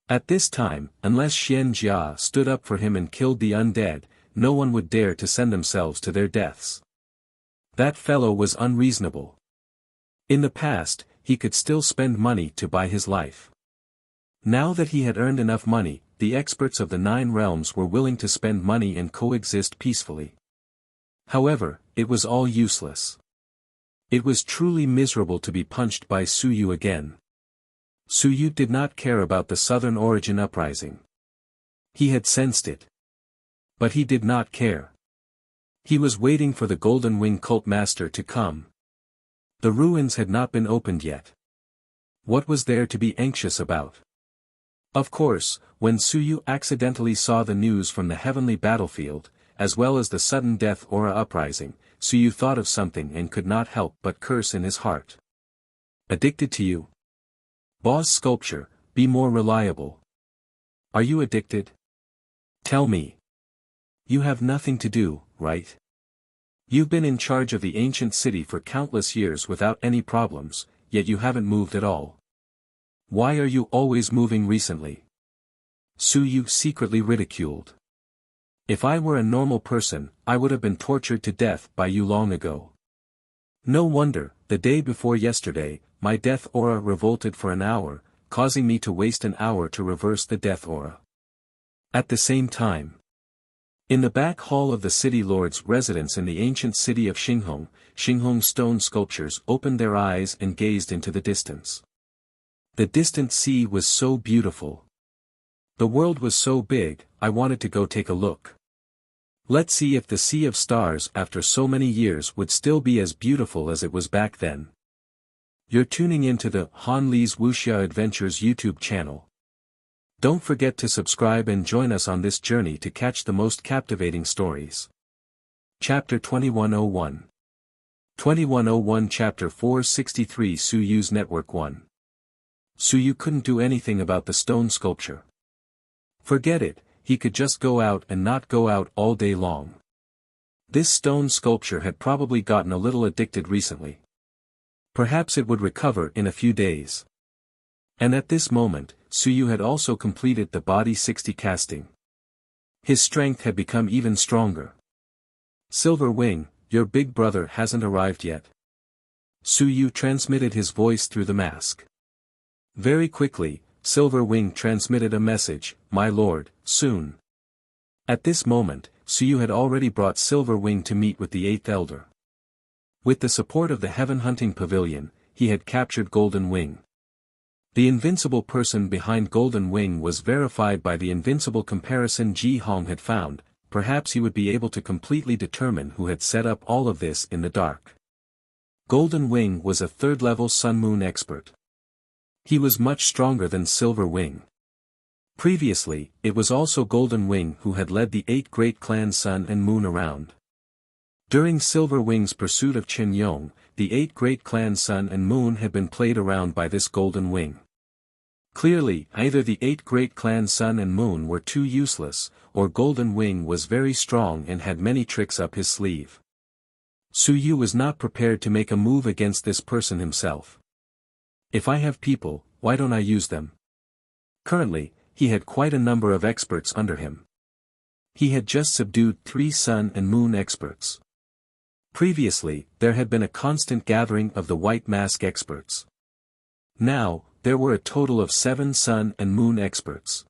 At this time, unless Xian Jia stood up for him and killed the undead, no one would dare to send themselves to their deaths. That fellow was unreasonable. In the past, he could still spend money to buy his life. Now that he had earned enough money, the experts of the 9 realms were willing to spend money and coexist peacefully. However, it was all useless. It was truly miserable to be punched by Su Yu again. Su Yu did not care about the Southern Origin uprising. He had sensed it. But he did not care. He was waiting for the Golden Wing Cult Master to come. The ruins had not been opened yet. What was there to be anxious about? Of course, when Su Yu accidentally saw the news from the heavenly battlefield, as well as the sudden death aura uprising, Su Yu thought of something and could not help but curse in his heart. Addicted to you? Boss sculpture, be more reliable. Are you addicted? Tell me. You have nothing to do, right? You've been in charge of the ancient city for countless years without any problems, yet you haven't moved at all. Why are you always moving recently? Su Yu secretly ridiculed. If I were a normal person, I would have been tortured to death by you long ago. No wonder, the day before yesterday, my death aura revolted for an hour, causing me to waste an hour to reverse the death aura. At the same time, in the back hall of the city lord's residence in the ancient city of Xinghong stone sculptures opened their eyes and gazed into the distance. The distant sea was so beautiful. The world was so big, I wanted to go take a look. Let's see if the Sea of Stars after so many years would still be as beautiful as it was back then. You're tuning into the Han Li's Wuxia Adventures YouTube channel. Don't forget to subscribe and join us on this journey to catch the most captivating stories. Chapter 2101 2101 Chapter 463 Su Yu's Network 1. Su Yu couldn't do anything about the stone sculpture. Forget it, he could just go out and not go out all day long. This stone sculpture had probably gotten a little addicted recently. Perhaps it would recover in a few days. And at this moment, Suyu had also completed the body 60 casting. His strength had become even stronger. Silver Wing, your big brother hasn't arrived yet. Suyu transmitted his voice through the mask. Very quickly, Silver Wing transmitted a message, "My lord, soon." At this moment, Suyu had already brought Silver Wing to meet with the 8th Elder. With the support of the Heaven Hunting Pavilion, he had captured Golden Wing. The invincible person behind Golden Wing was verified by the invincible comparison Ji Hong had found. Perhaps he would be able to completely determine who had set up all of this in the dark. Golden Wing was a 3rd-level Sun Moon expert. He was much stronger than Silver Wing. Previously, it was also Golden Wing who had led the 8 great clans Sun and Moon around. During Silver Wing's pursuit of Chen Yong, the 8 great clans Sun and Moon had been played around by this Golden Wing. Clearly, either the 8 great clans Sun and Moon were too useless, or Golden Wing was very strong and had many tricks up his sleeve. Suyu was not prepared to make a move against this person himself. If I have people, why don't I use them? Currently, he had quite a number of experts under him. He had just subdued 3 Sun and Moon experts. Previously, there had been a constant gathering of the White Mask experts. Now, there were a total of 7 Sun and Moon experts.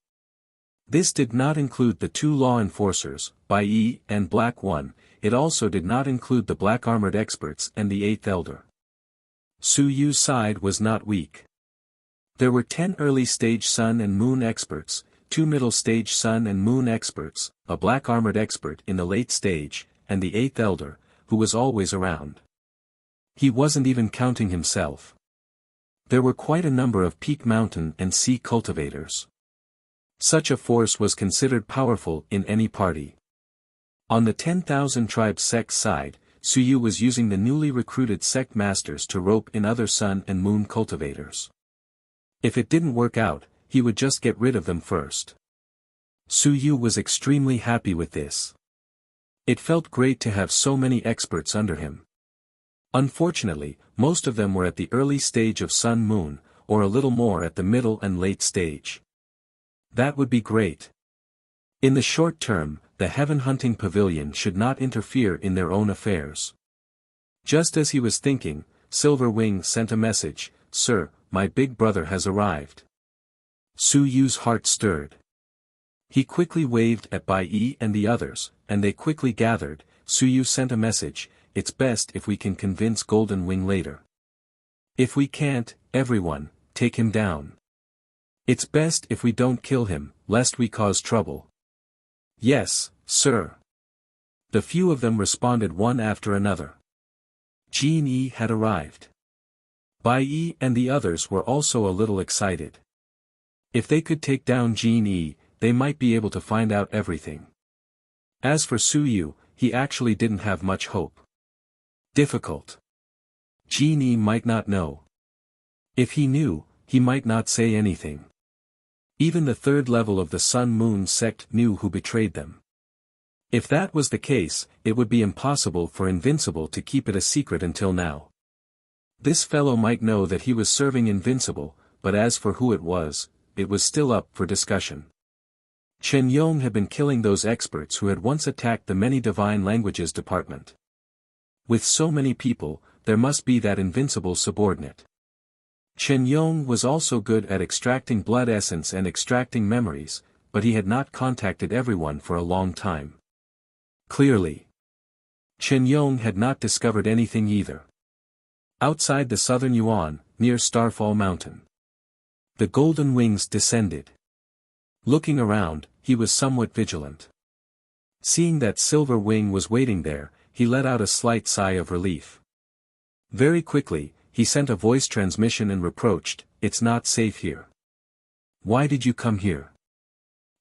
This did not include the 2 law enforcers, Bai Yi and Black One. It also did not include the black armored experts and the 8th Elder. Suyu's side was not weak. There were 10 early-stage Sun and Moon experts, 2 middle-stage Sun and Moon experts, a black armored expert in the late stage, and the 8th Elder, who was always around. He wasn't even counting himself. There were quite a number of peak mountain and sea cultivators. Such a force was considered powerful in any party. On the 10,000 tribe sect side, Suyu was using the newly recruited sect masters to rope in other Sun and Moon cultivators. If it didn't work out, he would just get rid of them first. Suyu was extremely happy with this. It felt great to have so many experts under him. Unfortunately, most of them were at the early stage of Sun Moon, or a little more at the middle and late stage. That would be great. In the short term, the Heaven Hunting Pavilion should not interfere in their own affairs. Just as he was thinking, Silver Wing sent a message, "Sir, my big brother has arrived." Suyu's heart stirred. He quickly waved at Bai Yi and the others, and they quickly gathered. Suyu sent a message, "It's best if we can convince Golden Wing later. If we can't, everyone, take him down. It's best if we don't kill him, lest we cause trouble." "Yes, sir." The few of them responded one after another. Jin Yi had arrived. Bai Yi and the others were also a little excited. If they could take down Jin Yi, they might be able to find out everything. As for Suyu, he actually didn't have much hope. Difficult. Jin Yi might not know. If he knew, he might not say anything. Even the 3rd level of the Sun Moon sect knew who betrayed them. If that was the case, it would be impossible for Invincible to keep it a secret until now. This fellow might know that he was serving Invincible, but as for who it was still up for discussion. Chen Yong had been killing those experts who had once attacked the Many Divine Languages department. With so many people, there must be that Invincible subordinate. Chen Yong was also good at extracting blood essence and extracting memories, but he had not contacted everyone for a long time. Clearly, Chen Yong had not discovered anything either. Outside the southern Yuan, near Starfall Mountain, the Golden Wings descended. Looking around, he was somewhat vigilant. Seeing that Silver Wing was waiting there, he let out a slight sigh of relief. Very quickly, he sent a voice transmission and reproached, "It's not safe here. Why did you come here?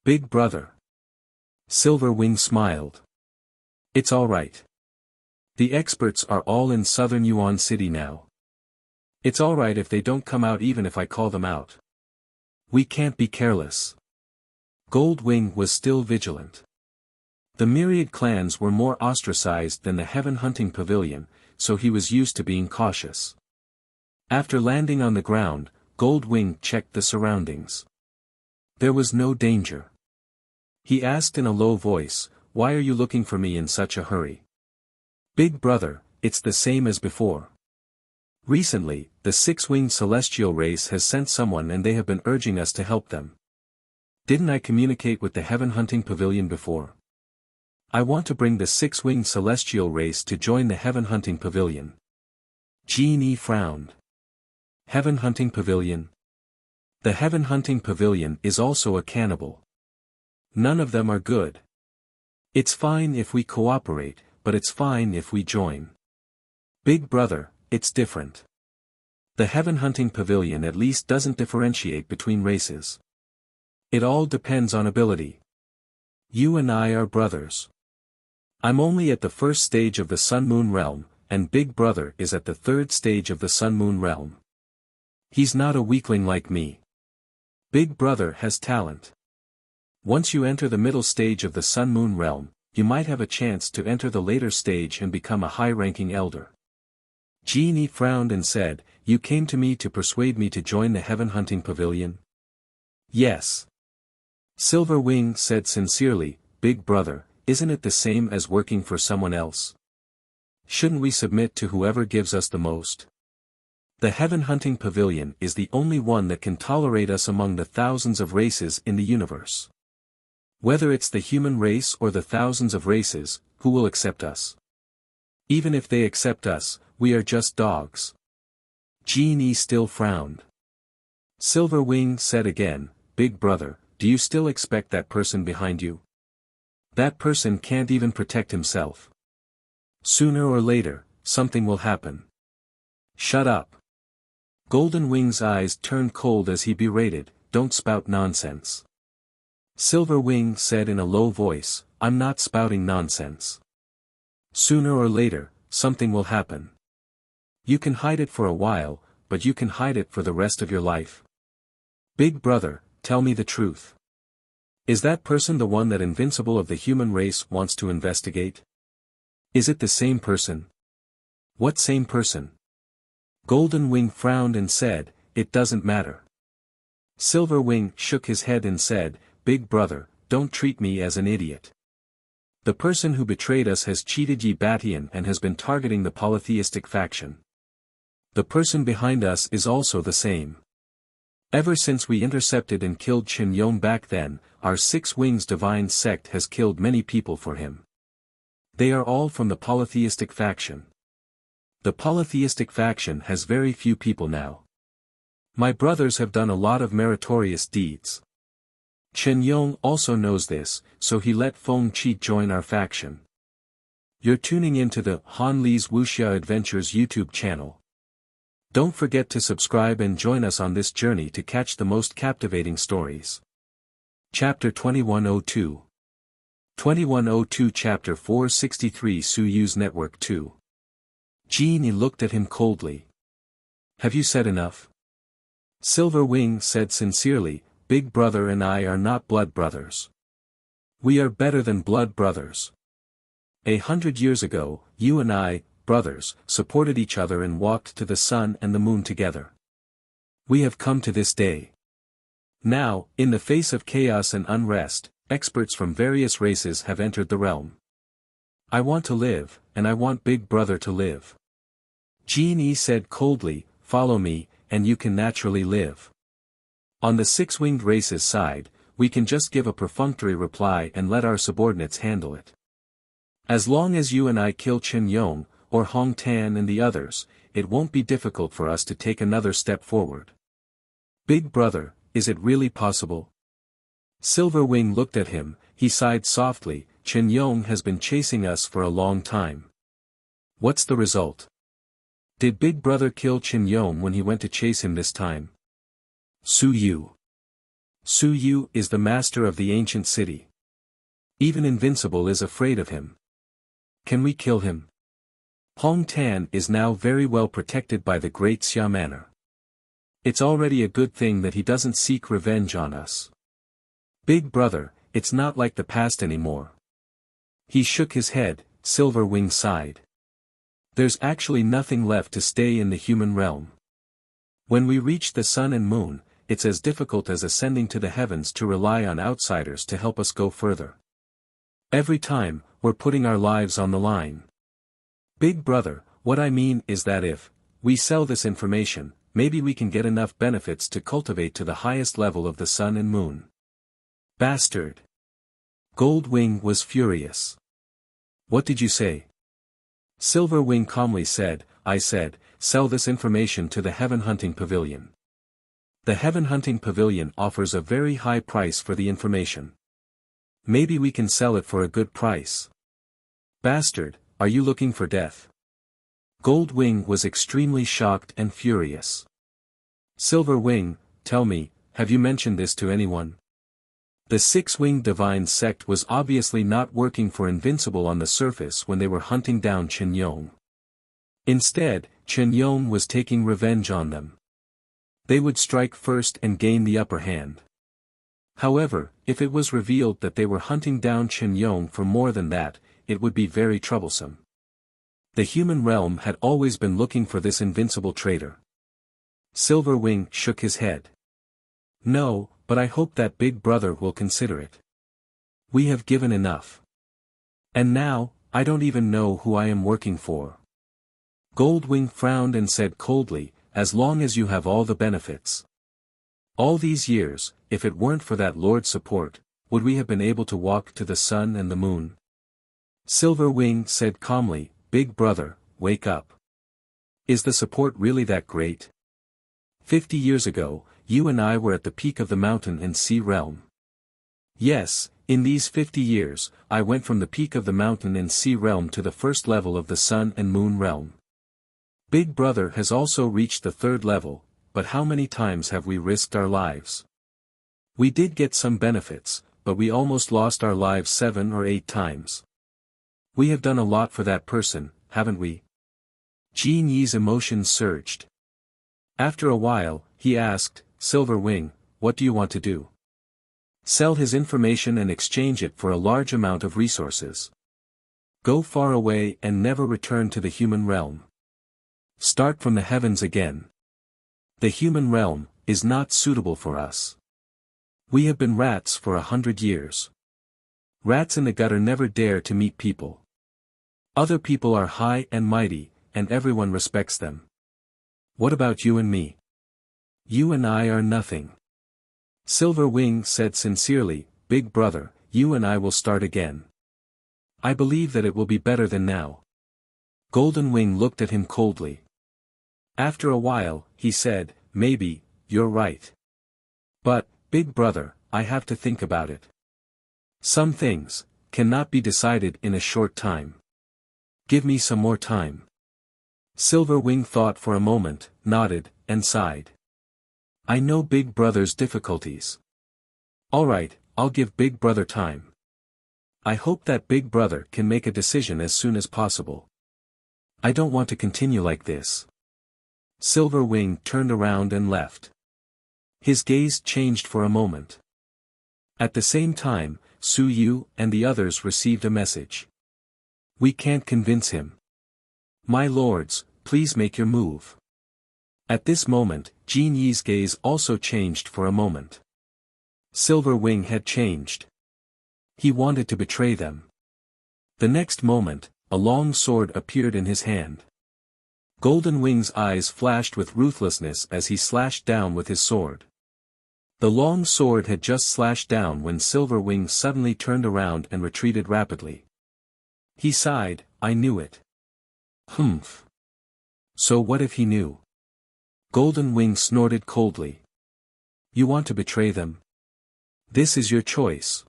Big brother." Silver Wing smiled. "It's all right. The experts are all in southern Yuan City now. It's all right if they don't come out even if I call them out. We can't be careless." Gold Wing was still vigilant. The myriad clans were more ostracized than the heaven hunting pavilion, so he was used to being cautious. After landing on the ground, Goldwing checked the surroundings. There was no danger. He asked in a low voice, "Why are you looking for me in such a hurry?" "Big brother, it's the same as before. Recently, the six-winged celestial race has sent someone and they have been urging us to help them. Didn't I communicate with the heaven hunting pavilion before? I want to bring the six-winged celestial race to join the heaven hunting pavilion." Genie frowned. Heaven hunting pavilion? The heaven hunting pavilion is also a cannibal. None of them are good. It's fine if we cooperate, but it's fine if we join. Big brother, it's different. The heaven hunting pavilion at least doesn't differentiate between races. It all depends on ability. You and I are brothers. I'm only at the first stage of the Sun-Moon realm, and Big brother is at the third stage of the Sun-Moon realm. He's not a weakling like me. Big brother has talent. Once you enter the middle stage of the Sun-Moon realm, you might have a chance to enter the later stage and become a high-ranking elder. Genie frowned and said, "You came to me to persuade me to join the heaven hunting pavilion?" "Yes." Silver Wing said sincerely, "Big brother, isn't it the same as working for someone else? Shouldn't we submit to whoever gives us the most? The heaven hunting pavilion is the only one that can tolerate us among the thousands of races in the universe. Whether it's the human race or the thousands of races, who will accept us? Even if they accept us, we are just dogs." Genie still frowned. Silver Wing said again, "Big brother, do you still expect that person behind you? That person can't even protect himself. Sooner or later, something will happen." "Shut up." Golden Wing's eyes turned cold as he berated, "Don't spout nonsense." Silver Wing said in a low voice, "I'm not spouting nonsense. Sooner or later, something will happen. You can hide it for a while, but you can hide it for the rest of your life. Big brother, tell me the truth. Is that person the one that Invincible of the human race wants to investigate? Is it the same person?" "What same person?" Golden Wing frowned and said, "It doesn't matter." Silver Wing shook his head and said, "Big brother, don't treat me as an idiot. The person who betrayed us has cheated Yi Batian and has been targeting the polytheistic faction. The person behind us is also the same. Ever since we intercepted and killed Qin Yong back then, our Six Wings divine sect has killed many people for him. They are all from the polytheistic faction. The polytheistic faction has very few people now. My brothers have done a lot of meritorious deeds. Qin Yong also knows this, so he let Feng Qi join our faction." You're tuning into the Han Li's Wuxia Adventures YouTube channel. Don't forget to subscribe and join us on this journey to catch the most captivating stories. Chapter 2102 2102 Chapter 463 Su Yu's Network 2. Genie looked at him coldly. "Have you said enough?" Silver Wing said sincerely, "Big brother and I are not blood brothers. We are better than blood brothers. 100 years ago, you and I, brothers, supported each other and walked to the sun and the moon together. We have come to this day. Now, in the face of chaos and unrest, experts from various races have entered the realm. I want to live, and I want Big brother to live." Genie said coldly, "Follow me, and you can naturally live. On the six-winged race's side, we can just give a perfunctory reply and let our subordinates handle it. As long as you and I kill Qin Yong, or Hong Tan and the others, it won't be difficult for us to take another step forward. Big brother, is it really possible?" Silver Wing looked at him, he sighed softly, "Qin Yong has been chasing us for a long time. What's the result? Did Big brother kill Qin Yong when he went to chase him this time? Su Yu. Su Yu is the master of the ancient city. Even Invincible is afraid of him. Can we kill him? Hong Tan is now very well protected by the great Xia Manor. It's already a good thing that he doesn't seek revenge on us. Big brother, it's not like the past anymore. He shook his head. Silver Wing sighed. There's actually nothing left to stay in the human realm. When we reach the sun and moon, it's as difficult as ascending to the heavens to rely on outsiders to help us go further. Every time, we're putting our lives on the line. Big brother, what I mean is that if we sell this information, maybe we can get enough benefits to cultivate to the highest level of the sun and moon. Bastard! Gold Wing was furious. What did you say? Silver Wing calmly said, I said, sell this information to the Heaven Hunting Pavilion. The Heaven Hunting Pavilion offers a very high price for the information. Maybe we can sell it for a good price. Bastard, are you looking for death? Gold Wing was extremely shocked and furious. Silver Wing, tell me, have you mentioned this to anyone? The Six-Winged Divine Sect was obviously not working for Invincible on the surface when they were hunting down Chen Yong. Instead, Chen Yong was taking revenge on them. They would strike first and gain the upper hand. However, if it was revealed that they were hunting down Chen Yong for more than that, it would be very troublesome. The human realm had always been looking for this invincible traitor. Silver Wing shook his head. No, but I hope that Big Brother will consider it. We have given enough. And now, I don't even know who I am working for. Goldwing frowned and said coldly, as long as you have all the benefits. All these years, if it weren't for that Lord's support, would we have been able to walk to the sun and the moon? Silver Wing said calmly, Big Brother, wake up. Is the support really that great? 50 years ago, you and I were at the peak of the mountain and sea realm. Yes, in these 50 years, I went from the peak of the mountain and sea realm to the first level of the sun and moon realm. Big Brother has also reached the third level, but how many times have we risked our lives? We did get some benefits, but we almost lost our lives 7 or 8 times. We have done a lot for that person, haven't we? Jin Yi's emotions surged. After a while, he asked, Silver Wing, what do you want to do? Sell his information and exchange it for a large amount of resources. Go far away and never return to the human realm. Start from the heavens again. The human realm is not suitable for us. We have been rats for 100 years. Rats in the gutter never dare to meet people. Other people are high and mighty, and everyone respects them. What about you and me? You and I are nothing. Silver Wing said sincerely, Big Brother, you and I will start again. I believe that it will be better than now. Golden Wing looked at him coldly. After a while, he said, maybe, you're right. But, Big Brother, I have to think about it. Some things cannot be decided in a short time. Give me some more time. Silver Wing thought for a moment, nodded, and sighed. I know Big Brother's difficulties. Alright, I'll give Big Brother time. I hope that Big Brother can make a decision as soon as possible. I don't want to continue like this. Silver Wing turned around and left. His gaze changed for a moment. At the same time, Su Yu and the others received a message. We can't convince him. My lords, please make your move. At this moment, Jin Yi's gaze also changed for a moment. Silver Wing had changed. He wanted to betray them. The next moment, a long sword appeared in his hand. Golden Wing's eyes flashed with ruthlessness as he slashed down with his sword. The long sword had just slashed down when Silver Wing suddenly turned around and retreated rapidly. He sighed, I knew it. Humph. So what if he knew? Golden Wing snorted coldly. You want to betray them? This is your choice.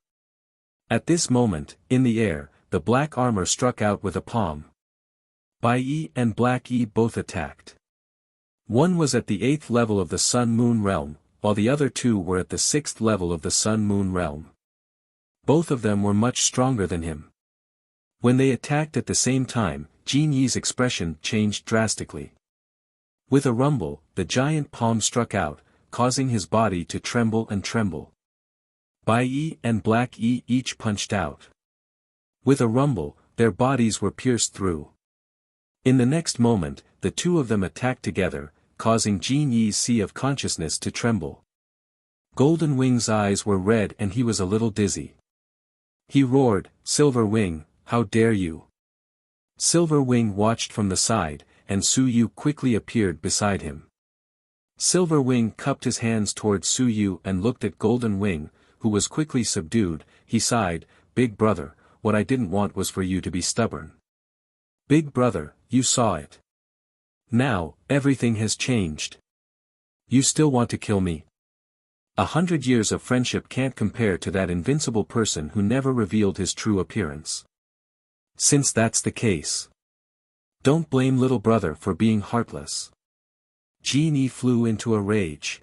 At this moment, in the air, the black armor struck out with a palm. Bai Yi and Black Yi both attacked. One was at the 8th level of the Sun-Moon realm, while the other two were at the 6th level of the Sun-Moon realm. Both of them were much stronger than him. When they attacked at the same time, Jin Yi's expression changed drastically. With a rumble, the giant palm struck out, causing his body to tremble and tremble. Bai Yi and Black Yi each punched out. With a rumble, their bodies were pierced through. In the next moment, the two of them attacked together, causing Jin Yi's sea of consciousness to tremble. Golden Wing's eyes were red and he was a little dizzy. He roared, "Silver Wing, how dare you!" Silver Wing watched from the side, and Su Yu quickly appeared beside him. Silver Wing cupped his hands toward Su Yu and looked at Golden Wing, who was quickly subdued. He sighed, "Big brother, what I didn't want was for you to be stubborn. Big brother, you saw it. Now, everything has changed. You still want to kill me? 100 years of friendship can't compare to that invincible person who never revealed his true appearance. Since that's the case, don't blame little brother for being heartless." Jin Yi flew into a rage.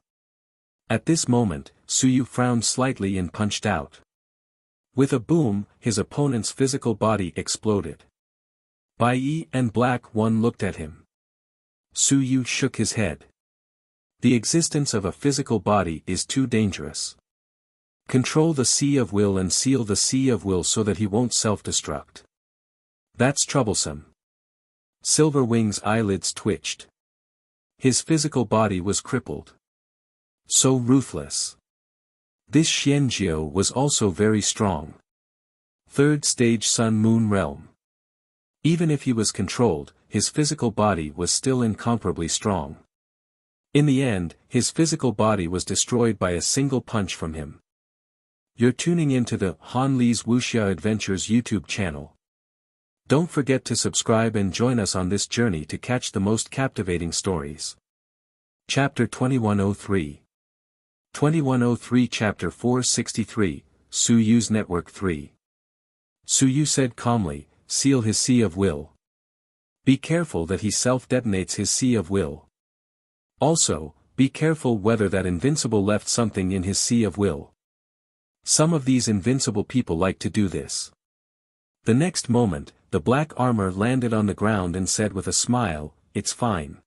At this moment, Su Yu frowned slightly and punched out. With a boom, his opponent's physical body exploded. Bai Yi and Black One looked at him. Su Yu shook his head. The existence of a physical body is too dangerous. Control the Sea of Will and seal the Sea of Will so that he won't self-destruct. That's troublesome. Silver Wing's eyelids twitched. His physical body was crippled. So ruthless. This Xianjiao was also very strong. Third stage Sun-Moon realm. Even if he was controlled, his physical body was still incomparably strong. In the end, his physical body was destroyed by a single punch from him. You're tuning into the Han Li's Wuxia Adventures YouTube channel. Don't forget to subscribe and join us on this journey to catch the most captivating stories. Chapter 2103. 2103 Chapter 463, Su Yu's Network 3. Su Yu said calmly, "Seal his Sea of Will. Be careful that he self-detonates his Sea of Will. Also, be careful whether that invincible left something in his Sea of Will. Some of these invincible people like to do this." The next moment, the black armor landed on the ground and said with a smile, "It's fine.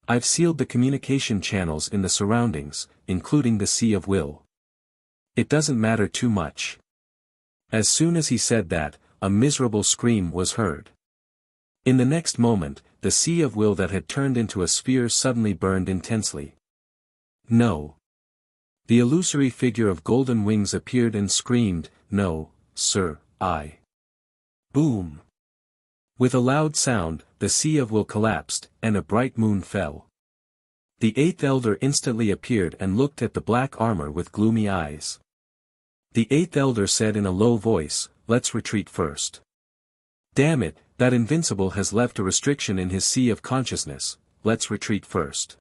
I've sealed the communication channels in the surroundings, including the Sea of Will. It doesn't matter too much." As soon as he said that, a miserable scream was heard. In the next moment, the Sea of Will that had turned into a sphere suddenly burned intensely. "No." The illusory figure of Golden Wings appeared and screamed, "No, sir, I." Boom. With a loud sound, the Sea of Will collapsed, and a bright moon fell. The Eighth Elder instantly appeared and looked at the black armor with gloomy eyes. The Eighth Elder said in a low voice, "Let's retreat first. Damn it, that invincible has left a restriction in his sea of consciousness, let's retreat first.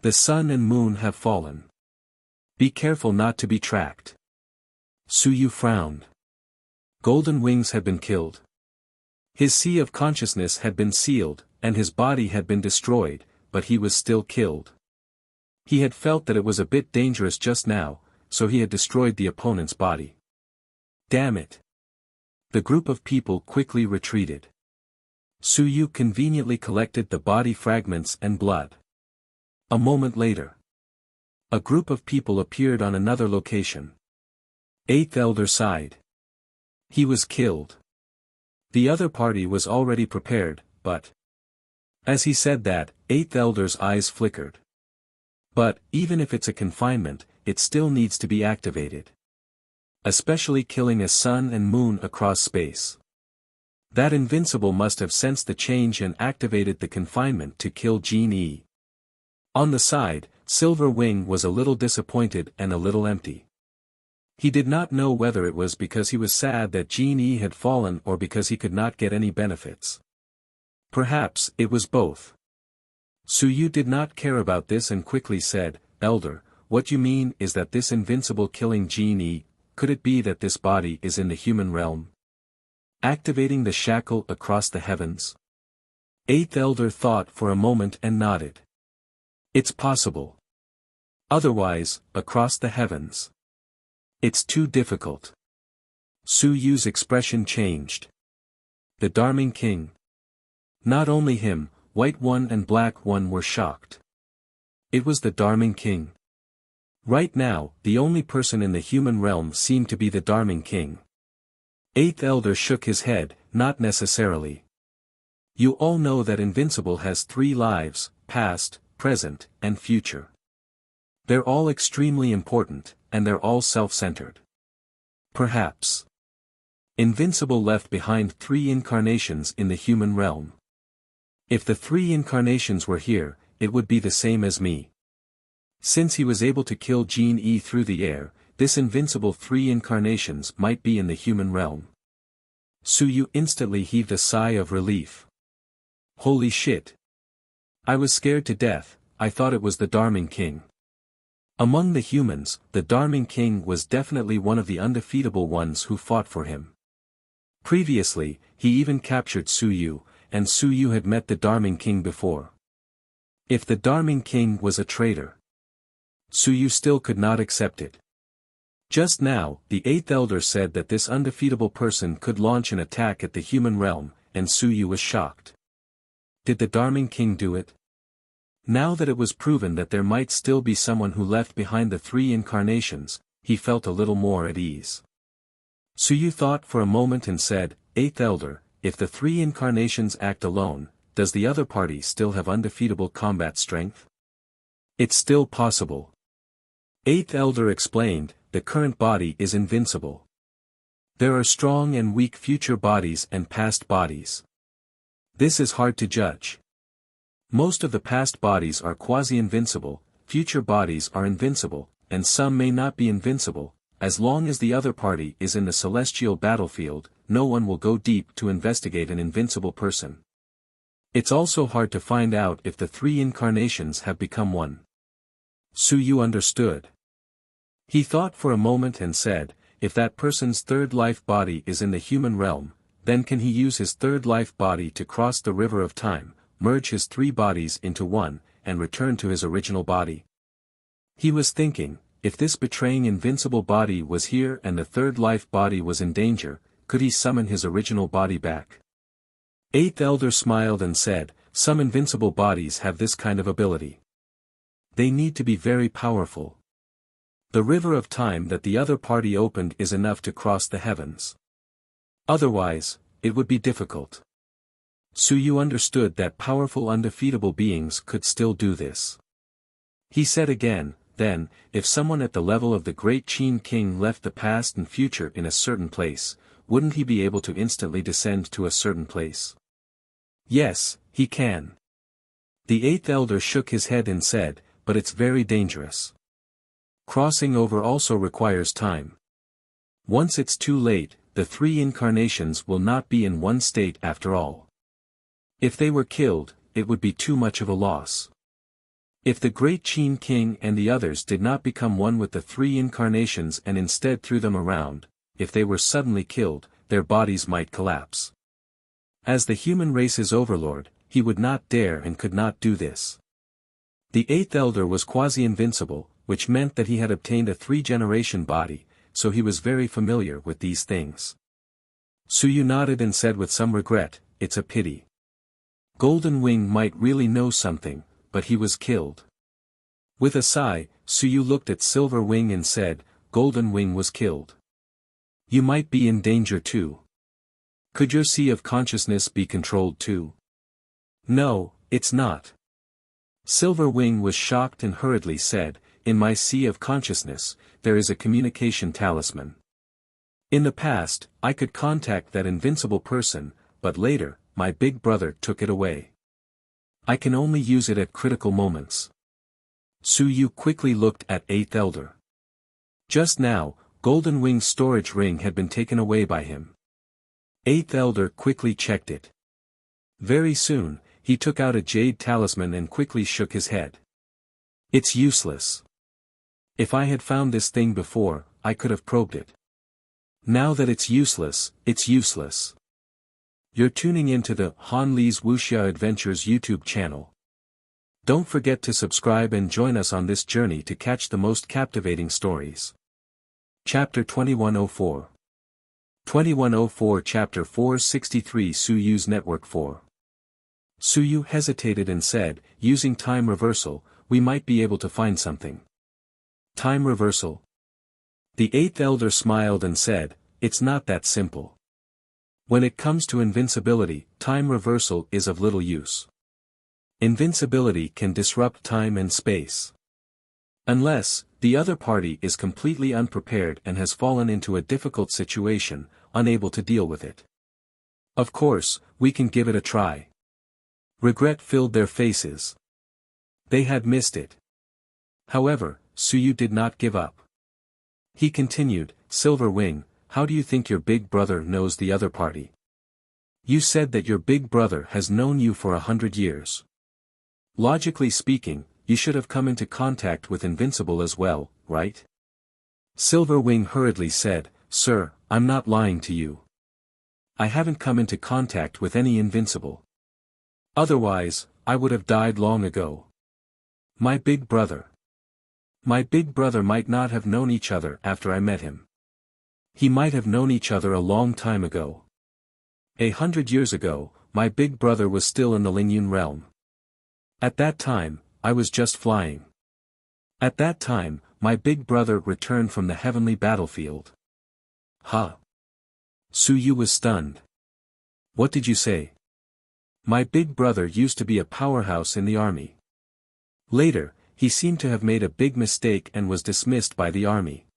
The sun and moon have fallen. Be careful not to be tracked." Su Yu frowned. Golden Wings had been killed. His sea of consciousness had been sealed, and his body had been destroyed, but he was still killed. He had felt that it was a bit dangerous just now, so he had destroyed the opponent's body. Damn it. The group of people quickly retreated. Su Yu conveniently collected the body fragments and blood. A moment later, a group of people appeared on another location. Eighth Elder sighed. He was killed. The other party was already prepared, but... As he said that, Eighth Elder's eyes flickered. But, even if it's a confinement, it still needs to be activated. Especially killing a sun and moon across space. That invincible must have sensed the change and activated the confinement to kill Jin Yi. On the side, Silver Wing was a little disappointed and a little empty. He did not know whether it was because he was sad that Jin Yi had fallen or because he could not get any benefits. Perhaps it was both. Su Yu did not care about this and quickly said, "Elder, what you mean is that this invincible killing Jin Yi, could it be that this body is in the human realm? Activating the shackle across the heavens?" Eighth Elder thought for a moment and nodded. "It's possible. Otherwise, across the heavens. It's too difficult." Su Yu's expression changed. The Dharming King. Not only him, White One and Black One were shocked. It was the Dharming King. Right now, the only person in the human realm seemed to be the Dharming King. Eighth Elder shook his head, not necessarily. You all know that Invincible has 3 lives, past, present, and future. They're all extremely important, and they're all self-centered. Perhaps Invincible left behind 3 incarnations in the human realm. If the 3 incarnations were here, it would be the same as me. Since he was able to kill Gene E through the air, this Invincible 3 incarnations might be in the human realm. Suyu instantly heaved a sigh of relief. Holy shit. I was scared to death. I thought it was the Dharming King. Among the humans, the Dharming King was definitely one of the undefeatable ones who fought for him. Previously, he even captured Suyu, and Suyu had met the Dharming King before. If the Dharming King was a traitor, Suyu still could not accept it. Just now, the 8th Elder said that this undefeatable person could launch an attack at the human realm, and Suyu was shocked. Did the Dharming King do it? Now that it was proven that there might still be someone who left behind the 3 incarnations, he felt a little more at ease. Suyu thought for a moment and said, 8th Elder, if the 3 incarnations act alone, does the other party still have undefeatable combat strength? It's still possible. 8th Elder explained, the current body is invincible. There are strong and weak future bodies and past bodies. This is hard to judge. Most of the past bodies are quasi-invincible, future bodies are invincible, and some may not be invincible. As long as the other party is in the celestial battlefield, no one will go deep to investigate an invincible person. It's also hard to find out if the 3 incarnations have become one. Suyu understood. He thought for a moment and said, if that person's 3rd life body is in the human realm, then can he use his 3rd life body to cross the river of time, merge his 3 bodies into one, and return to his original body? He was thinking, if this betraying invincible body was here and the 3rd life body was in danger, could he summon his original body back? 8th Elder smiled and said, some invincible bodies have this kind of ability. They need to be very powerful. The river of time that the other party opened is enough to cross the heavens. Otherwise, it would be difficult. Suyu understood that powerful undefeatable beings could still do this. He said again, then, if someone at the level of the great Qin King left the past and future in a certain place, wouldn't he be able to instantly descend to a certain place? Yes, he can. The 8th Elder shook his head and said, but it's very dangerous. Crossing over also requires time. Once it's too late, the 3 incarnations will not be in one state after all. If they were killed, it would be too much of a loss. If the great Qin King and the others did not become one with the 3 incarnations and instead threw them around, if they were suddenly killed, their bodies might collapse. As the human race's overlord, he would not dare and could not do this. The 8th Elder was quasi-invincible, which meant that he had obtained a 3-generation body, so he was very familiar with these things. Suyu nodded and said with some regret, it's a pity. Golden Wing might really know something, but he was killed. With a sigh, Suyu looked at Silver Wing and said, Golden Wing was killed. You might be in danger too. Could your sea of consciousness be controlled too? No, it's not. Silver Wing was shocked and hurriedly said, in my sea of consciousness, there is a communication talisman. In the past, I could contact that invincible person, but later, my big brother took it away. I can only use it at critical moments. Suyu quickly looked at 8th Elder. Just now, Golden Wing's storage ring had been taken away by him. 8th Elder quickly checked it. Very soon, he took out a jade talisman and quickly shook his head. It's useless. If I had found this thing before, I could have probed it. Now that it's useless, it's useless. You're tuning into the Han Li's Wuxia Adventures YouTube channel. Don't forget to subscribe and join us on this journey to catch the most captivating stories. Chapter 2104. 2104 Chapter 463 Suyu's Network 4. Suyu hesitated and said, using time reversal, we might be able to find something. Time reversal? The 8th Elder smiled and said, it's not that simple. When it comes to invincibility, time reversal is of little use. Invincibility can disrupt time and space. Unless, the other party is completely unprepared and has fallen into a difficult situation, unable to deal with it. Of course, we can give it a try. Regret filled their faces. They had missed it. However, Suyu did not give up. He continued, Silver Wing, how do you think your big brother knows the other party? You said that your big brother has known you for 100 years. Logically speaking, you should have come into contact with Invincible as well, right? Silver Wing hurriedly said, Sir, I'm not lying to you. I haven't come into contact with any Invincible. Otherwise, I would have died long ago. My big brother. My big brother might not have known each other after I met him. He might have known each other a long time ago. 100 years ago, my big brother was still in the Lingyun realm. At that time, I was just flying. At that time, my big brother returned from the heavenly battlefield. Huh? Suyu was stunned. What did you say? My big brother used to be a powerhouse in the army. Later, he seemed to have made a big mistake and was dismissed by the army.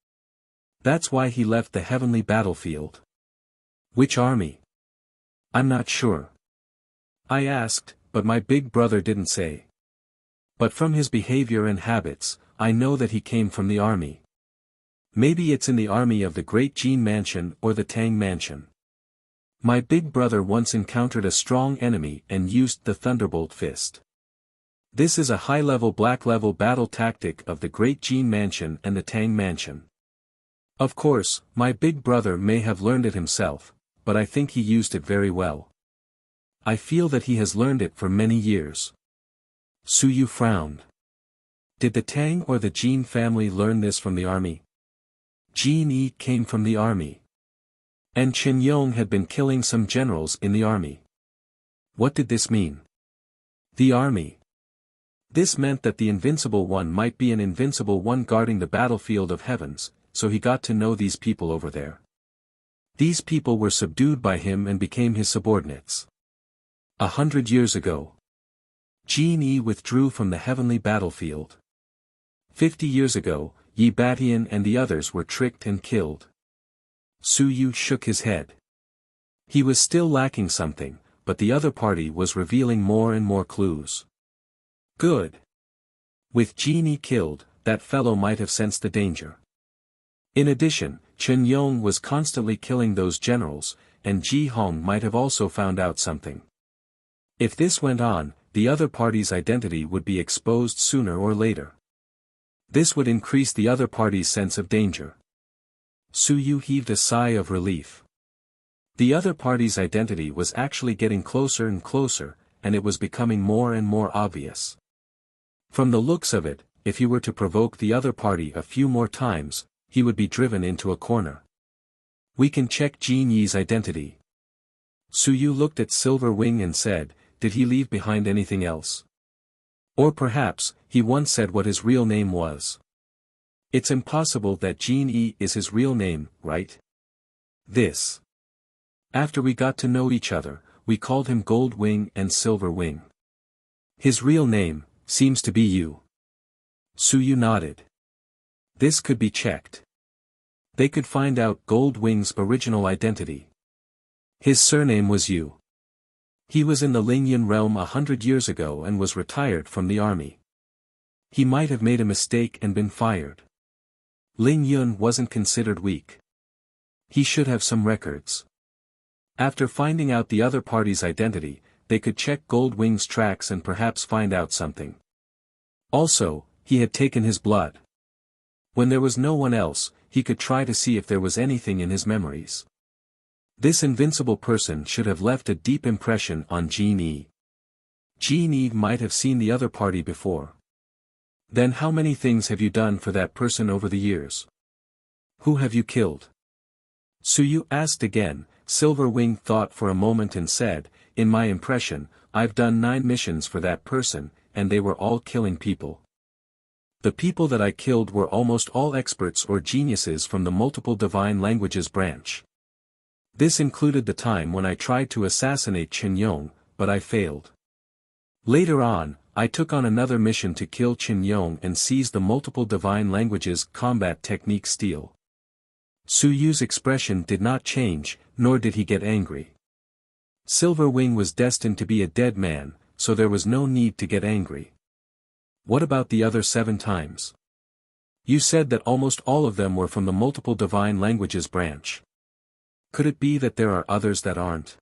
That's why he left the heavenly battlefield. Which army? I'm not sure. I asked, but my big brother didn't say. But from his behavior and habits, I know that he came from the army. Maybe it's in the army of the Great Jin Mansion or the Tang Mansion. My big brother once encountered a strong enemy and used the Thunderbolt Fist. This is a high-level black-level battle tactic of the Great Jin Mansion and the Tang Mansion. Of course, my big brother may have learned it himself, but I think he used it very well. I feel that he has learned it for many years. Suyu frowned. Did the Tang or the Jin family learn this from the army? Jin Yi came from the army. And Chen Yong had been killing some generals in the army. What did this mean? The army. This meant that the Invincible One might be an Invincible One guarding the battlefield of heavens, so he got to know these people over there. These people were subdued by him and became his subordinates. 100 years ago. Jin Yi withdrew from the heavenly battlefield. 50 years ago, Yi Batian and the others were tricked and killed. Suyu shook his head. He was still lacking something, but the other party was revealing more and more clues. Good. With Jin Yi killed, that fellow might have sensed the danger. In addition, Chen Yong was constantly killing those generals, and Ji Hong might have also found out something. If this went on, the other party's identity would be exposed sooner or later. This would increase the other party's sense of danger. Suyu heaved a sigh of relief. The other party's identity was actually getting closer and closer, and it was becoming more and more obvious. From the looks of it, if he were to provoke the other party a few more times, he would be driven into a corner. We can check Jin Yi's identity. Suyu looked at Silver Wing and said, did he leave behind anything else? Or perhaps, he once said what his real name was. It's impossible that Jin Yi is his real name, right? This. After we got to know each other, we called him Gold Wing and Silver Wing. His real name, seems to be you. Suyu nodded. This could be checked. They could find out Gold Wing's original identity. His surname was Yu. He was in the Lingyun realm 100 years ago and was retired from the army. He might have made a mistake and been fired. Lingyun wasn't considered weak. He should have some records. After finding out the other party's identity, they could check Gold Wing's tracks and perhaps find out something. Also, he had taken his blood. When there was no one else, he could try to see if there was anything in his memories. This invincible person should have left a deep impression on Jin Yi. Jin Yi might have seen the other party before. Then how many things have you done for that person over the years? Who have you killed? Suyu asked again. Silver Wing thought for a moment and said, in my impression, I've done 9 missions for that person, and they were all killing people. The people that I killed were almost all experts or geniuses from the multiple divine languages branch. This included the time when I tried to assassinate Qin Yong, but I failed. Later on, I took on another mission to kill Qin Yong and seize the multiple divine languages combat technique steel. Su Yu's expression did not change, nor did he get angry. Silver Wing was destined to be a dead man, so there was no need to get angry. What about the other 7 times? You said that almost all of them were from the multiple divine languages branch. Could it be that there are others that aren't?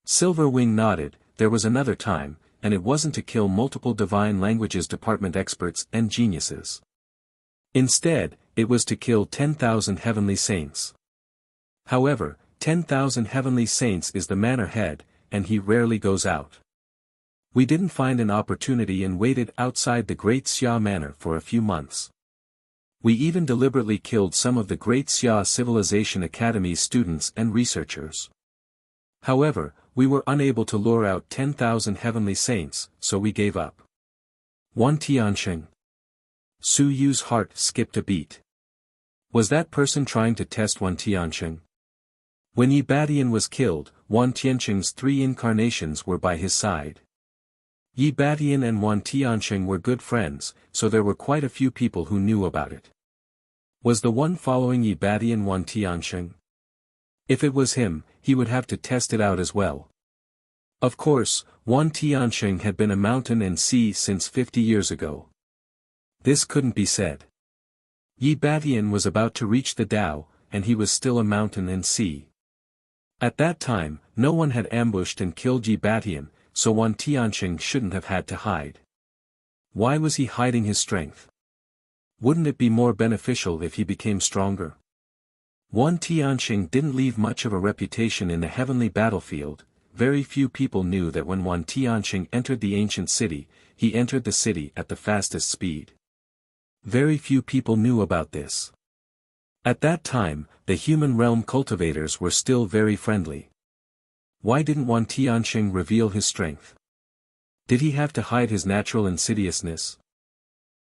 Silver Wing nodded. There was another time, and it wasn't to kill multiple divine languages department experts and geniuses. Instead, it was to kill 10,000 heavenly saints. However, 10,000 heavenly saints is the manor head, and he rarely goes out. We didn't find an opportunity and waited outside the Great Xia Manor for a few months. We even deliberately killed some of the Great Xia Civilization Academy's students and researchers. However, we were unable to lure out 10,000 heavenly saints, so we gave up. Wan Tianxing. Su Yu's heart skipped a beat. Was that person trying to test Wan Tianxing? When Yi Badian was killed, Wan Tianxing's 3 incarnations were by his side. Yi Badian and Wan Tianxing were good friends, so there were quite a few people who knew about it. Was the one following Yi Badian Wan Tianxing? If it was him, he would have to test it out as well. Of course, Wan Tianxing had been a mountain and sea since 50 years ago. This couldn't be said. Yi Badian was about to reach the Tao, and he was still a mountain and sea. At that time, no one had ambushed and killed Yi Badian, so Wan Tianxing shouldn't have had to hide. Why was he hiding his strength? Wouldn't it be more beneficial if he became stronger? Wan Tianxing didn't leave much of a reputation in the heavenly battlefield. Very few people knew that when Wan Tianxing entered the ancient city, he entered the city at the fastest speed. Very few people knew about this. At that time, the human realm cultivators were still very friendly. Why didn't Wan Tianxing reveal his strength? Did he have to hide his natural insidiousness?